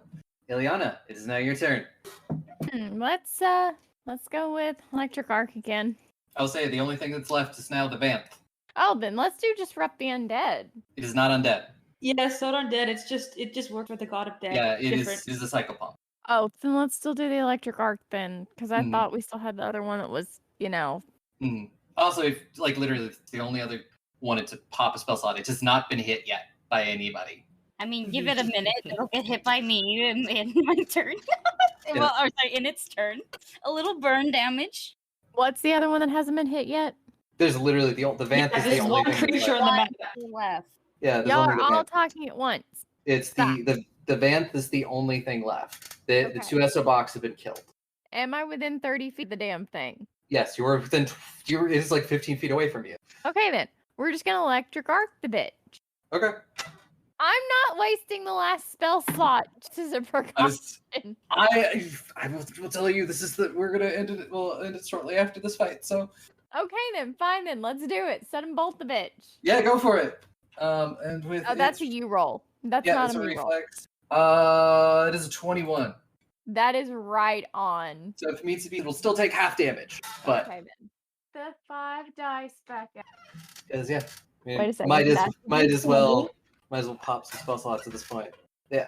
Ileana, it is now your turn. Let's go with electric arc again. I'll say the only thing that's left is now the vamp. Oh, then let's do disrupt the undead. It is not undead. Yeah, it's not undead. It just worked with the god of death. Yeah, it Different. is a psychopomp. Oh, then let's still do the electric arc then, because I Mhm. thought we still had the other one that was, Also, if literally the only other wanted to pop a spell slot, it has not been hit yet by anybody. I mean, give it a minute. It'll get hit by me in my turn. Well, or sorry, in its turn. A little burn damage. What's the other one that hasn't been hit yet? There's literally the vamp is the There's only one thing. that's creature left. on the map. Left. Yeah, there's Y'all only are the all vamp. talking at once. It's the vamp is the only thing left. The Okay. 2 SO box have been killed. Am I within 30 feet of the damn thing? Yes, you were within. It is like 15 feet away from you. Okay then. We're just gonna electric arc the bitch. Okay. I'm not wasting the last spell slot just as a precaution. I will tell you this is we're gonna end it. We'll end it shortly after this fight. So Okay then, fine then. Let's do it. Set and bolt the bitch. yeah, go for it. And with Oh, that's a you roll. That's yeah, not it's a a me roll. reflex. It is a 21. That is right on. So if it meets the beat, it'll still take half damage. But Okay, then. The 5 dice back out. because I mean, Wait a second, might that's as well pop some spell slots at this point. Yeah.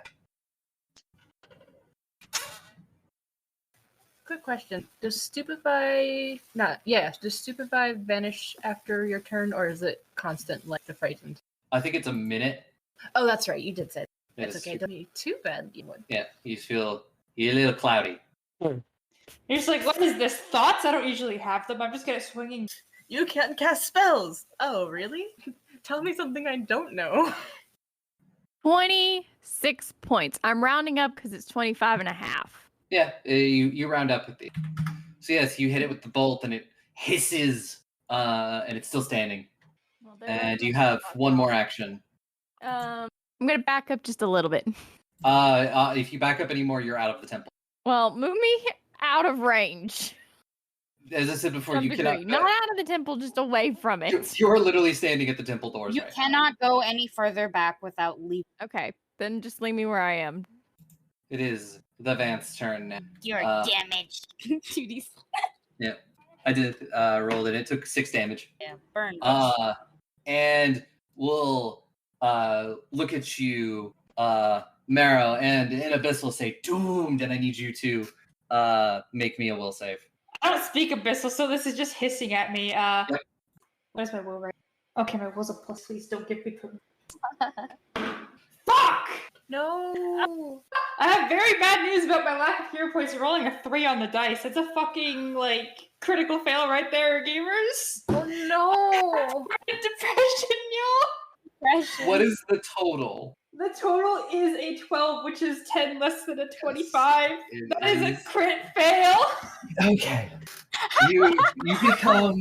Quick question: Does stupefy vanish after your turn, or is it constant like the frightened? I think it's a minute. Oh, that's right. You did say that. It's It's okay. Don't be too bad. You would. Yeah, you're a little cloudy. You're just like, what is this? Thoughts? I don't usually have them. I'm just gonna swinging. You can't cast spells. Oh, really? Tell me something I don't know. 26 points. I'm rounding up because it's 25 and a half. Yeah, you round up with the. So yes, you hit it with the bolt, and it hisses, and it's still standing. Well, And you have one more action. I'm gonna back up just a little bit. If you back up anymore, you're out of the temple. Well, move me out of range. As I said before, Some you degree. cannot. Not out of the temple, just away from it. You're literally standing at the temple doors. You right cannot go any further back without leaving. Okay, then just leave me where I am. It is the Vance's turn now. You're damaged. 2d6. Yeah, I did roll it. It took 6 damage. Yeah, burn. And we'll look at you, Marrow, and in Abyss will say doomed, and I need you to make me a will save. I don't speak Abyssal, so this is just hissing at me. What is my will right? Okay, my will's a plus. Please don't give me. Fuck! No. I have very bad news about my lack of hero points. You're rolling a 3 on the dice. It's a fucking critical fail right there, gamers. Oh no. Depression, y'all. What is the total? The total is a 12, which is 10 less than a 25. That is a crit fail. Okay. You become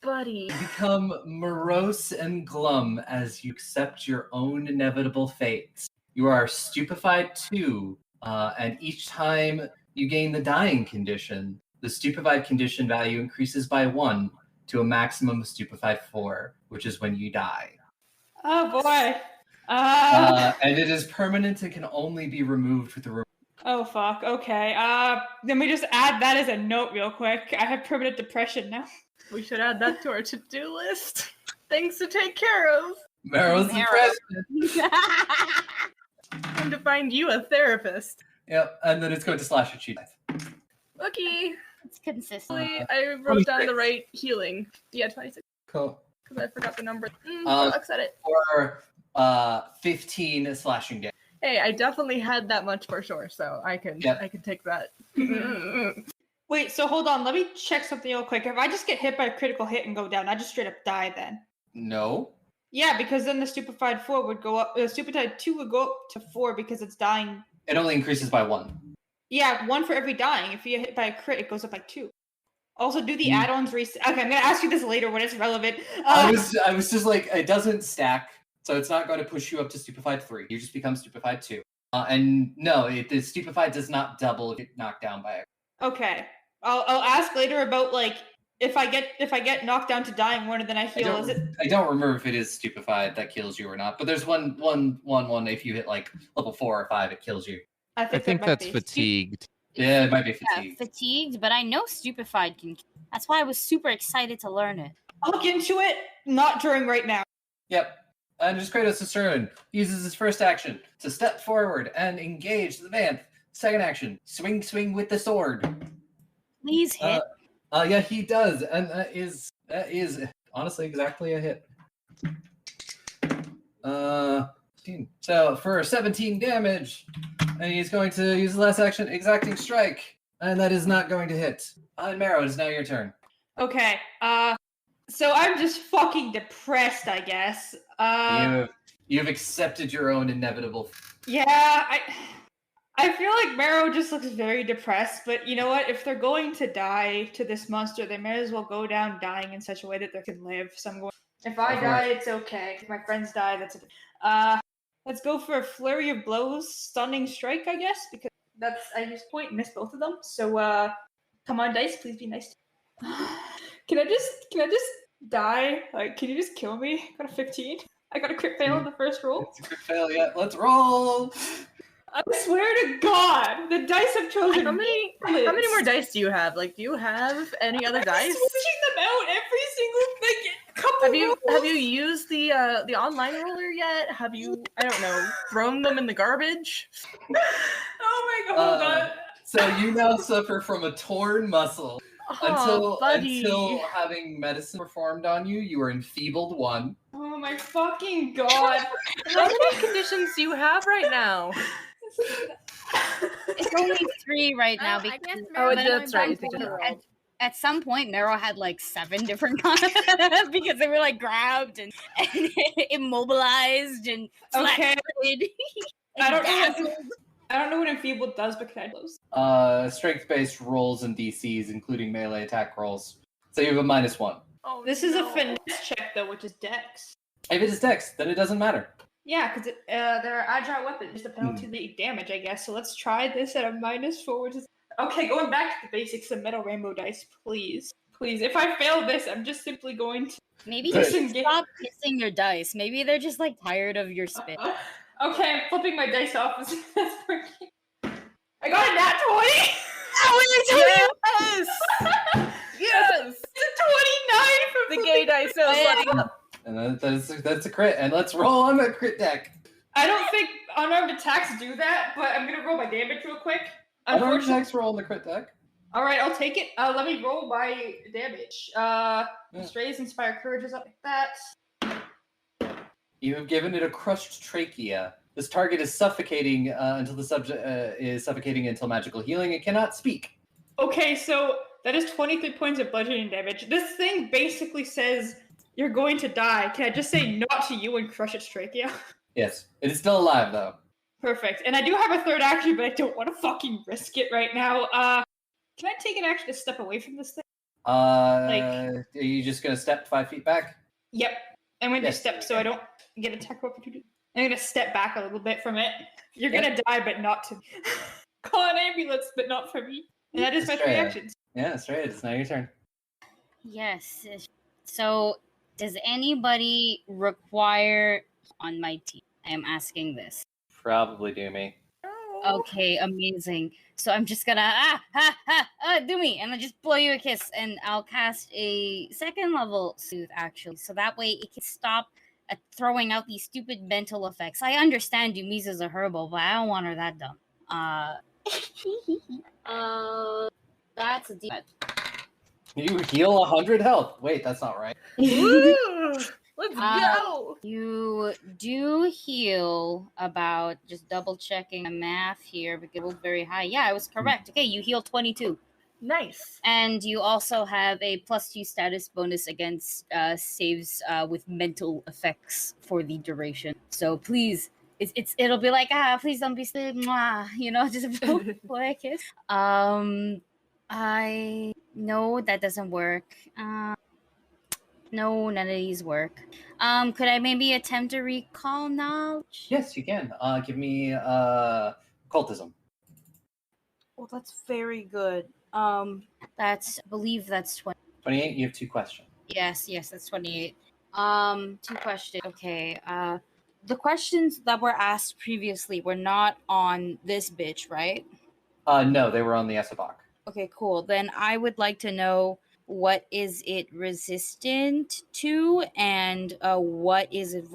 Buddy. You become morose and glum as you accept your own inevitable fate. You are stupefied 2, and each time you gain the dying condition, the stupefied condition value increases by 1 to a maximum of stupefied 4, which is when you die. Oh boy. And it is permanent and can only be removed with the room. Oh fuck. Okay. Let me just add that as a note real quick. I have permanent depression now. We should add that to our to-do list. Things to take care of. Marrow's depression. Time to find you a therapist. Yep, and then it's going to slash your cheek. Okay. It's consistent. I wrote down the right healing. Yeah, 26. Cool. Because I forgot the number. Sucks at it. Or 15 slashing damage. Hey, I definitely had that much for sure, so I can take that. Wait, so hold on. Let me check something real quick. If I just get hit by a critical hit and go down, I just straight up die then. No. Yeah, because then the stupefied 4 would go up. The stupefied 2 would go up to 4 because it's dying. It only increases by 1. Yeah, 1 for every dying. If you get hit by a crit, it goes up by 2. Also, do the add-ons reset? Okay, I'm gonna ask you this later when it's relevant. I was just like, it doesn't stack, so it's not going to push you up to stupefied 3. You just become stupefied 2. And no, the stupefied does not double if you get knocked down by it. Okay, I'll ask later about if I get knocked down to dying more than I heal. I don't remember if it is stupefied that kills you or not, but there's one. If you hit level 4 or 5, it kills you. I think that's fatigued. Yeah, it might be fatigued. Yeah, fatigued, but I know stupefied can. That's why I was super excited to learn it. I'll look into it. Not during right now. Yep. And just Kratos' turn uses his first action to step forward and engage the man. Second action, swing with the sword. Please hit. Yeah, he does, and that is honestly exactly a hit. 16. So for 17 damage, and he's going to use the last action, exacting strike, and that is not going to hit. Marrow, it is now your turn. Okay. So I'm just fucking depressed, I guess. You've accepted your own inevitable. Yeah, I feel like Marrow just looks very depressed, but you know what? If they're going to die to this monster, they may as well go down dying in such a way that they can live. So I'm going. If I die, it's okay. If my friends die, that's okay. Let's go for a flurry of blows, stunning strike, I guess, because I just point and miss both of them. So come on, dice, please be nice. Can I just die? Can you just kill me? I got a 15. I got a crit fail in the first roll. It's a crit fail, yeah. Let's roll. I swear to God, the dice have chosen How many more dice do you have? Like, do you have any other dice? Switching them out every single couple Have you used the online roller yet? Have you, I don't know, thrown them in the garbage? Oh my God. So you now suffer from a torn muscle. Oh, Until having medicine performed on you, you are enfeebled 1. Oh my fucking God. How many conditions do you have right now? It's only 3 right now. I guess Oh, Marrow that's right. At some point, Marrow had like 7 different kinds because they were like grabbed and immobilized and Okay. flat-footed I and don't know. dazzled. I don't know what enfeebled does, but can I close? Strength-based rolls and DCs, including melee attack rolls. So you have a -1. Oh, This is a finesse check though, which is dex. If it is dex, then it doesn't matter. Yeah, because they're agile weapons, just a penalty to damage, I guess. So let's try this at a -4, which is okay. Going back to the basics of metal rainbow dice, please. If I fail this, I'm just simply going to Maybe you Good. should stop kissing your dice. Maybe they're just like tired of your spit. Okay, I'm flipping my dice off. That's working. I got a nat 20. Yes! Yes! It's a 29 from The gay dice knows what. And that's a crit. And let's roll on the crit deck. I don't think unarmed attacks do that, but I'm gonna roll my damage real quick. Unarmed Unfortunately, attacks roll on the crit deck. all right, I'll take it. Let me roll my damage. Strays inspire courage is up like that. You have given it a crushed trachea. This target is suffocating until the subject is suffocating until magical healing. It cannot speak. Okay, so that is 23 points of bludgeoning damage. This thing basically says you're going to die. Can I just say not to you and crush its trachea? Yes, it is still alive though. Perfect. And I do have a third action, but I don't want to fucking risk it right now. Can I take an action to step away from this thing? Are you just gonna step 5 feet back? Yep. I'm going to Yes. step so I don't get attack opportunity. I'm going to step back a little bit from it. You're going to die, but not to me. Call an ambulance, but not for me. And that is my 3 Estrella. actions. Yeah, that's right. It's now your turn. Yes. So, does anybody require on my team? I am asking this. Probably do me. Okay, amazing. So I'm just gonna do me, and then just blow you a kiss, and I'll cast a 2nd level soothe actually, so that way it can stop throwing out these stupid mental effects. I understand Yumisa's a herbal, but I don't want her that dumb. That's a D. You heal 100 health. Wait, that's not right. Woo! Let's go! You do heal about, just double checking my math here because it was very high. Yeah, I was correct. Okay, you heal 22. Nice. And you also have a +2 status bonus against saves with mental effects for the duration. So please, it'll be like, please don't be sleep, mwah, just blow a kiss. I know that doesn't work. No, none of these work. Could I maybe attempt to recall knowledge? Yes, you can. Give me cultism. Well, that's very good. I believe that's 20. 28. You have 2 questions. Yes, that's 28. 2 questions. Okay. The questions that were asked previously were not on this bitch, right? No, they were on the Esabok. Okay, cool. Then I would like to know what is it resistant to, and what is it?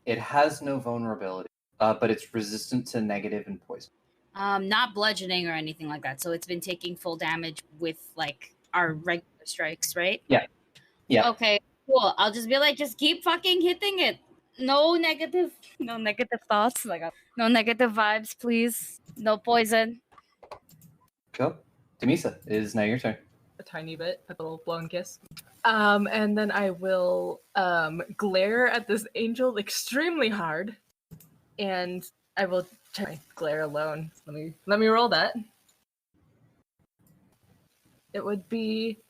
It has no vulnerability, but it's resistant to negative and poison. Not bludgeoning or anything like that. So it's been taking full damage with like our regular strikes, right? Yeah. Okay, cool. I'll just be like, just keep fucking hitting it. No negative thoughts. No negative vibes, please. No poison. Cool. Demisa, it is now your turn. A tiny bit, a little blown kiss. And then I will glare at this angel extremely hard, and I will try glare alone. Let me roll that. It would be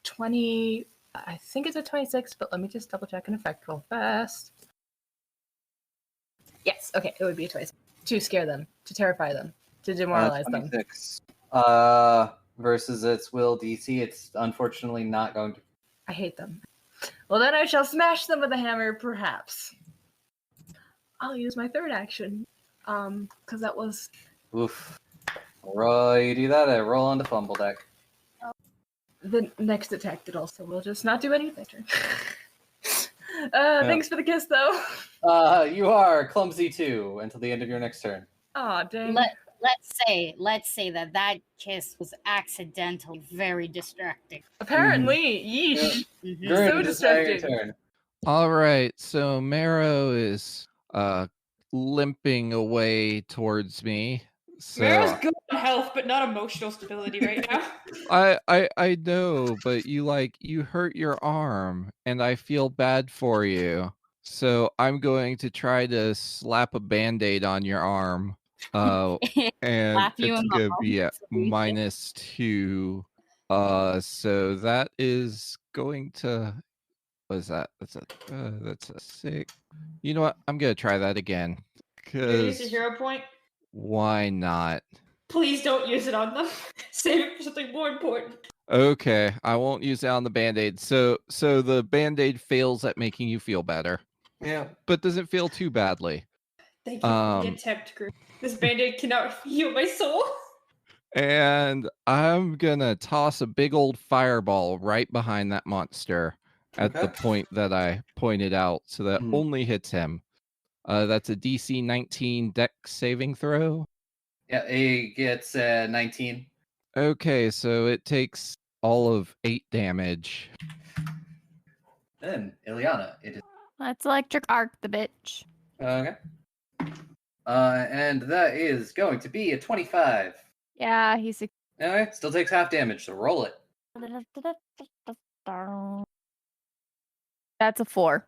20. I think it's a 26, but let me just double check an effect real fast. Yes, okay, it would be a 26. To scare them, to terrify them, to demoralize them. 26. Versus its will DC, it's unfortunately not going to. I hate them. Well, then I shall smash them with a hammer, perhaps. I'll use my 3rd action, because that was Oof. You do that, I roll on the fumble deck. The next attack did also. We'll just not do anything. Thanks for the kiss, though. You are clumsy too until the end of your next turn. Aw, dang. Let's say that kiss was accidental, very distracting. Apparently, yeesh. Mhm. Grun, So it is now your distracting. turn. All right, so Marrow is limping away towards me. So Marrow's good in health, but not emotional stability right now. I know, but you hurt your arm, and I feel bad for you. So I'm going to try to slap a band-aid on your arm. And Slap you it's in the gonna arm, be at please. -2. So that is going to what is that? That's a 6. You know what? I'm gonna try that again. Gonna use a 'Cause hero point. why not? Please don't use it on them. Save it for something more important. Okay, I won't use it on the band-aid. So the band-aid fails at making you feel better, Yeah. but doesn't feel too badly. Thank you for the attempt, Group. This band-aid cannot heal my soul. And I'm gonna toss a big old fireball right behind that monster at the Okay. point that I pointed out, so that Mhm. only hits him. That's a DC 19 dex saving throw. Yeah, it gets 19. Okay, so it takes all of 8 damage. Then, Ileana, it is. Let's electric arc the bitch. Okay. And that is going to be a 25. Yeah, he's a Okay, still takes half damage, so roll it. That's a 4.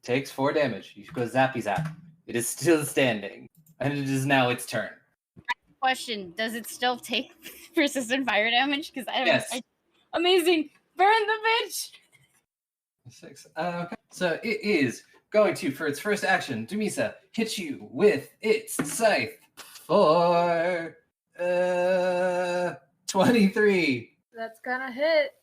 Takes 4 damage. You go zappy zap. It is still standing. And it is now its turn. Question: does it still take persistent fire damage? Because I don't. Yes. Amazing! Burn the bitch! 6. Okay. So it is going to, for its first action, Dumisa hit you with its scythe for 23. That's gonna hit.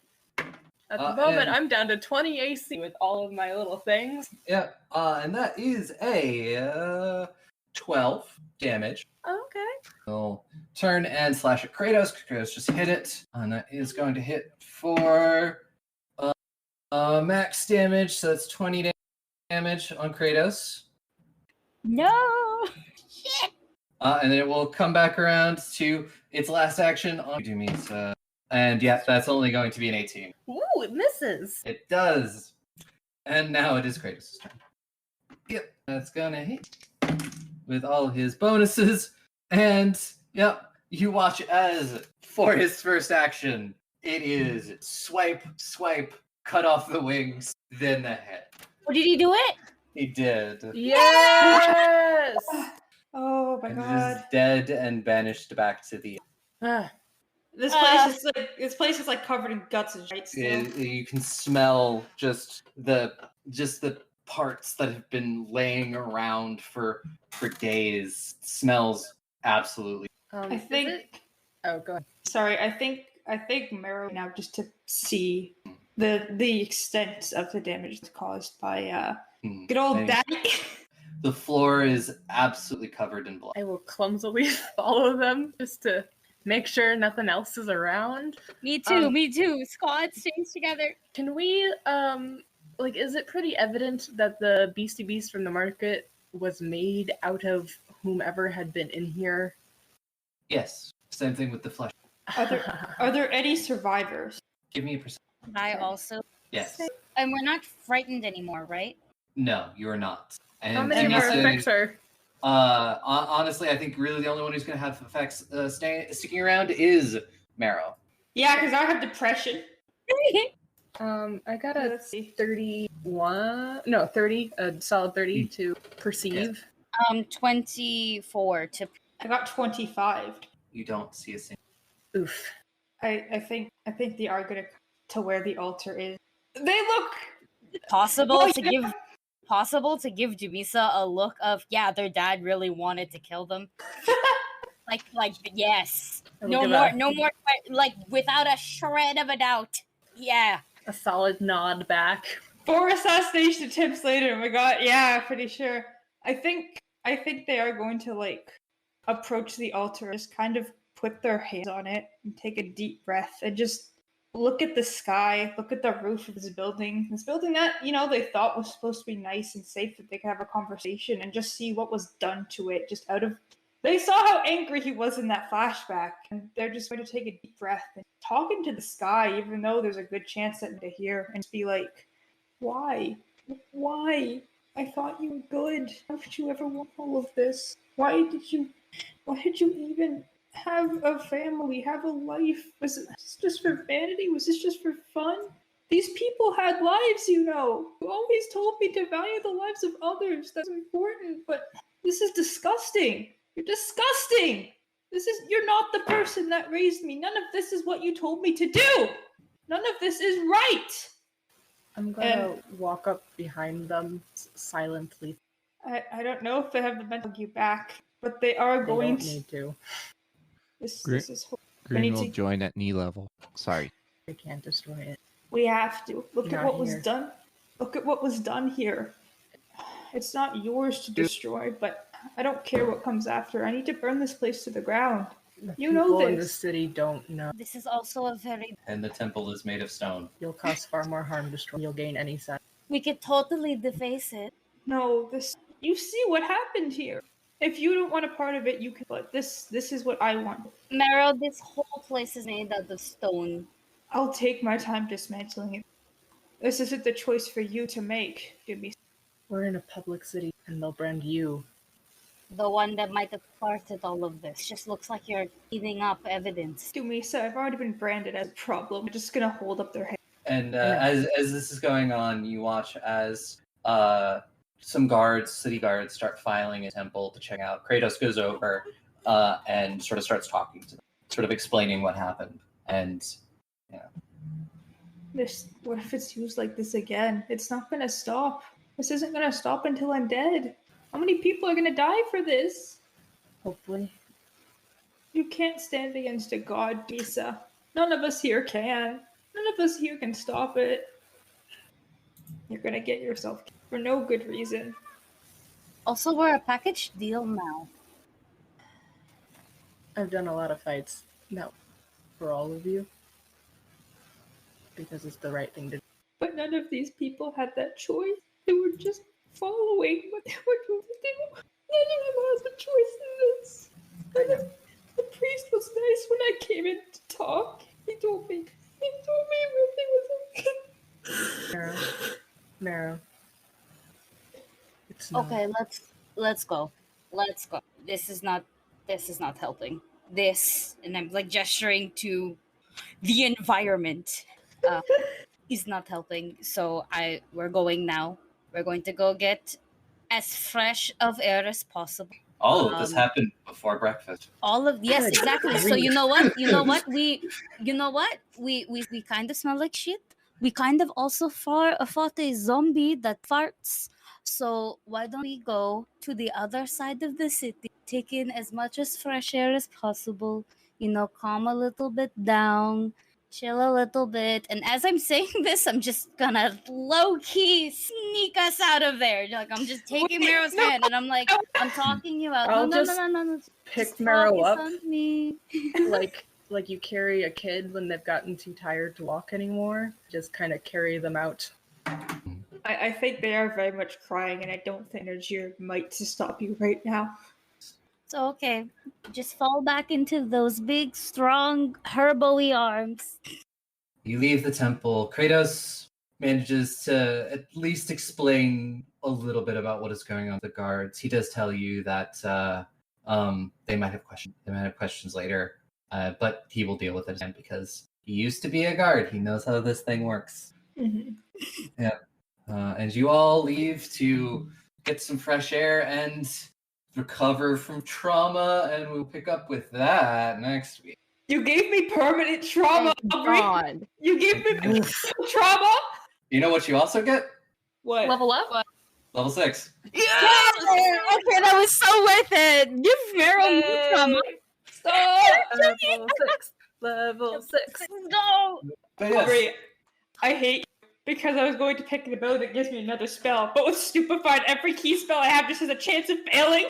At the moment, I'm down to 20 AC with all of my little things. Yeah, and that is a 12 damage. Okay. We'll turn and slash at Kratos. Kratos just hit it, and that is going to hit for max damage. So that's 20 damage on Kratos. No! Shit! And then it will come back around to its last action on Dumisa. And yeah, that's only going to be an 18. Ooh, it misses. It does. And now it is Kratos' turn. Yep, that's gonna hit with all his bonuses. And yep, you watch as for his first action, it is swipe, cut off the wings, then the head. Oh, did he do it? He did. Yes! Oh my And it god. is dead and banished back to the. Ah, This place is like covered in guts and shit still. You can smell just the parts that have been laying around for days. It smells absolutely. I is think it- Oh, go ahead. sorry, I think Marrow now just to see the extent of the damage that's caused by good old And daddy. the floor is absolutely covered in blood. I will clumsily follow them just to make sure nothing else is around. Me too, me too. Squad stays together. Can we, is it pretty evident that the Beastie Beast from the market was made out of whomever had been in here? Yes, same thing with the flesh. Are there any survivors? Give me a percent. I also. Yes. And we're not frightened anymore, right? No, you are not. And How many of our Dumisa, effects are? honestly, I think really the only one who's going to have effects sticking around is Marrow. Yeah, because I have depression. I got a Let's see. 31. No, 30. A solid 30 to perceive. 24 to. I got 25. You don't see a single. Oof. I think they are gonna to where the altar is. They look Possible Oh, to yeah. give. Possible to give Dumisa a look of, yeah, their dad really wanted to kill them. like yes. I will No give more, a- no more, like without a shred of a doubt. Yeah. A solid nod back. 4 assassination attempts later. Oh my god, yeah, pretty sure. I think they are going to like approach the altar, just kind of put their hands on it and take a deep breath and just look at the sky, look at the roof of this building that, they thought was supposed to be nice and safe, that they could have a conversation, and just see what was done to it, just out of, they saw how angry he was in that flashback, and they're just going to take a deep breath and talk into the sky, even though there's a good chance that they hear, and just be like, why? I thought you were good. How could you ever want all of this? Why did you even have a family, have a life? Was this just for vanity? Was this just for fun? These people had lives, You always told me to value the lives of others. That's important, but this is disgusting. You're disgusting. You're not the person that raised me. None of this is what you told me to do. None of this is right. I'm gonna walk up behind them silently. I don't know if they have the mental to get back, but they are going They don't need to. This is Green will join at knee level. Sorry. They can't destroy it. We have to. Look at Not what was here. done. Look at what was done here. It's not yours to destroy, but I don't care what comes after. I need to burn this place to the ground. The You know people in the this. city don't know. This is also a very. And the temple is made of stone. You'll cause far more harm than you'll gain any side. We could totally deface it. No, this. You see what happened here. If you don't want a part of it, you can. But this is what I want. Marrow, this whole place is made out of stone. I'll take my time dismantling it. This isn't the choice for you to make, Jimmy. We're in a public city, and they'll brand you. The one that might have started all of this. Just looks like you're eating up evidence. Dumisa, I've already been branded as a problem. I'm just gonna hold up their head. And as this is going on, you watch as some city guards, start filing a temple to check out. Kratos goes over and sort of starts talking to them, sort of explaining what happened. And What if it's used like this again? It's not gonna stop. This isn't gonna stop until I'm dead. How many people are gonna die for this? Hopefully. You can't stand against a god, Dumisa. None of us here can. None of us here can stop it. You're gonna get yourself killed for no good reason. Also, we're a package deal now. I've done a lot of fights. No. For all of you. Because it's the right thing to do. But none of these people had that choice. They were just following what they were told to do. None of them has a choice in this. The priest was nice when I came in to talk. He told me everything was okay. Marrow. It's not. Okay, let's go. Let's go. This is not helping. This, and I'm like gesturing to the environment, is not helping. So we're going now. We're going to go get as fresh of air as possible. all of this happened before breakfast. Yes, exactly. So you know what? We kind of smell like shit. We kind of also fought a zombie that farts. So why don't we go to the other side of the city, take in as much as fresh air as possible, calm a little bit down, chill a little bit. And as I'm saying this, I'm just gonna low-key sneak us out of there. Like, I'm just taking Marrow's hand and I'm like, I'm talking you out. I'll No. pick Just Marrow focus up. on me. like you carry a kid when they've gotten too tired to walk anymore. Just kind of carry them out. I think they are very much crying, and I don't think there's your might to stop you right now. So okay, just fall back into those big, strong, herbo-y arms. You leave the temple. Kratos manages to at least explain a little bit about what is going on with the guards. He does tell you that they might have questions. They might have questions later, but he will deal with it again because he used to be a guard. He knows how this thing works. Mm-hmm. Yeah. And you all leave to get some fresh air and recover from trauma, and we'll pick up with that next week. You gave me permanent trauma, Aubrey. God. You gave me trauma. You know what you also get? What? Level up? Level 6. Okay, that was so worth it. Give Marrow more trauma. Level 6. Let's go. But yes, Aubrey, I hate you because I was going to pick the bow that gives me another spell, but with Stupefied, every key spell I have just has a chance of failing.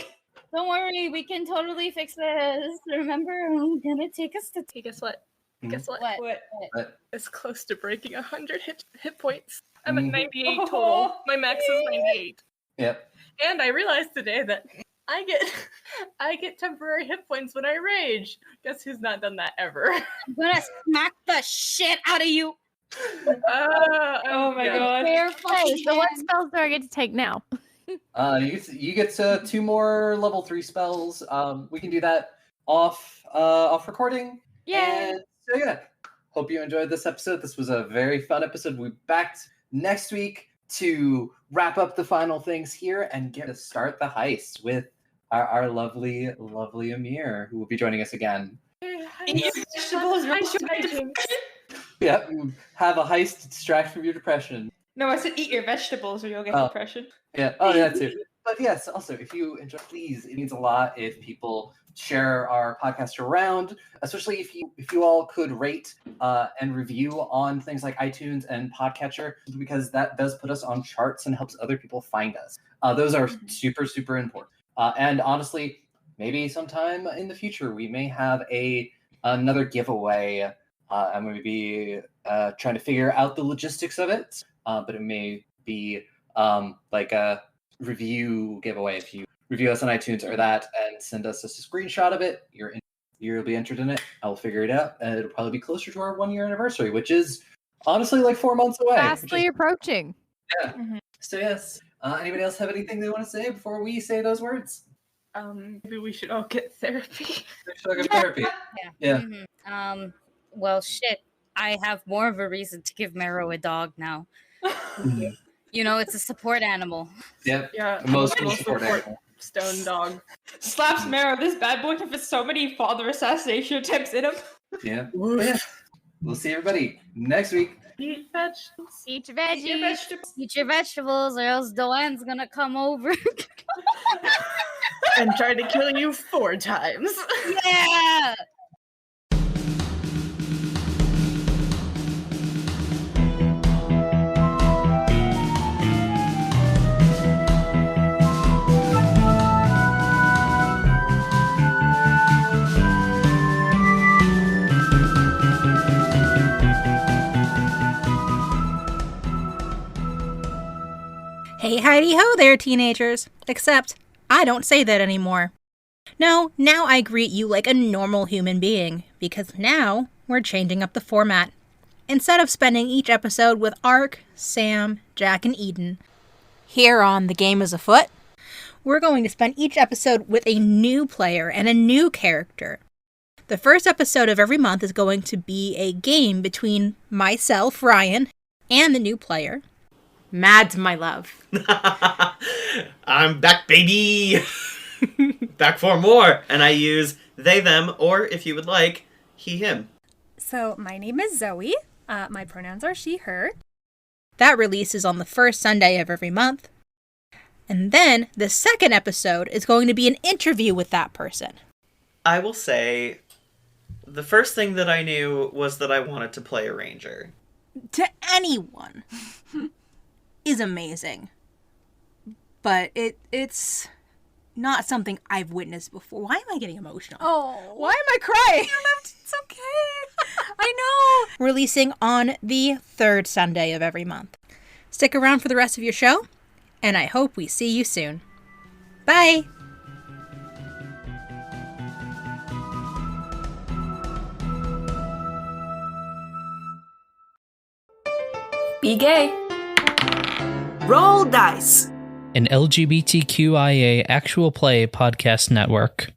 Don't worry, we can totally fix this. Remember, I'm gonna take us to Hey, guess what? Mhm. Guess what? what? But It's close to breaking 100 hit points. I'm at Mhm. 98 total. My max is 98. yep. And I realized today that I get temporary hit points when I rage. Guess who's not done that ever? I'm gonna smack the shit out of you. Oh my god. Fair Hey, fucking so what hand. spells do I get to take now? You get 2 more level 3 spells. We can do that off recording. Yay! And so yeah, hope you enjoyed this episode. This was a very fun episode. We'll be back next week to wrap up the final things here and get to start the heist with our lovely Amir, who will be joining us again. Eat your vegetables, Hi, rest hi, your James. Yeah, have a heist to distract from your depression. No, I said eat your vegetables or you'll get Oh. depression. Yeah, oh yeah, too. But yes, also if you enjoy, please, it means a lot if people share our podcast around, especially if you all could rate and review on things like iTunes and Podcatcher, because that does put us on charts and helps other people find us. Those are super important. And honestly, maybe sometime in the future we may have another giveaway. I'm going to be trying to figure out the logistics of it, but it may be like a review giveaway. If you review us on iTunes or that and send us just a screenshot of it, you'll be entered in it. I'll figure it out, and it'll probably be closer to our 1-year anniversary, which is honestly like 4 months away. Fastly approaching. Yeah. So yes. Anybody else have anything they want to say before we say those words? Maybe we should all get therapy. Therapy. Yeah. Mhm. Well, shit. I have more of a reason to give Marrow a dog now. You know, it's a support animal. Yep. Yeah, Emotional emotional support animal. Stone dog. Slaps Marrow, this bad boy can fit so many father assassination attempts in him. Yeah. But yeah. We'll see everybody next week. Eat vegetables. Eat your Eat your veggies. vegetables. Eat your vegetables, or else Doan's gonna come over. And try to kill you 4 times. Yeah. Hey, Heidi ho there, teenagers. Except, I don't say that anymore. No, now I greet you like a normal human being, because now we're changing up the format. Instead of spending each episode with Ark, Sam, Jack, and Eden, here on The Game Is Afoot, we're going to spend each episode with a new player and a new character. The first episode of every month is going to be a game between myself, Ryan, and the new player, Mads, my love. I'm back, baby! Back for more! And I use they, them, or if you would like, he, him. So, my name is Zoe. My pronouns are she, her. That releases on the first Sunday of every month. And then the second episode is going to be an interview with that person. I will say, the first thing that I knew was that I wanted to play a ranger. To anyone is amazing. But it's not something I've witnessed before. Why am I getting emotional? Oh. Why am I crying? It's okay. I know. Releasing on the third Sunday of every month. Stick around for the rest of your show, and I hope we see you soon. Bye! Be gay. Roll dice. An LGBTQIA actual play podcast network.